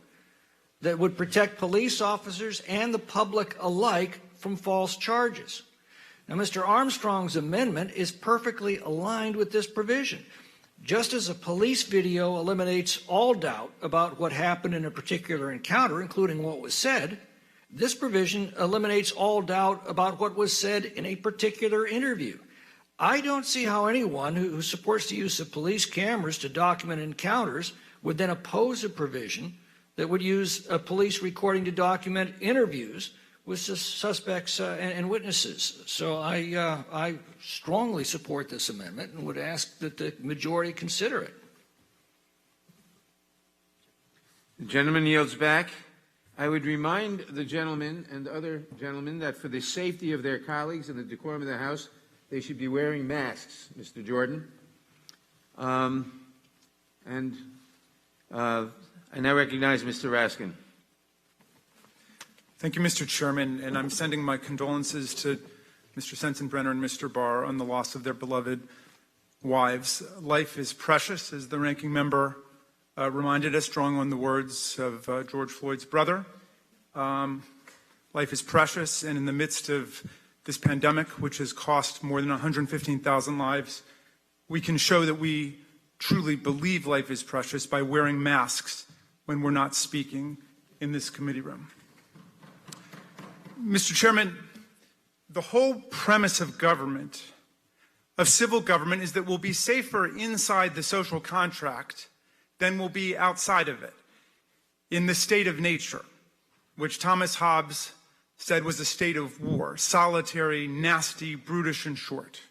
that would protect police officers and the public alike from false charges. Now, Mr. Armstrong's amendment is perfectly aligned with this provision. Just as a police video eliminates all doubt about what happened in a particular encounter, including what was said, this provision eliminates all doubt about what was said in a particular interview. I don't see how anyone who supports the use of police cameras to document encounters would then oppose a provision that would use a police recording to document interviews with suspects and witnesses. So I strongly support this amendment and would ask that the majority consider it. The gentleman yields back. I would remind the gentleman and other gentlemen that for the safety of their colleagues and the decorum of the House, they should be wearing masks, Mr. Jordan. I now recognize Mr. Raskin. Thank you, Mr. Chairman, and I'm sending my condolences to Mr. Sensenbrenner and Mr. Barr on the loss of their beloved wives. Life is precious, as the ranking member reminded us, drawing on the words of George Floyd's brother. Life is precious, and in the midst of this pandemic, which has cost more than 115,000 lives, we can show that we truly believe life is precious by wearing masks when we're not speaking in this committee room. Mr. Chairman, the whole premise of government, of civil government, is that we'll be safer inside the social contract than we'll be outside of it. in the state of nature, which Thomas Hobbes said was a state of war, solitary, nasty, brutish, and short.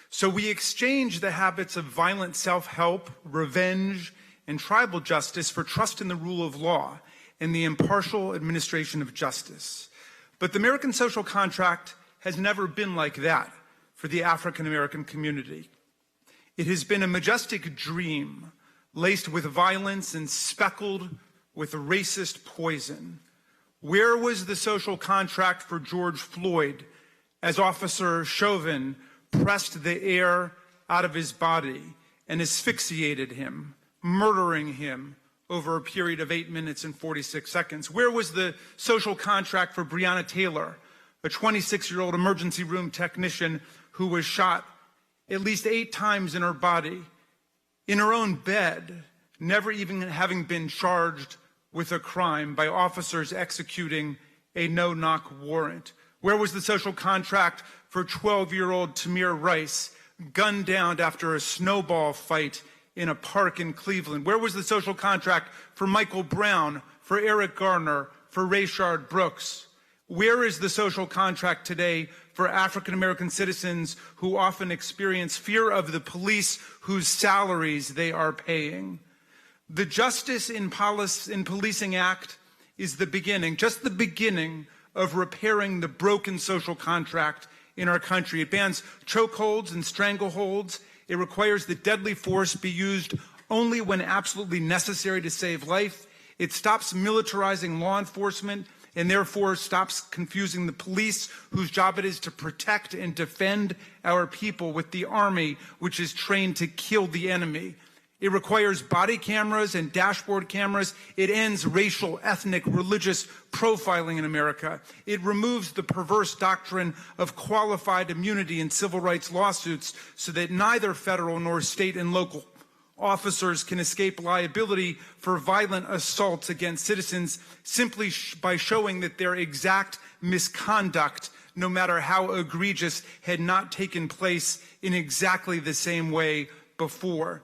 So we exchange the habits of violent self-help, revenge, and tribal justice for trust in the rule of law and the impartial administration of justice. But the American social contract has never been like that for the African American community. It has been a majestic dream laced with violence and speckled with racist poison. Where was the social contract for George Floyd as Officer Chauvin pressed the air out of his body and asphyxiated him, murdering him over a period of 8 minutes and 46 seconds? Where was the social contract for Breonna Taylor, a 26-year-old emergency room technician who was shot at least 8 times in her body, in her own bed, never even having been charged with a crime by officers executing a no-knock warrant? Where was the social contract for 12-year-old Tamir Rice, gunned down after a snowball fight in a park in Cleveland? Where was the social contract for Michael Brown, for Eric Garner, for Rayshard Brooks? Where is the social contract today for African-American citizens who often experience fear of the police whose salaries they are paying? The Justice in Policing Act is the beginning, just the beginning of repairing the broken social contract in our country. It bans chokeholds and strangleholds. It requires that deadly force be used only when absolutely necessary to save life. It stops militarizing law enforcement and therefore stops confusing the police, whose job it is to protect and defend our people, with the army, which is trained to kill the enemy. It requires body cameras and dashboard cameras. It ends racial, ethnic, religious profiling in America. It removes the perverse doctrine of qualified immunity in civil rights lawsuits so that neither federal nor state and local officers can escape liability for violent assaults against citizens simply by showing that their exact misconduct, no matter how egregious, had not taken place in exactly the same way before.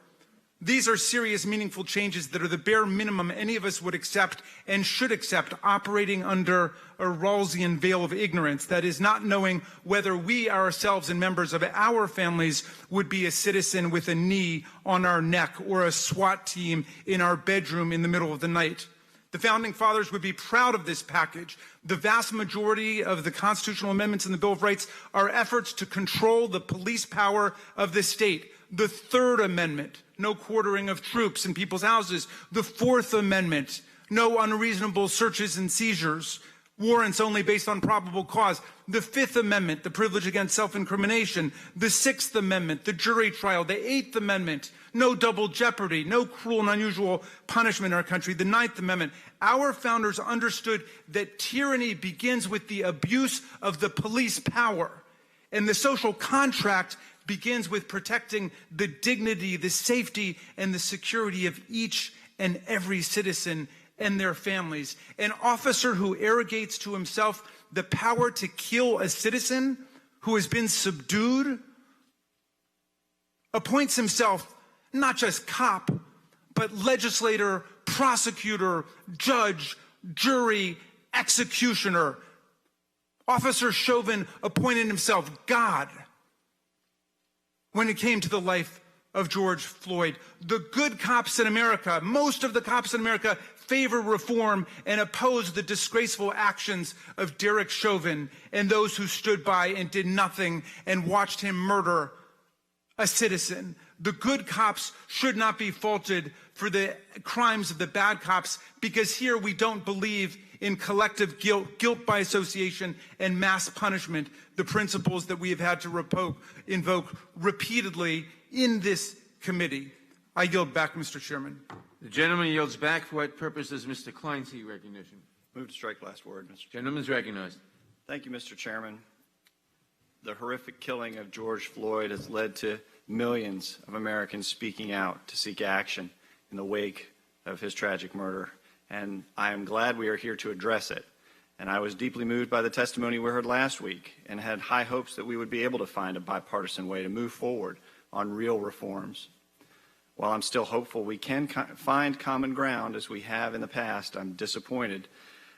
These are serious, meaningful changes that are the bare minimum any of us would accept and should accept, operating under a Rawlsian veil of ignorance, that is, not knowing whether we ourselves and members of our families would be a citizen with a knee on our neck or a SWAT team in our bedroom in the middle of the night. The Founding Fathers would be proud of this package. The vast majority of the constitutional amendments in the Bill of Rights are efforts to control the police power of the state. The Third Amendment, no quartering of troops in people's houses. The Fourth Amendment, no unreasonable searches and seizures, warrants only based on probable cause. The Fifth Amendment, the privilege against self-incrimination. The Sixth Amendment, the jury trial. The Eighth Amendment, no double jeopardy, no cruel and unusual punishment in our country. The Ninth Amendment. Our founders understood that tyranny begins with the abuse of the police power, and the social contract begins with protecting the dignity, the safety, and the security of each and every citizen and their families. An officer who arrogates to himself the power to kill a citizen who has been subdued appoints himself not just cop, but legislator, prosecutor, judge, jury, executioner. Officer Chauvin appointed himself God when it came to the life of George Floyd. The good cops in America, most of the cops in America, favor reform and oppose the disgraceful actions of Derek Chauvin and those who stood by and did nothing and watched him murder a citizen. The good cops should not be faulted for the crimes of the bad cops, because here we don't believe in collective guilt by association, and mass punishment, the principles that we have had to invoke repeatedly in this committee. I yield back, Mr. Chairman. The gentleman yields back. For what purpose does Mr. Klein seek recognition? Move to strike last word, Mr. Chairman. Gentleman is recognized. Thank you, Mr. Chairman. The horrific killing of George Floyd has led to millions of Americans speaking out to seek action in the wake of his tragic murder. And I am glad we are here to address it. And I was deeply moved by the testimony we heard last week and had high hopes that we would be able to find a bipartisan way to move forward on real reforms. While I'm still hopeful we can find common ground as we have in the past, I'm disappointed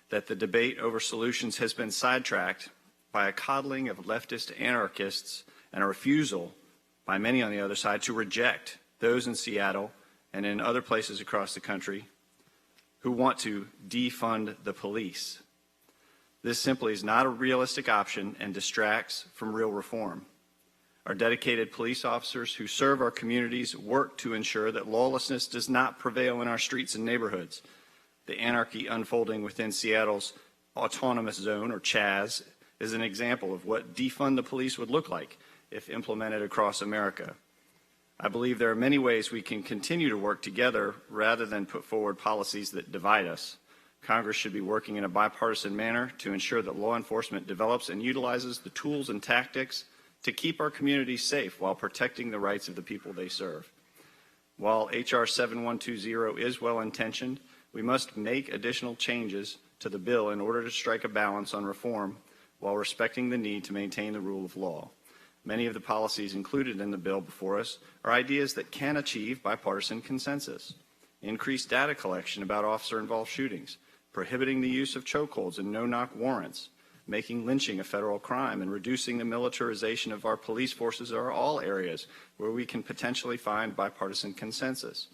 that the debate over solutions has been sidetracked by a coddling of leftist anarchists and a refusal by many on the other side to reject those in Seattle and in other places across the country who want to defund the police. This simply is not a realistic option and distracts from real reform. Our dedicated police officers who serve our communities work to ensure that lawlessness does not prevail in our streets and neighborhoods. The anarchy unfolding within Seattle's autonomous zone, or CHAZ, is an example of what defund the police would look like if implemented across America. I believe there are many ways we can continue to work together rather than put forward policies that divide us. Congress should be working in a bipartisan manner to ensure that law enforcement develops and utilizes the tools and tactics to keep our communities safe while protecting the rights of the people they serve. While H.R. 7120 is well-intentioned, we must make additional changes to the bill in order to strike a balance on reform while respecting the need to maintain the rule of law. Many of the policies included in the bill before us are ideas that can achieve bipartisan consensus. Increased data collection about officer-involved shootings, prohibiting the use of chokeholds and no-knock warrants, making lynching a federal crime, and reducing the militarization of our police forces are all areas where we can potentially find bipartisan consensus.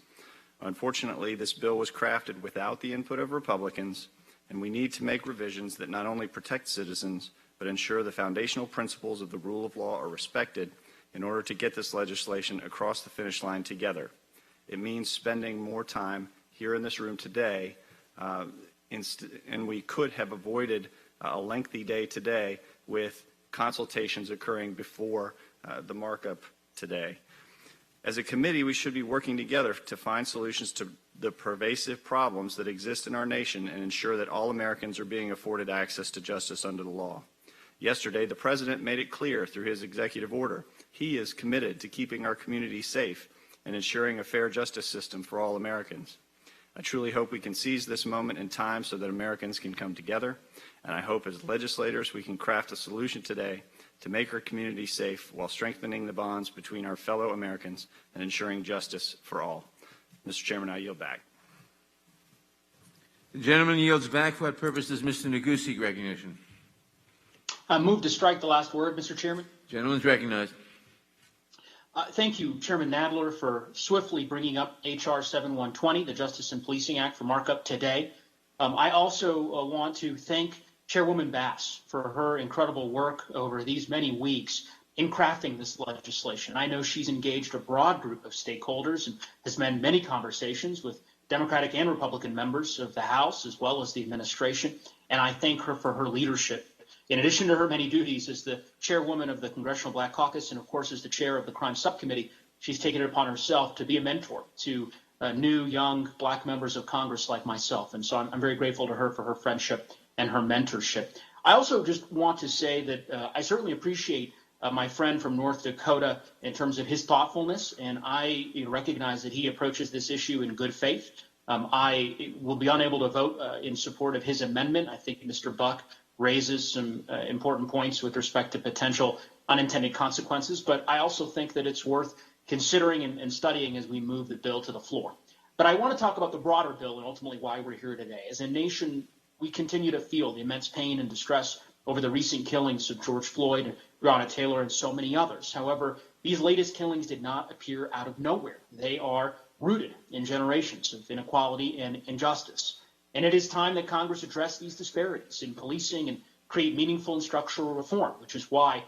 Unfortunately, this bill was crafted without the input of Republicans, and we need to make revisions that not only protect citizens, but ensure the foundational principles of the rule of law are respected in order to get this legislation across the finish line together. It means spending more time here in this room today, and we could have avoided a lengthy day today with consultations occurring before the markup today. As a committee, we should be working together to find solutions to the pervasive problems that exist in our nation and ensure that all Americans are being afforded access to justice under the law. Yesterday, the President made it clear through his executive order he is committed to keeping our communities safe and ensuring a fair justice system for all Americans. I truly hope we can seize this moment in time so that Americans can come together, and I hope as legislators we can craft a solution today to make our community safe while strengthening the bonds between our fellow Americans and ensuring justice for all. Mr. Chairman, I yield back. The gentleman yields back. For what purpose does Mr. Neguse seek recognition? I move to strike the last word, Mr. Chairman. Gentleman's recognized. Thank you, Chairman Nadler, for swiftly bringing up H.R. 7120, the Justice and Policing Act, for markup today. I also want to thank Chairwoman Bass for her incredible work over these many weeks in crafting this legislation. I know she's engaged a broad group of stakeholders and has had many conversations with Democratic and Republican members of the House as well as the administration, and I thank her for her leadership. In addition to her many duties as the chairwoman of the Congressional Black Caucus and, of course, as the chair of the Crime Subcommittee, she's taken it upon herself to be a mentor to new, young black members of Congress like myself. And so I'm very grateful to her for her friendship and her mentorship. I also just want to say that I certainly appreciate my friend from North Dakota in terms of his thoughtfulness, and I recognize that he approaches this issue in good faith. I will be unable to vote in support of his amendment. I think Mr. Buck raises some important points with respect to potential unintended consequences, but I also think that it's worth considering and studying as we move the bill to the floor. But I want to talk about the broader bill and ultimately why we're here today. As a nation, we continue to feel the immense pain and distress over the recent killings of George Floyd, and Breonna Taylor, and so many others. However, these latest killings did not appear out of nowhere. They are rooted in generations of inequality and injustice. And it is time that Congress address these disparities in policing and create meaningful and structural reform, which is why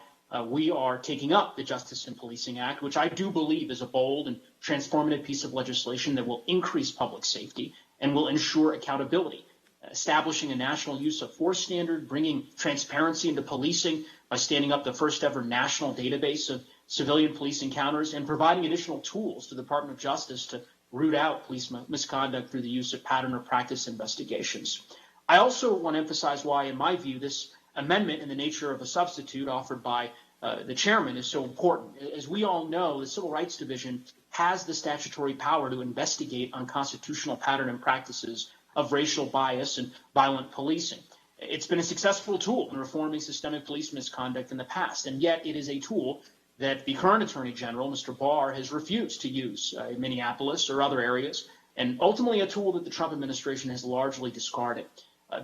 we are taking up the Justice and Policing Act, which I do believe is a bold and transformative piece of legislation that will increase public safety and will ensure accountability, establishing a national use of force standard, bringing transparency into policing by standing up the first ever national database of civilian police encounters, and providing additional tools to the Department of Justice to root out police misconduct through the use of pattern or practice investigations. I also want to emphasize why, in my view, this amendment in the nature of a substitute offered by the chairman is so important. As we all know, the Civil Rights Division has the statutory power to investigate unconstitutional pattern and practices of racial bias and violent policing. It's been a successful tool in reforming systemic police misconduct in the past, and yet it is a tool that the current Attorney General, Mr. Barr, has refused to use in Minneapolis or other areas, and ultimately a tool that the Trump administration has largely discarded.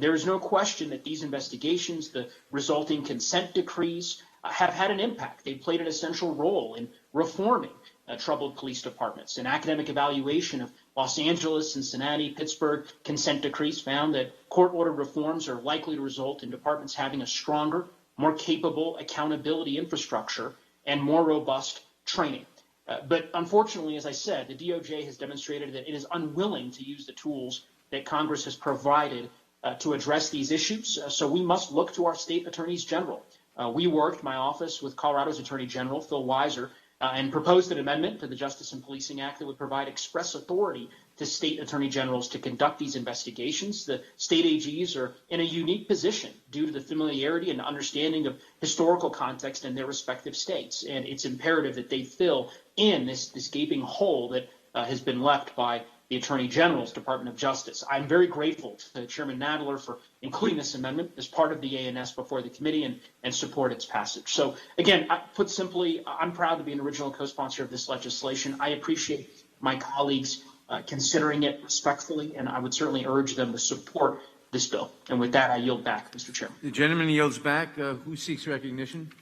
There is no question that these investigations, the resulting consent decrees, have had an impact. They've played an essential role in reforming troubled police departments. An academic evaluation of Los Angeles, Cincinnati, Pittsburgh consent decrees found that court-ordered reforms are likely to result in departments having a stronger, more capable accountability infrastructure and more robust training. But unfortunately, as I said, the DOJ has demonstrated that it is unwilling to use the tools that Congress has provided to address these issues. So we must look to our state attorneys general. We worked, my office, with Colorado's Attorney General, Phil Weiser, and proposed an amendment to the Justice and Policing Act that would provide express authority to state attorney generals to conduct these investigations. The state AGs are in a unique position due to the familiarity and understanding of historical context in their respective states, and it's imperative that they fill in this gaping hole that has been left by the Attorney General's Department of Justice. I'm very grateful to Chairman Nadler for including this amendment as part of the ANS before the committee and support its passage. So again, put simply, I'm proud to be an original co-sponsor of this legislation. I appreciate my colleagues considering it respectfully, and I would certainly urge them to support this bill. And with that, I yield back, Mr. Chairman. The gentleman yields back. Who seeks recognition?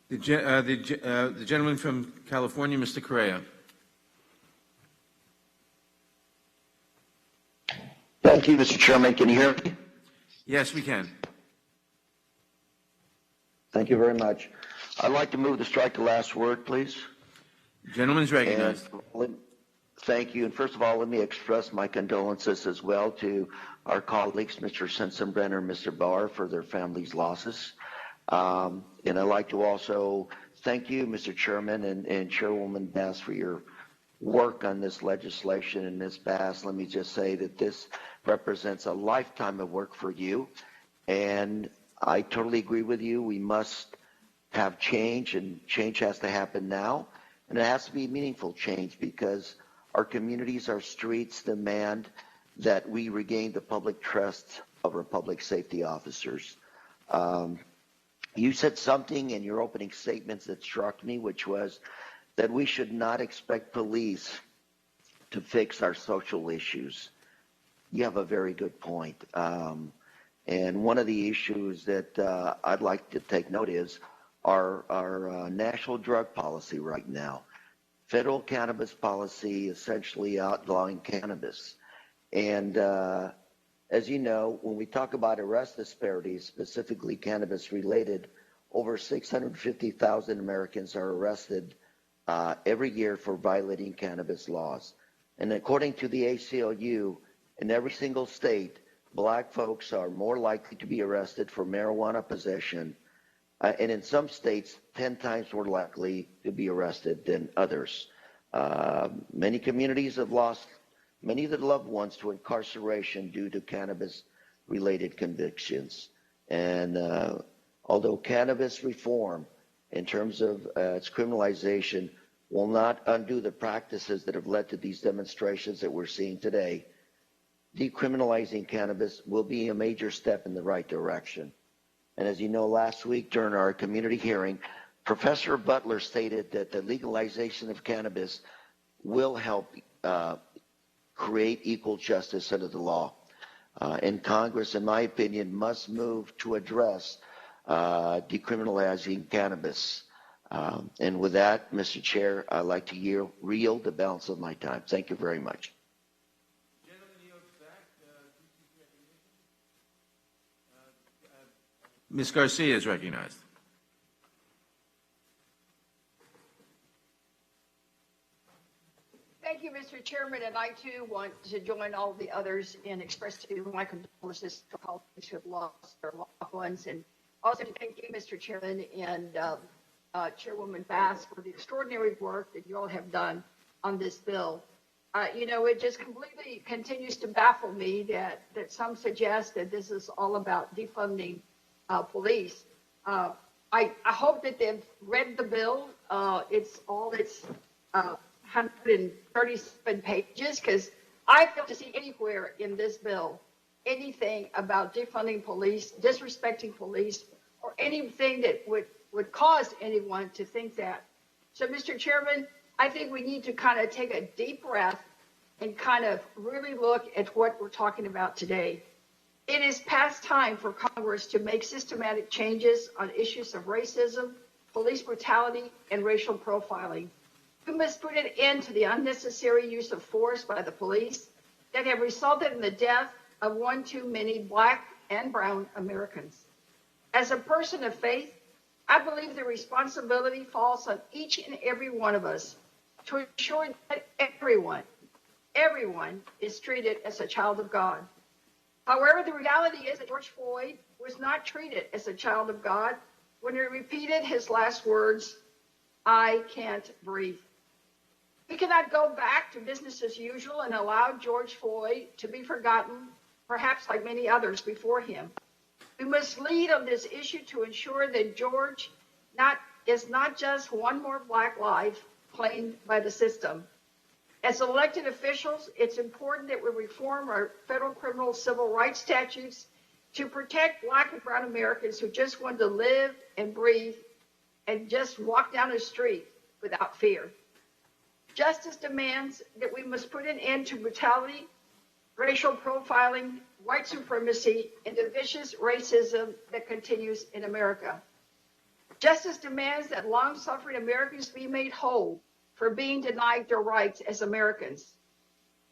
The gentleman from California, Mr. Correa. Thank you, Mr. Chairman. Can you hear me? Yes, we can. Thank you very much. I'd like to move to strike the last word, please. Gentleman's recognized. Thank you. And first of all, let me express my condolences as well to our colleagues, Mr. Sensenbrenner and Mr. Barr, for their families' losses. And I'd like to also thank you, Mr. Chairman, and Chairwoman Bass, for your work on this legislation. And Ms. Bass, let me just say that this represents a lifetime of work for you. And I totally agree with you. We must have change, and change has to happen now. And it has to be meaningful change, because our communities, our streets demand that we regain the public trust of our public safety officers. You said something in your opening statements that struck me, which was that we should not expect police to fix our social issues. You have a very good point. And one of the issues that I'd like to take note is our national drug policy right now. Federal cannabis policy essentially outlawing cannabis. And as you know, when we talk about arrest disparities, specifically cannabis-related, over 650,000 Americans are arrested every year for violating cannabis laws. And according to the ACLU, in every single state, black folks are more likely to be arrested for marijuana possession, and in some states, 10 times more likely to be arrested than others. Many communities have lost many of their loved ones to incarceration due to cannabis-related convictions. And although cannabis reform, in terms of its criminalization, will not undo the practices that have led to these demonstrations that we're seeing today, decriminalizing cannabis will be a major step in the right direction. And as you know, last week during our community hearing, Professor Butler stated that the legalization of cannabis will help create equal justice under the law. And Congress, in my opinion, must move to address decriminalizing cannabis. And with that, Mr. Chair, I'd like to yield the balance of my time. Thank you very much. Ms. Garcia is recognized. Thank you, Mr. Chairman, and I too want to join all the others in expressing my condolences to all those who have lost their loved ones, and also to thank you, Mr. Chairman, and Chairwoman Bass, for the extraordinary work that you all have done on this bill. You know, it just completely continues to baffle me that some suggest that this is all about defunding police. I hope that they've read the bill. It's 137 pages, because I fail to see anywhere in this bill anything about defunding police, disrespecting police, or anything that would would cause anyone to think that. So, Mr. Chairman, I think we need to kind of take a deep breath and kind of really look at what we're talking about today. It is past time for Congress to make systematic changes on issues of racism, police brutality, and racial profiling. We must put an end to the unnecessary use of force by the police that have resulted in the death of one too many Black and brown Americans. As a person of faith, I believe the responsibility falls on each and every one of us to ensure that everyone is treated as a child of God. However, the reality is that George Floyd was not treated as a child of God when he repeated his last words, "I can't breathe." We cannot go back to business as usual and allow George Floyd to be forgotten, perhaps like many others before him. We must lead on this issue to ensure that George is not just one more Black life claimed by the system. As elected officials, it's important that we reform our federal criminal civil rights statutes to protect Black and brown Americans who just want to live and breathe and just walk down the street without fear. Justice demands that we must put an end to brutality, racial profiling, white supremacy, and the vicious racism that continues in America. Justice demands that long-suffering Americans be made whole for being denied their rights as Americans.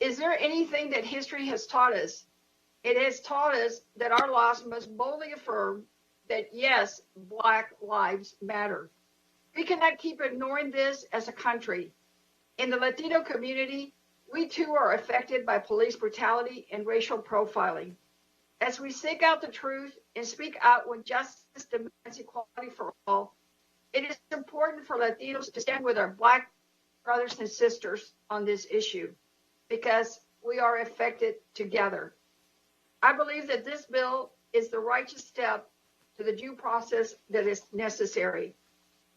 Is there anything that history has taught us? It has taught us that our laws must boldly affirm that, yes, Black lives matter. We cannot keep ignoring this as a country. In the Latino community, we too are affected by police brutality and racial profiling. As we seek out the truth and speak out when justice demands equality for all, it is important for Latinos to stand with our Black brothers and sisters on this issue because we are affected together. I believe that this bill is the righteous step to the due process that is necessary.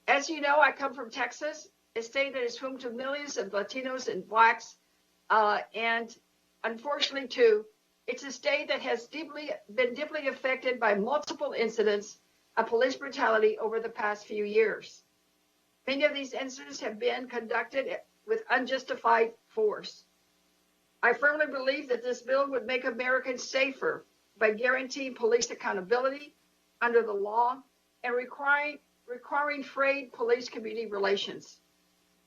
As you know, I come from Texas, a state that is home to millions of Latinos and Blacks, and unfortunately, too, it's a state that has been deeply affected by multiple incidents of police brutality over the past few years. Many of these incidents have been conducted with unjustified force. I firmly believe that this bill would make Americans safer by guaranteeing police accountability under the law and requiring frayed police-community relations.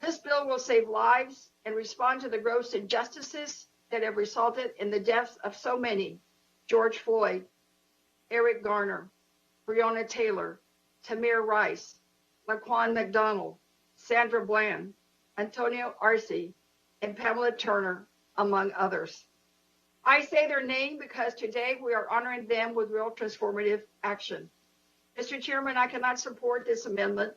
This bill will save lives and respond to the gross injustices that have resulted in the deaths of so many: George Floyd, Eric Garner, Breonna Taylor, Tamir Rice, Laquan McDonald, Sandra Bland, Antonio Arce, and Pamela Turner, among others. I say their name because today we are honoring them with real transformative action. Mr. Chairman, I cannot support this amendment,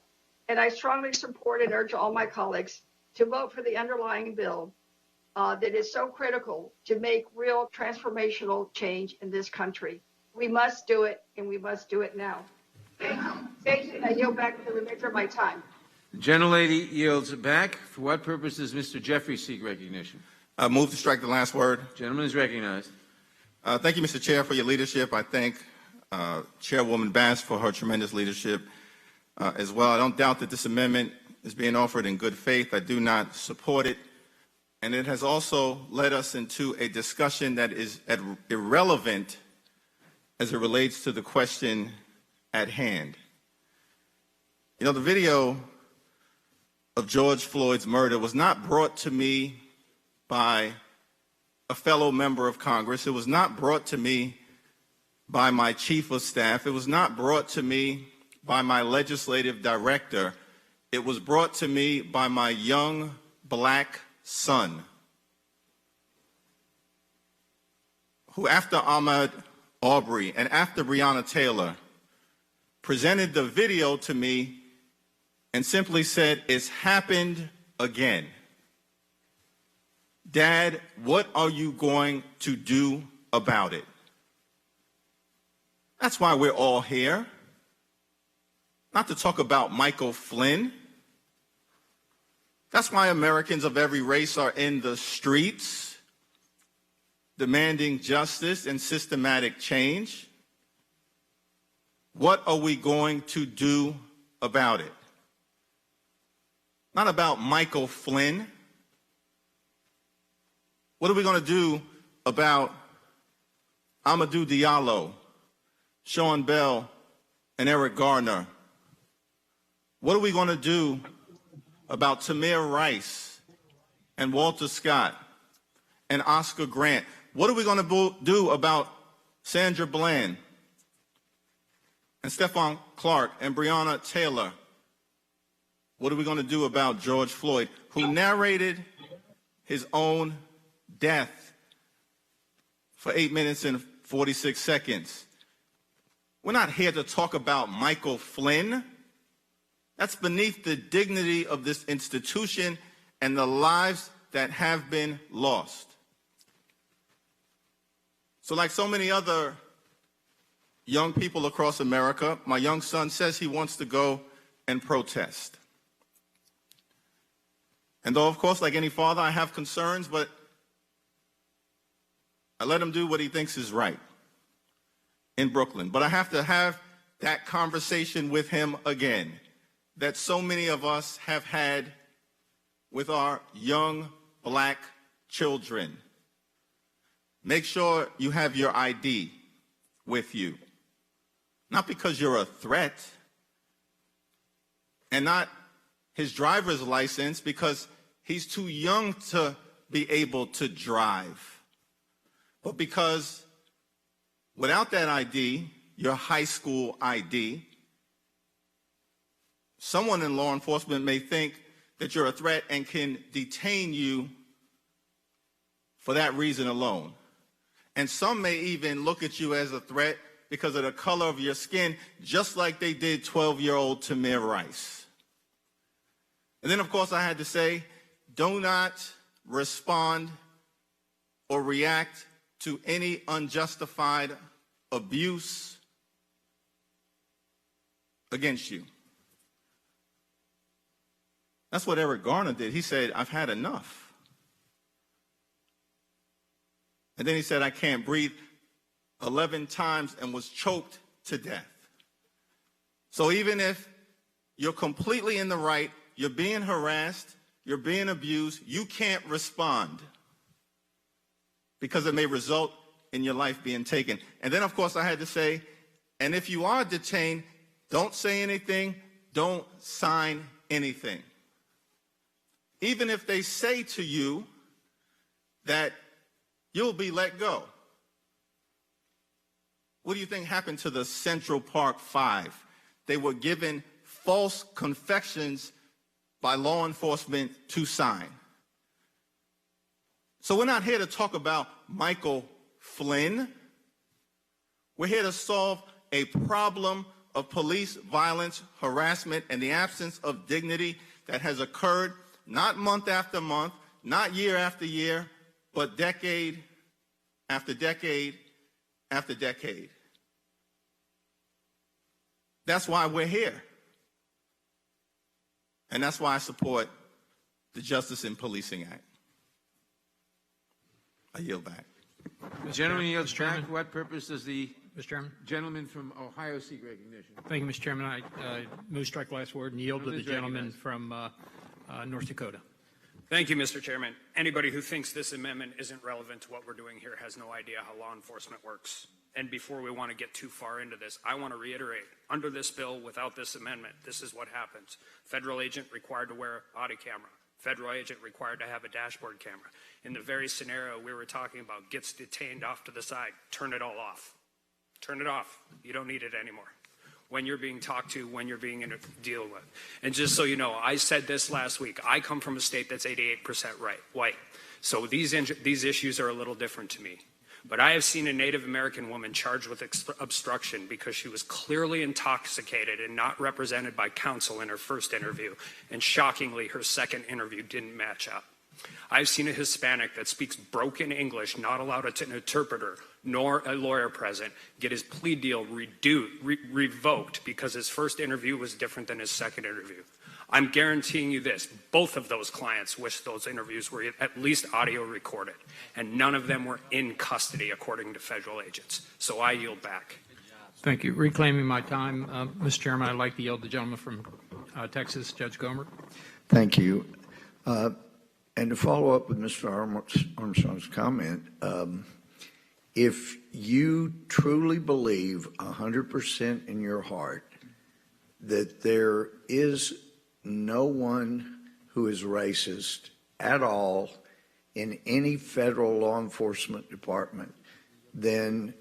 and I strongly support and urge all my colleagues to vote for the underlying bill that is so critical to make real transformational change in this country. We must do it, and we must do it now. Thank you, and I yield back the remainder of my time. The gentlelady yields back. For what purpose does Mr. Jeffries seek recognition? Move to strike the last word. Gentleman is recognized. Thank you, Mr. Chair, for your leadership. I thank Chairwoman Bass for her tremendous leadership as well. I don't doubt that this amendment is being offered in good faith. I do not support it. And it has also led us into a discussion that is irrelevant as it relates to the question at hand. You know, the video of George Floyd's murder was not brought to me by a fellow member of Congress. It was not brought to me by my chief of staff. It was not brought to me by my legislative director. It was brought to me by my young Black son, who after Ahmaud Arbery and after Breonna Taylor presented the video to me and simply said, "It's happened again. Dad, what are you going to do about it?" That's why we're all here. Not to talk about Michael Flynn. That's why Americans of every race are in the streets demanding justice and systematic change. What are we going to do about it? Not about Michael Flynn. What are we going to do about Amadou Diallo, Sean Bell, and Eric Garner? What are we going to do about Tamir Rice and Walter Scott and Oscar Grant? What are we going to do about Sandra Bland and Stephon Clark and Breonna Taylor? What are we going to do about George Floyd, who narrated his own death for 8 minutes and 46 seconds? We're not here to talk about Michael Flynn. That's beneath the dignity of this institution and the lives that have been lost. So like so many other young people across America, my young son says he wants to go and protest. And though, of course, like any father, I have concerns, but I let him do what he thinks is right in Brooklyn. But I have to have that conversation with him again that so many of us have had with our young black children. Make sure you have your ID with you. Not because you're a threat, and not his driver's license because he's too young to be able to drive, but because without that ID, your high school ID, someone in law enforcement may think that you're a threat and can detain you for that reason alone. And some may even look at you as a threat because of the color of your skin, just like they did 12-year-old Tamir Rice. And then, of course, I had to say, do not respond or react to any unjustified abuse against you. That's what Eric Garner did. He said, I've had enough. And then he said, I can't breathe 11 times and was choked to death. So even if you're completely in the right, you're being harassed, you're being abused, you can't respond because it may result in your life being taken. And then, of course, I had to say, and if you are detained, don't say anything, don't sign anything. Even if they say to you that you'll be let go. What do you think happened to the Central Park Five? They were given false confessions by law enforcement to sign. So we're not here to talk about Michael Flynn. We're here to solve a problem of police violence, harassment, and the absence of dignity that has occurred not month after month, not year after year, but decade after decade after decade. That's why we're here. And that's why I support the Justice in Policing Act. I yield back. The gentleman yields back. For what purpose does the Mr. Chairman? Gentleman from Ohio seek recognition? Thank you, Mr. Chairman. I move strike last word and yield to the gentleman from North Dakota. Thank you, Mr. Chairman. Anybody who thinks this amendment isn't relevant to what we're doing here has no idea how law enforcement works. And before we want to get too far into this, I want to reiterate, under this bill, without this amendment, this is what happens. Federal agent required to wear a body camera. Federal agent required to have a dashboard camera. In the very scenario we were talking about, gets detained off to the side, turn it all off. Turn it off. You don't need it anymore. When you're being talked to, when you're being dealt with. And just so you know, I said this last week, I come from a state that's 88% white. So these issues are a little different to me. But I have seen a Native American woman charged with obstruction because she was clearly intoxicated and not represented by counsel in her first interview. And shockingly, her second interview didn't match up. I've seen a Hispanic that speaks broken English, not allowed an interpreter, nor a lawyer present, get his plea deal revoked because his first interview was different than his second interview. I'm guaranteeing you this, both of those clients wish those interviews were at least audio recorded, and none of them were in custody according to federal agents. So I yield back. Thank you. Reclaiming my time, Mr. Chairman, I'd like to yield the gentleman from Texas, Judge Gomer. Thank you. And to follow up with Mr. Armstrong's comment, if you truly believe 100% in your heart that there is no one who is racist at all in any federal law enforcement department, then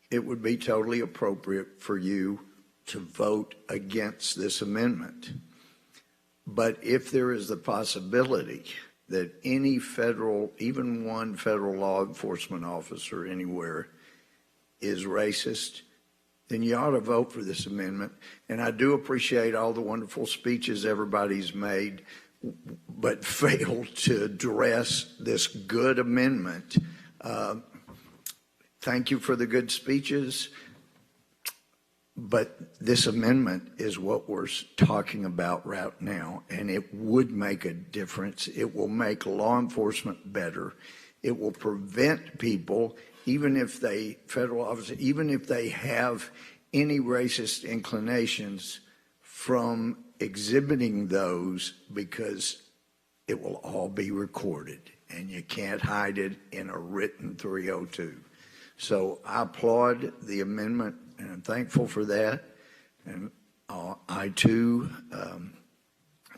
it would be totally appropriate for you to vote against this amendment. But if there is the possibility that any federal, even one federal law enforcement officer anywhere is racist, then you ought to vote for this amendment. And I do appreciate all the wonderful speeches everybody's made, but failed to address this good amendment. Thank you for the good speeches, but this amendment is what we're talking about right now, and it would make a difference. It will make law enforcement better. It will prevent people, even if they, federal officers, even if they have any racist inclinations, from exhibiting those, because it will all be recorded, and you can't hide it in a written 302. So I applaud the amendment, and I'm thankful for that. And I, too,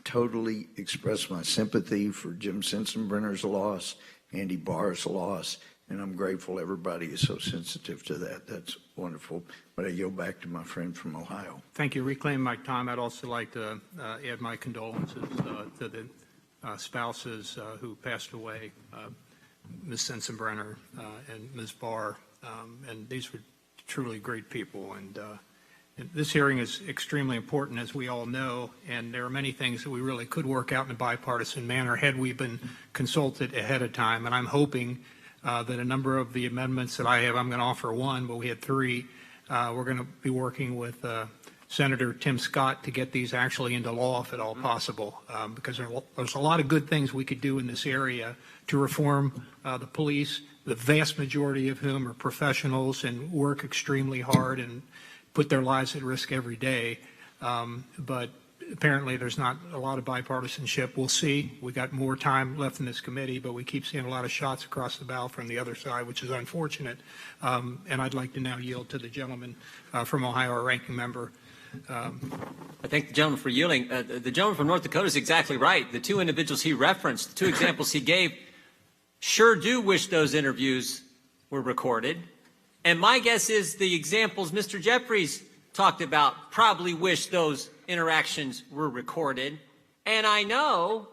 totally express my sympathy for Jim Sensenbrenner's loss, Andy Barr's loss, and I'm grateful everybody is so sensitive to that. That's wonderful. But I yield back to my friend from Ohio. Thank you. Reclaiming my time, I'd also like to add my condolences to the spouses who passed away, Ms. Sensenbrenner and Ms. Barr. And these were truly great people. And this hearing is extremely important, as we all know, and there are many things that we really could work out in a bipartisan manner had we been consulted ahead of time. And I'm hoping that a number of the amendments that I have, I'm going to offer one, but we had three. We're going to be working with Senator Tim Scott to get these actually into law, if at all possible, because there's a lot of good things we could do in this area to reform the police, the vast majority of whom are professionals and work extremely hard and put their lives at risk every day. But apparently there's not a lot of bipartisanship. We'll see. We got more time left in this committee, but we keep seeing a lot of shots across the bow from the other side, which is unfortunate. And I'd like to now yield to the gentleman from Ohio, our ranking member. I thank the gentleman for yielding. The gentleman from North Dakota is exactly right. The two individuals he referenced, the two examples he gave, sure do wish those interviews were recorded. And my guess is the examples Mr. Jeffries talked about probably wish those interactions were recorded. And I know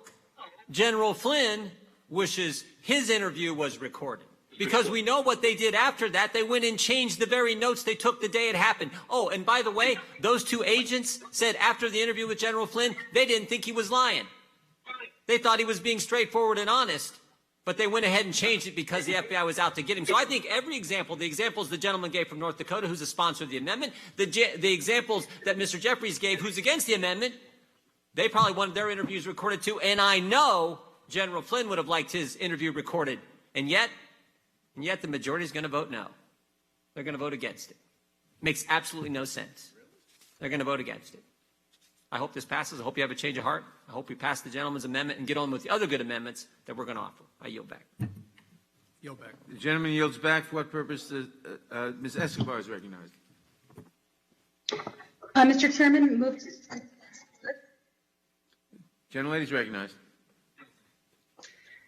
General Flynn wishes his interview was recorded, because we know what they did after that. They went and changed the very notes they took the day it happened. Oh, and by the way, those two agents said after the interview with General Flynn, they didn't think he was lying. They thought he was being straightforward and honest, but they went ahead and changed it because the FBI was out to get him. So I think every example, the examples the gentleman gave from North Dakota, who's a sponsor of the amendment, the examples that Mr. Jeffries gave, who's against the amendment, they probably wanted their interviews recorded too. And I know General Flynn would have liked his interview recorded. And yet the majority is going to vote no. They're going to vote against it. Makes absolutely no sense. They're going to vote against it. I hope this passes. I hope you have a change of heart. I hope we pass the gentleman's amendment and get on with the other good amendments that we're going to offer. I yield back. Yield back. The gentleman yields back. For what purpose? Ms. Escobar is recognized. Mr. Chairman, move to... Gentlelady is recognized.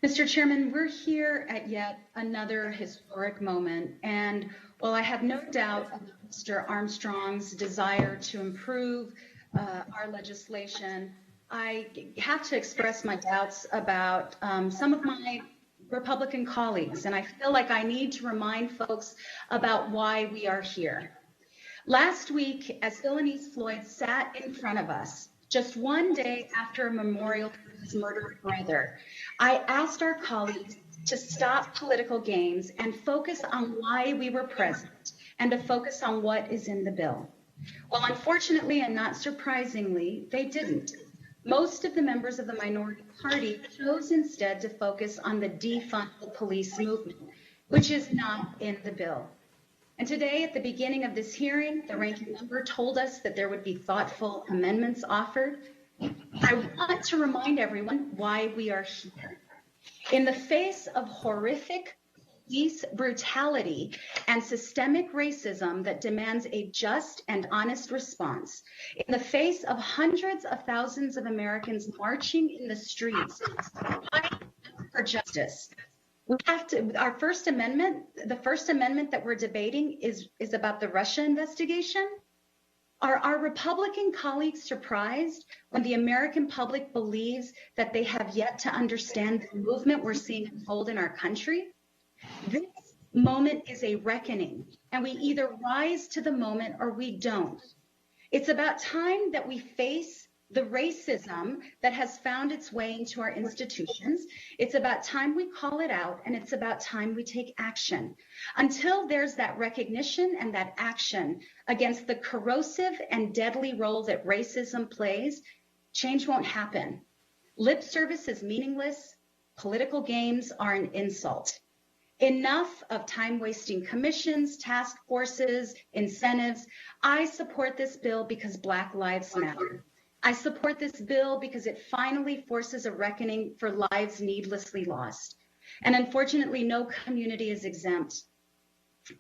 Mr. Chairman, we're here at yet another historic moment, and while I have no doubt of Mr. Armstrong's desire to improve our legislation, I have to express my doubts about some of my Republican colleagues, and I feel like I need to remind folks about why we are here. Last week, as Philonise Floyd sat in front of us, just one day after a memorial for his murdered brother, I asked our colleagues to stop political games and focus on why we were present and to focus on what is in the bill. Well, unfortunately and not surprisingly, they didn't. Most of the members of the minority party chose instead to focus on the defund the police movement, which is not in the bill. And today, at the beginning of this hearing, the ranking member told us that there would be thoughtful amendments offered. I want to remind everyone why we are here. In the face of horrific police brutality and systemic racism that demands a just and honest response, in the face of hundreds of thousands of Americans marching in the streets for justice, we have to, our First Amendment, the First Amendment that we're debating is about the Russia investigation. Are our Republican colleagues surprised when the American public believes that they have yet to understand the movement we're seeing unfold in our country? This moment is a reckoning, and we either rise to the moment or we don't. It's about time that we face the racism that has found its way into our institutions. It's about time we call it out, and it's about time we take action. Until there's that recognition and that action against the corrosive and deadly role that racism plays, change won't happen. Lip service is meaningless. Political games are an insult. Enough of time-wasting commissions, task forces, incentives. I support this bill because Black lives matter. I support this bill because it finally forces a reckoning for lives needlessly lost. And unfortunately, no community is exempt.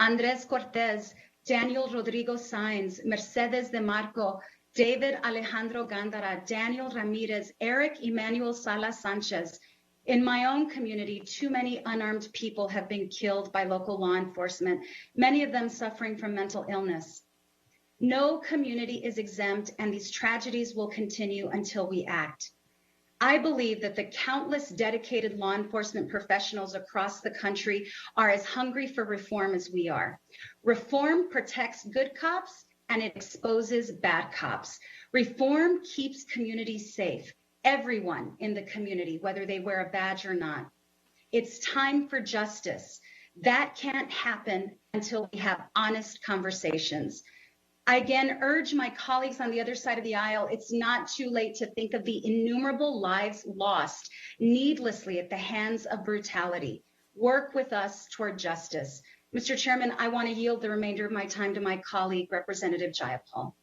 Andres Cortez, Daniel Rodrigo Sainz, Mercedes de Marco, David Alejandro Gándara, Daniel Ramirez, Eric Emmanuel Salas Sanchez. In my own community, too many unarmed people have been killed by local law enforcement, many of them suffering from mental illness. No community is exempt, and these tragedies will continue until we act. I believe that the countless dedicated law enforcement professionals across the country are as hungry for reform as we are. Reform protects good cops, and it exposes bad cops. Reform keeps communities safe, everyone in the community, whether they wear a badge or not. It's time for justice. That can't happen until we have honest conversations. I again urge my colleagues on the other side of the aisle, it's not too late to think of the innumerable lives lost needlessly at the hands of brutality. Work with us toward justice. Mr. Chairman, I want to yield the remainder of my time to my colleague, Representative Jayapal.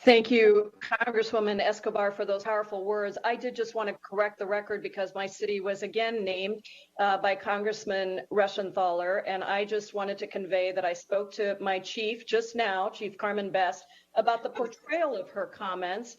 Thank you, Congresswoman Escobar, for those powerful words. I did just want to correct the record because my city was again named by Congressman Reschenthaler, and I just wanted to convey that I spoke to my chief just now, Chief Carmen Best, about the portrayal of her comments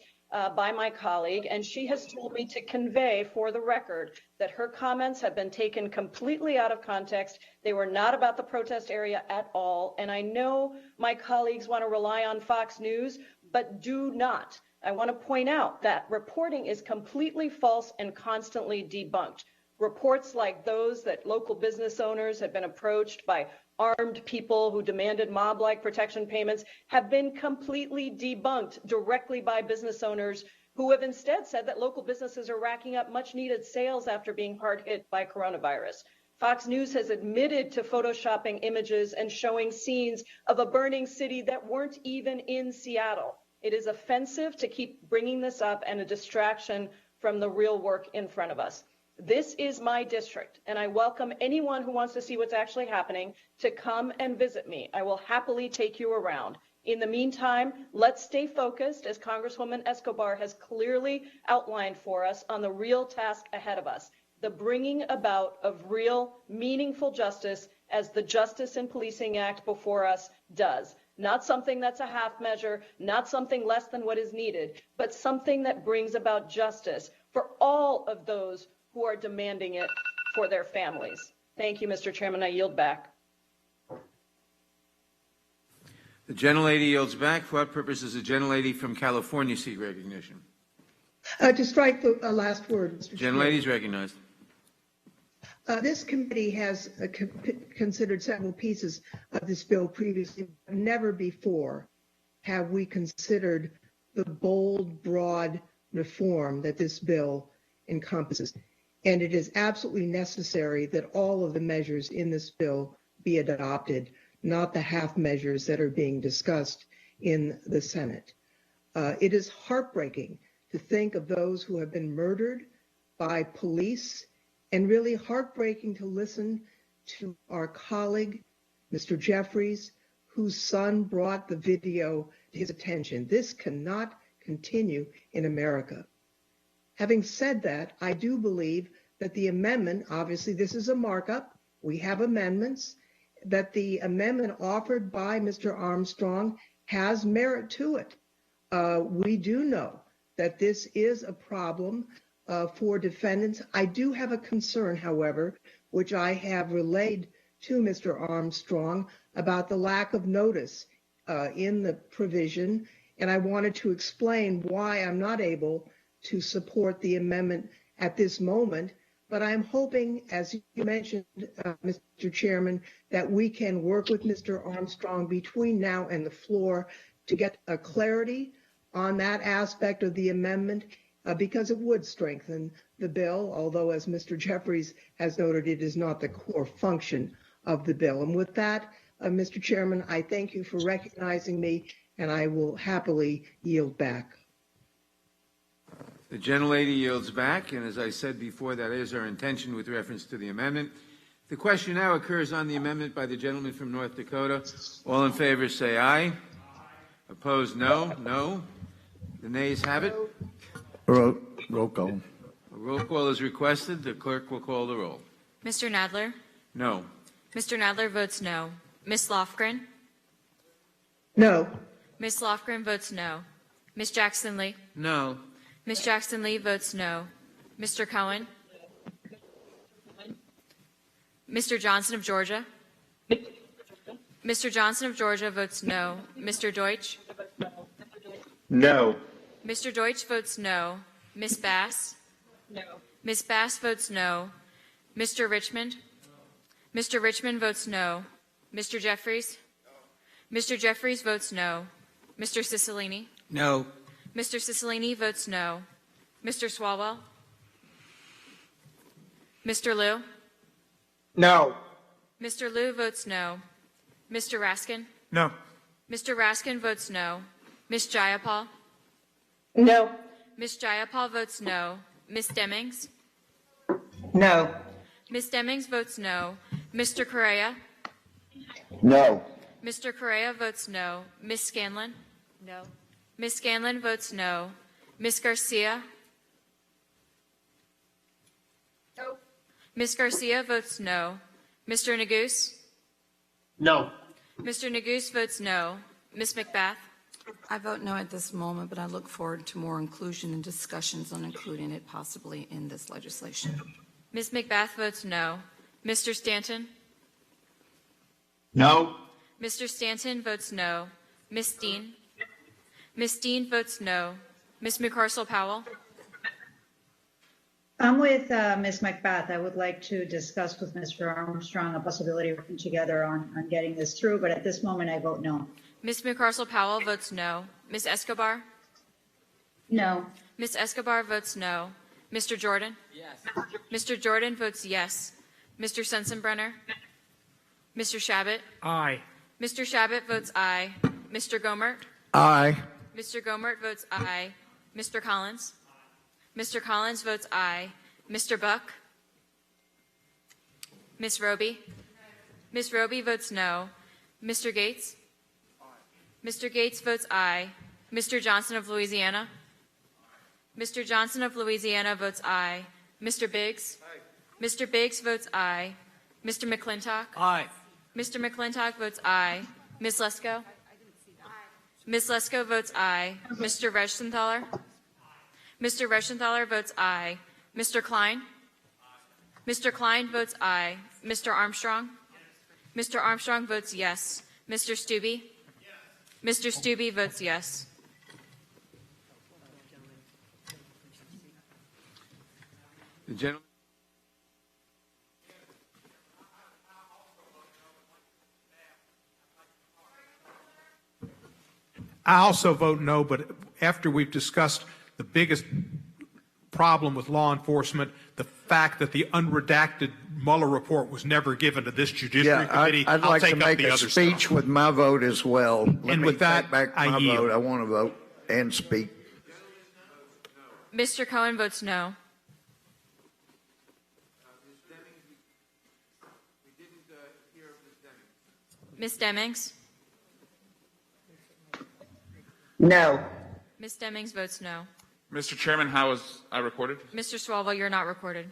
by my colleague, and she has told me to convey for the record that her comments have been taken completely out of context. They were not about the protest area at all, and I know my colleagues want to rely on Fox News, but do not. I want to point out that reporting is completely false and constantly debunked. Reports like those that local business owners had been approached by armed people who demanded mob-like protection payments have been completely debunked directly by business owners who have instead said that local businesses are racking up much-needed sales after being hard hit by coronavirus. Fox News has admitted to photoshopping images and showing scenes of a burning city that weren't even in Seattle. It is offensive to keep bringing this up and a distraction from the real work in front of us. This is my district, and I welcome anyone who wants to see what's actually happening to come and visit me. I will happily take you around. In the meantime, let's stay focused, as Congresswoman Escobar has clearly outlined for us, on the real task ahead of us, the bringing about of real, meaningful justice as the Justice in Policing Act before us does. Not something that's a half measure, not something less than what is needed, but something that brings about justice for all of those who are demanding it for their families. Thank you, Mr. Chairman. I yield back. The gentlelady yields back. For what purpose does the gentlelady from California seek recognition? To strike the last word, Mr. Gentlelady is recognized. This committee has considered several pieces of this bill previously. Never before have we considered the bold, broad reform that this bill encompasses. And it is absolutely necessary that all of the measures in this bill be adopted, not the half measures that are being discussed in the Senate. It is heartbreaking to think of those who have been murdered by police, and really heartbreaking to listen to our colleague, Mr. Jeffries, whose son brought the video to his attention. This cannot continue in America. Having said that, I do believe that the amendment, obviously this is a markup, we have amendments, that the amendment offered by Mr. Armstrong has merit to it. We do know that this is a problem for defendants. I do have a concern, however, which I have relayed to Mr. Armstrong about the lack of notice in the provision, and I wanted to explain why I'm not able to support the amendment at this moment. But I'm hoping, as you mentioned, Mr. Chairman, that we can work with Mr. Armstrong between now and the floor to get a clarity on that aspect of the amendment, because it would strengthen the bill, although, as Mr. Jeffries has noted, it is not the core function of the bill. And with that, Mr. Chairman, I thank you for recognizing me, and I will happily yield back. The gentlelady yields back, and as I said before, that is our intention with reference to the amendment. The question now occurs on the amendment by the gentleman from North Dakota. All in favor say aye. Opposed, no. No. The nays have it. Roll call. A roll call is requested. The clerk will call the roll. Mr. Nadler? No. Mr. Nadler votes no. Ms. Lofgren? No. Ms. Lofgren votes no. Ms. Jackson Lee? No. Ms. Jackson Lee votes no. Mr. Cohen? Mr. Johnson of Georgia? Mr. Johnson of Georgia votes no. Mr. Deutsch? No. Mr. Deutsch votes no. Ms. Bass? No. Ms. Bass votes no. Mr. Richmond? Mr. Richmond votes no. Mr. Jeffries? Mr. Jeffries votes no. Mr. Cicilline? No. Mr. Cicilline votes no. Mr. Swalwell? Mr. Liu? No. Mr. Liu votes no. Mr. Raskin? No. Mr. Raskin votes no. Ms. Jayapal? No. Ms. Jayapal votes no. Ms. Demings? No. Ms. Demings votes no. Mr. Correa? No. Mr. Correa votes no. Ms. Scanlon? No. Ms. Scanlon votes no. Ms. Garcia? No. Ms. Garcia votes no. Mr. Neguse? No. Mr. Neguse votes no. Ms. McBath? I vote no at this moment, but I look forward to more inclusion and discussions on including it possibly in this legislation. Ms. McBath votes no. Mr. Stanton? No. Mr. Stanton votes no. Ms. Dean? Ms. Dean votes no. Ms. McCarcel-Powell? I'm with Ms. McBath. I would like to discuss with Mr. Armstrong a possibility of working together on getting this through, but at this moment I vote no. Ms. McCarcel-Powell votes no. Ms. Escobar? No. Ms. Escobar votes no. Mr. Jordan? Yes. Mr. Jordan votes yes. Mr. Sensenbrenner? Mr. Shabbat? Aye. Mr. Shabbat votes aye. Mr. Gomert? Aye. Mr. Gomert votes aye. Mr. Collins? Mr. Collins votes aye. Mr. Buck? Ms. Roby? Ms. Roby votes no. Mr. Gates? Mr. Gates votes aye. Mr. Johnson of Louisiana? Mr. Johnson of Louisiana votes aye. Mr. Biggs? Mr. Biggs votes aye. Mr. McClintock? Aye. Mr. McClintock votes aye. Ms. Lesko? Ms. Lesko votes aye. Mr. Reschenthaler? Mr. Reschenthaler votes aye. Mr. Klein? Mr. Klein votes aye. Mr. Armstrong? Mr. Armstrong votes yes. Mr. Stubbe? Mr. Stubbe votes yes. The gentleman. I also vote no, but after we've discussed the biggest problem with law enforcement, the fact that the unredacted Mueller report was never given to this Judiciary Committee, I'd I'll like take to up make the a other speech stuff. with my vote as well. Let me with that, take back I my yield. vote. I want to vote and speak. Mr. Cohen votes no. Ms. Demings? No. Ms. Demings votes no. Mr. Chairman, how was I recorded? Mr. Swalwell, you're not recorded.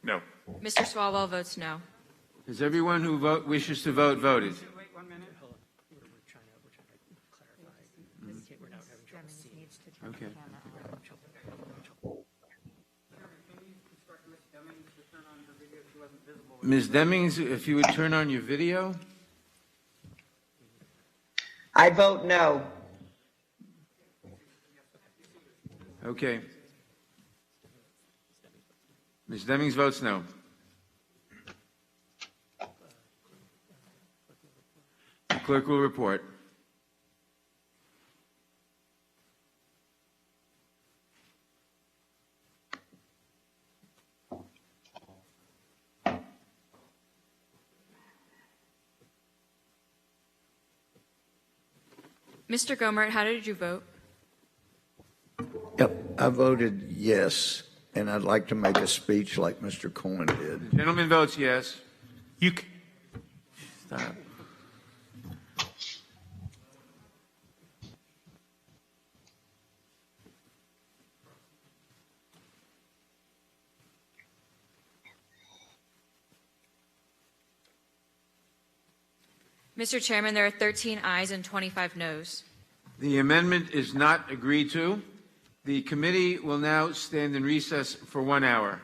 No. Mr. Swalwell votes no. Has everyone who wishes to vote voted? Okay. Ms. Demings, if you would turn on your video. I vote no. Okay. Ms. Demings votes no. The clerk will report. Mr. Gomert, how did you vote? Yep, I voted yes, and I'd like to make a speech like Mr. Cohen did. The gentleman votes yes. Stop. Mr. Chairman, there are 13 ayes and 25 noes. The amendment is not agreed to. The committee will now stand in recess for 1 hour.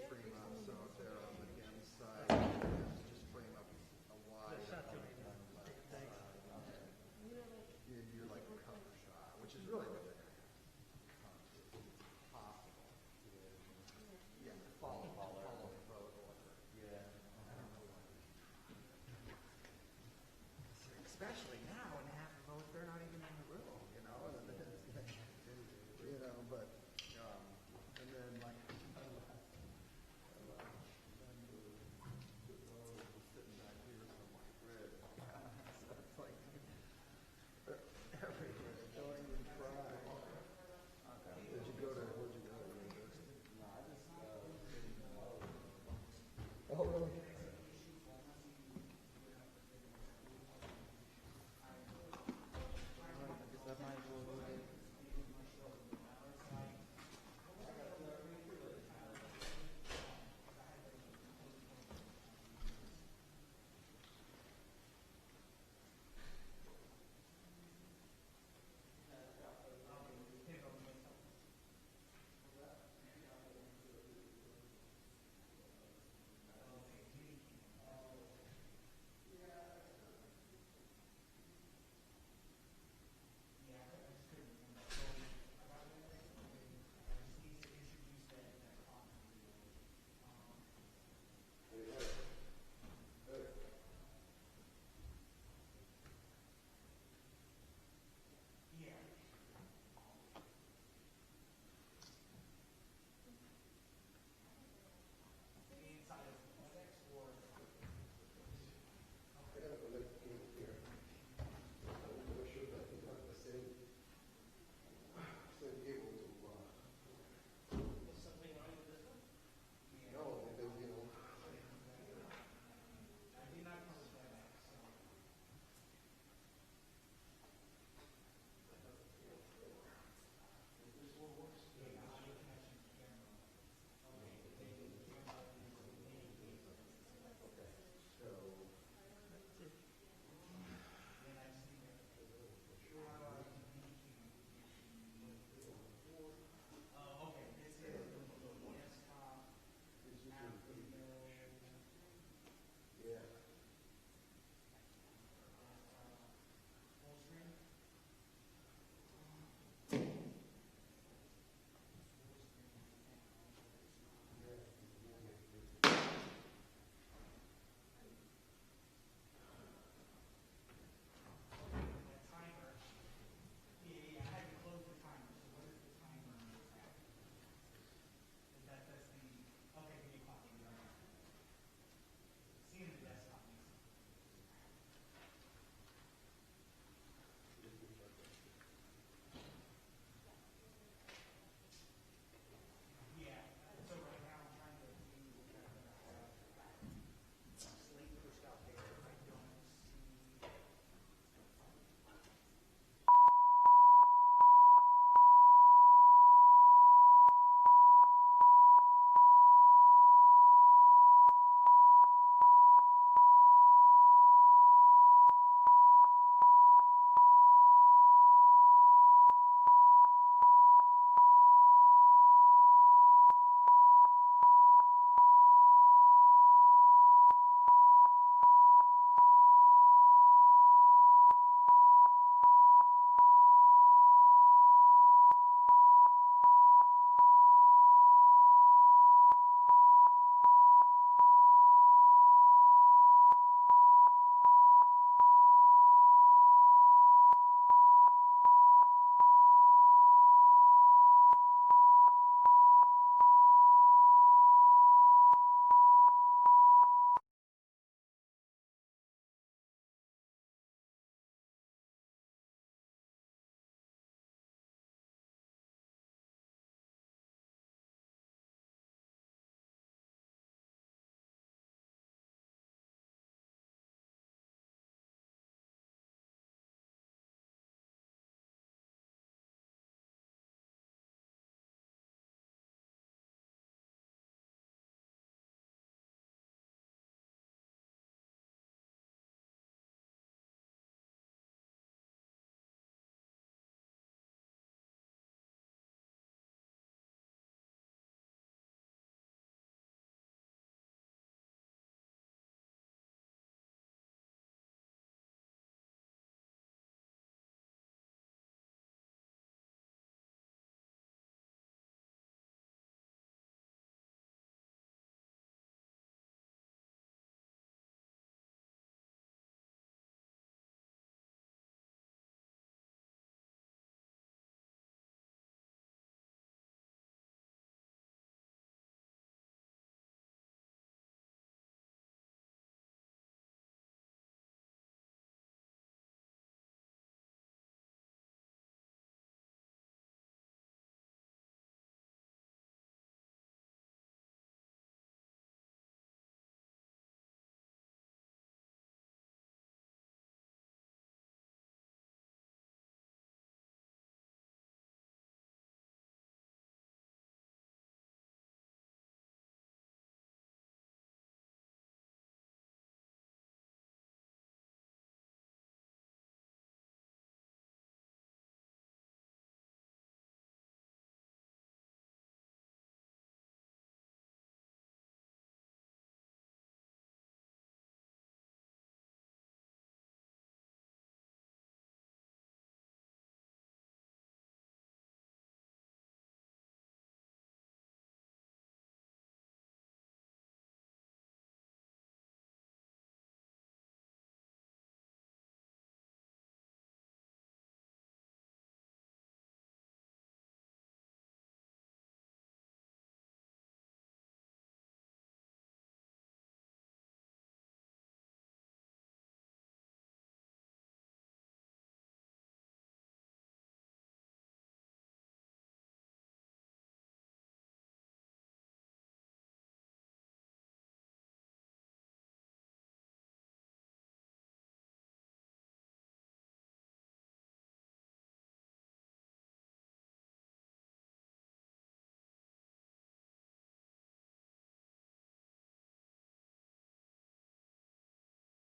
3 months.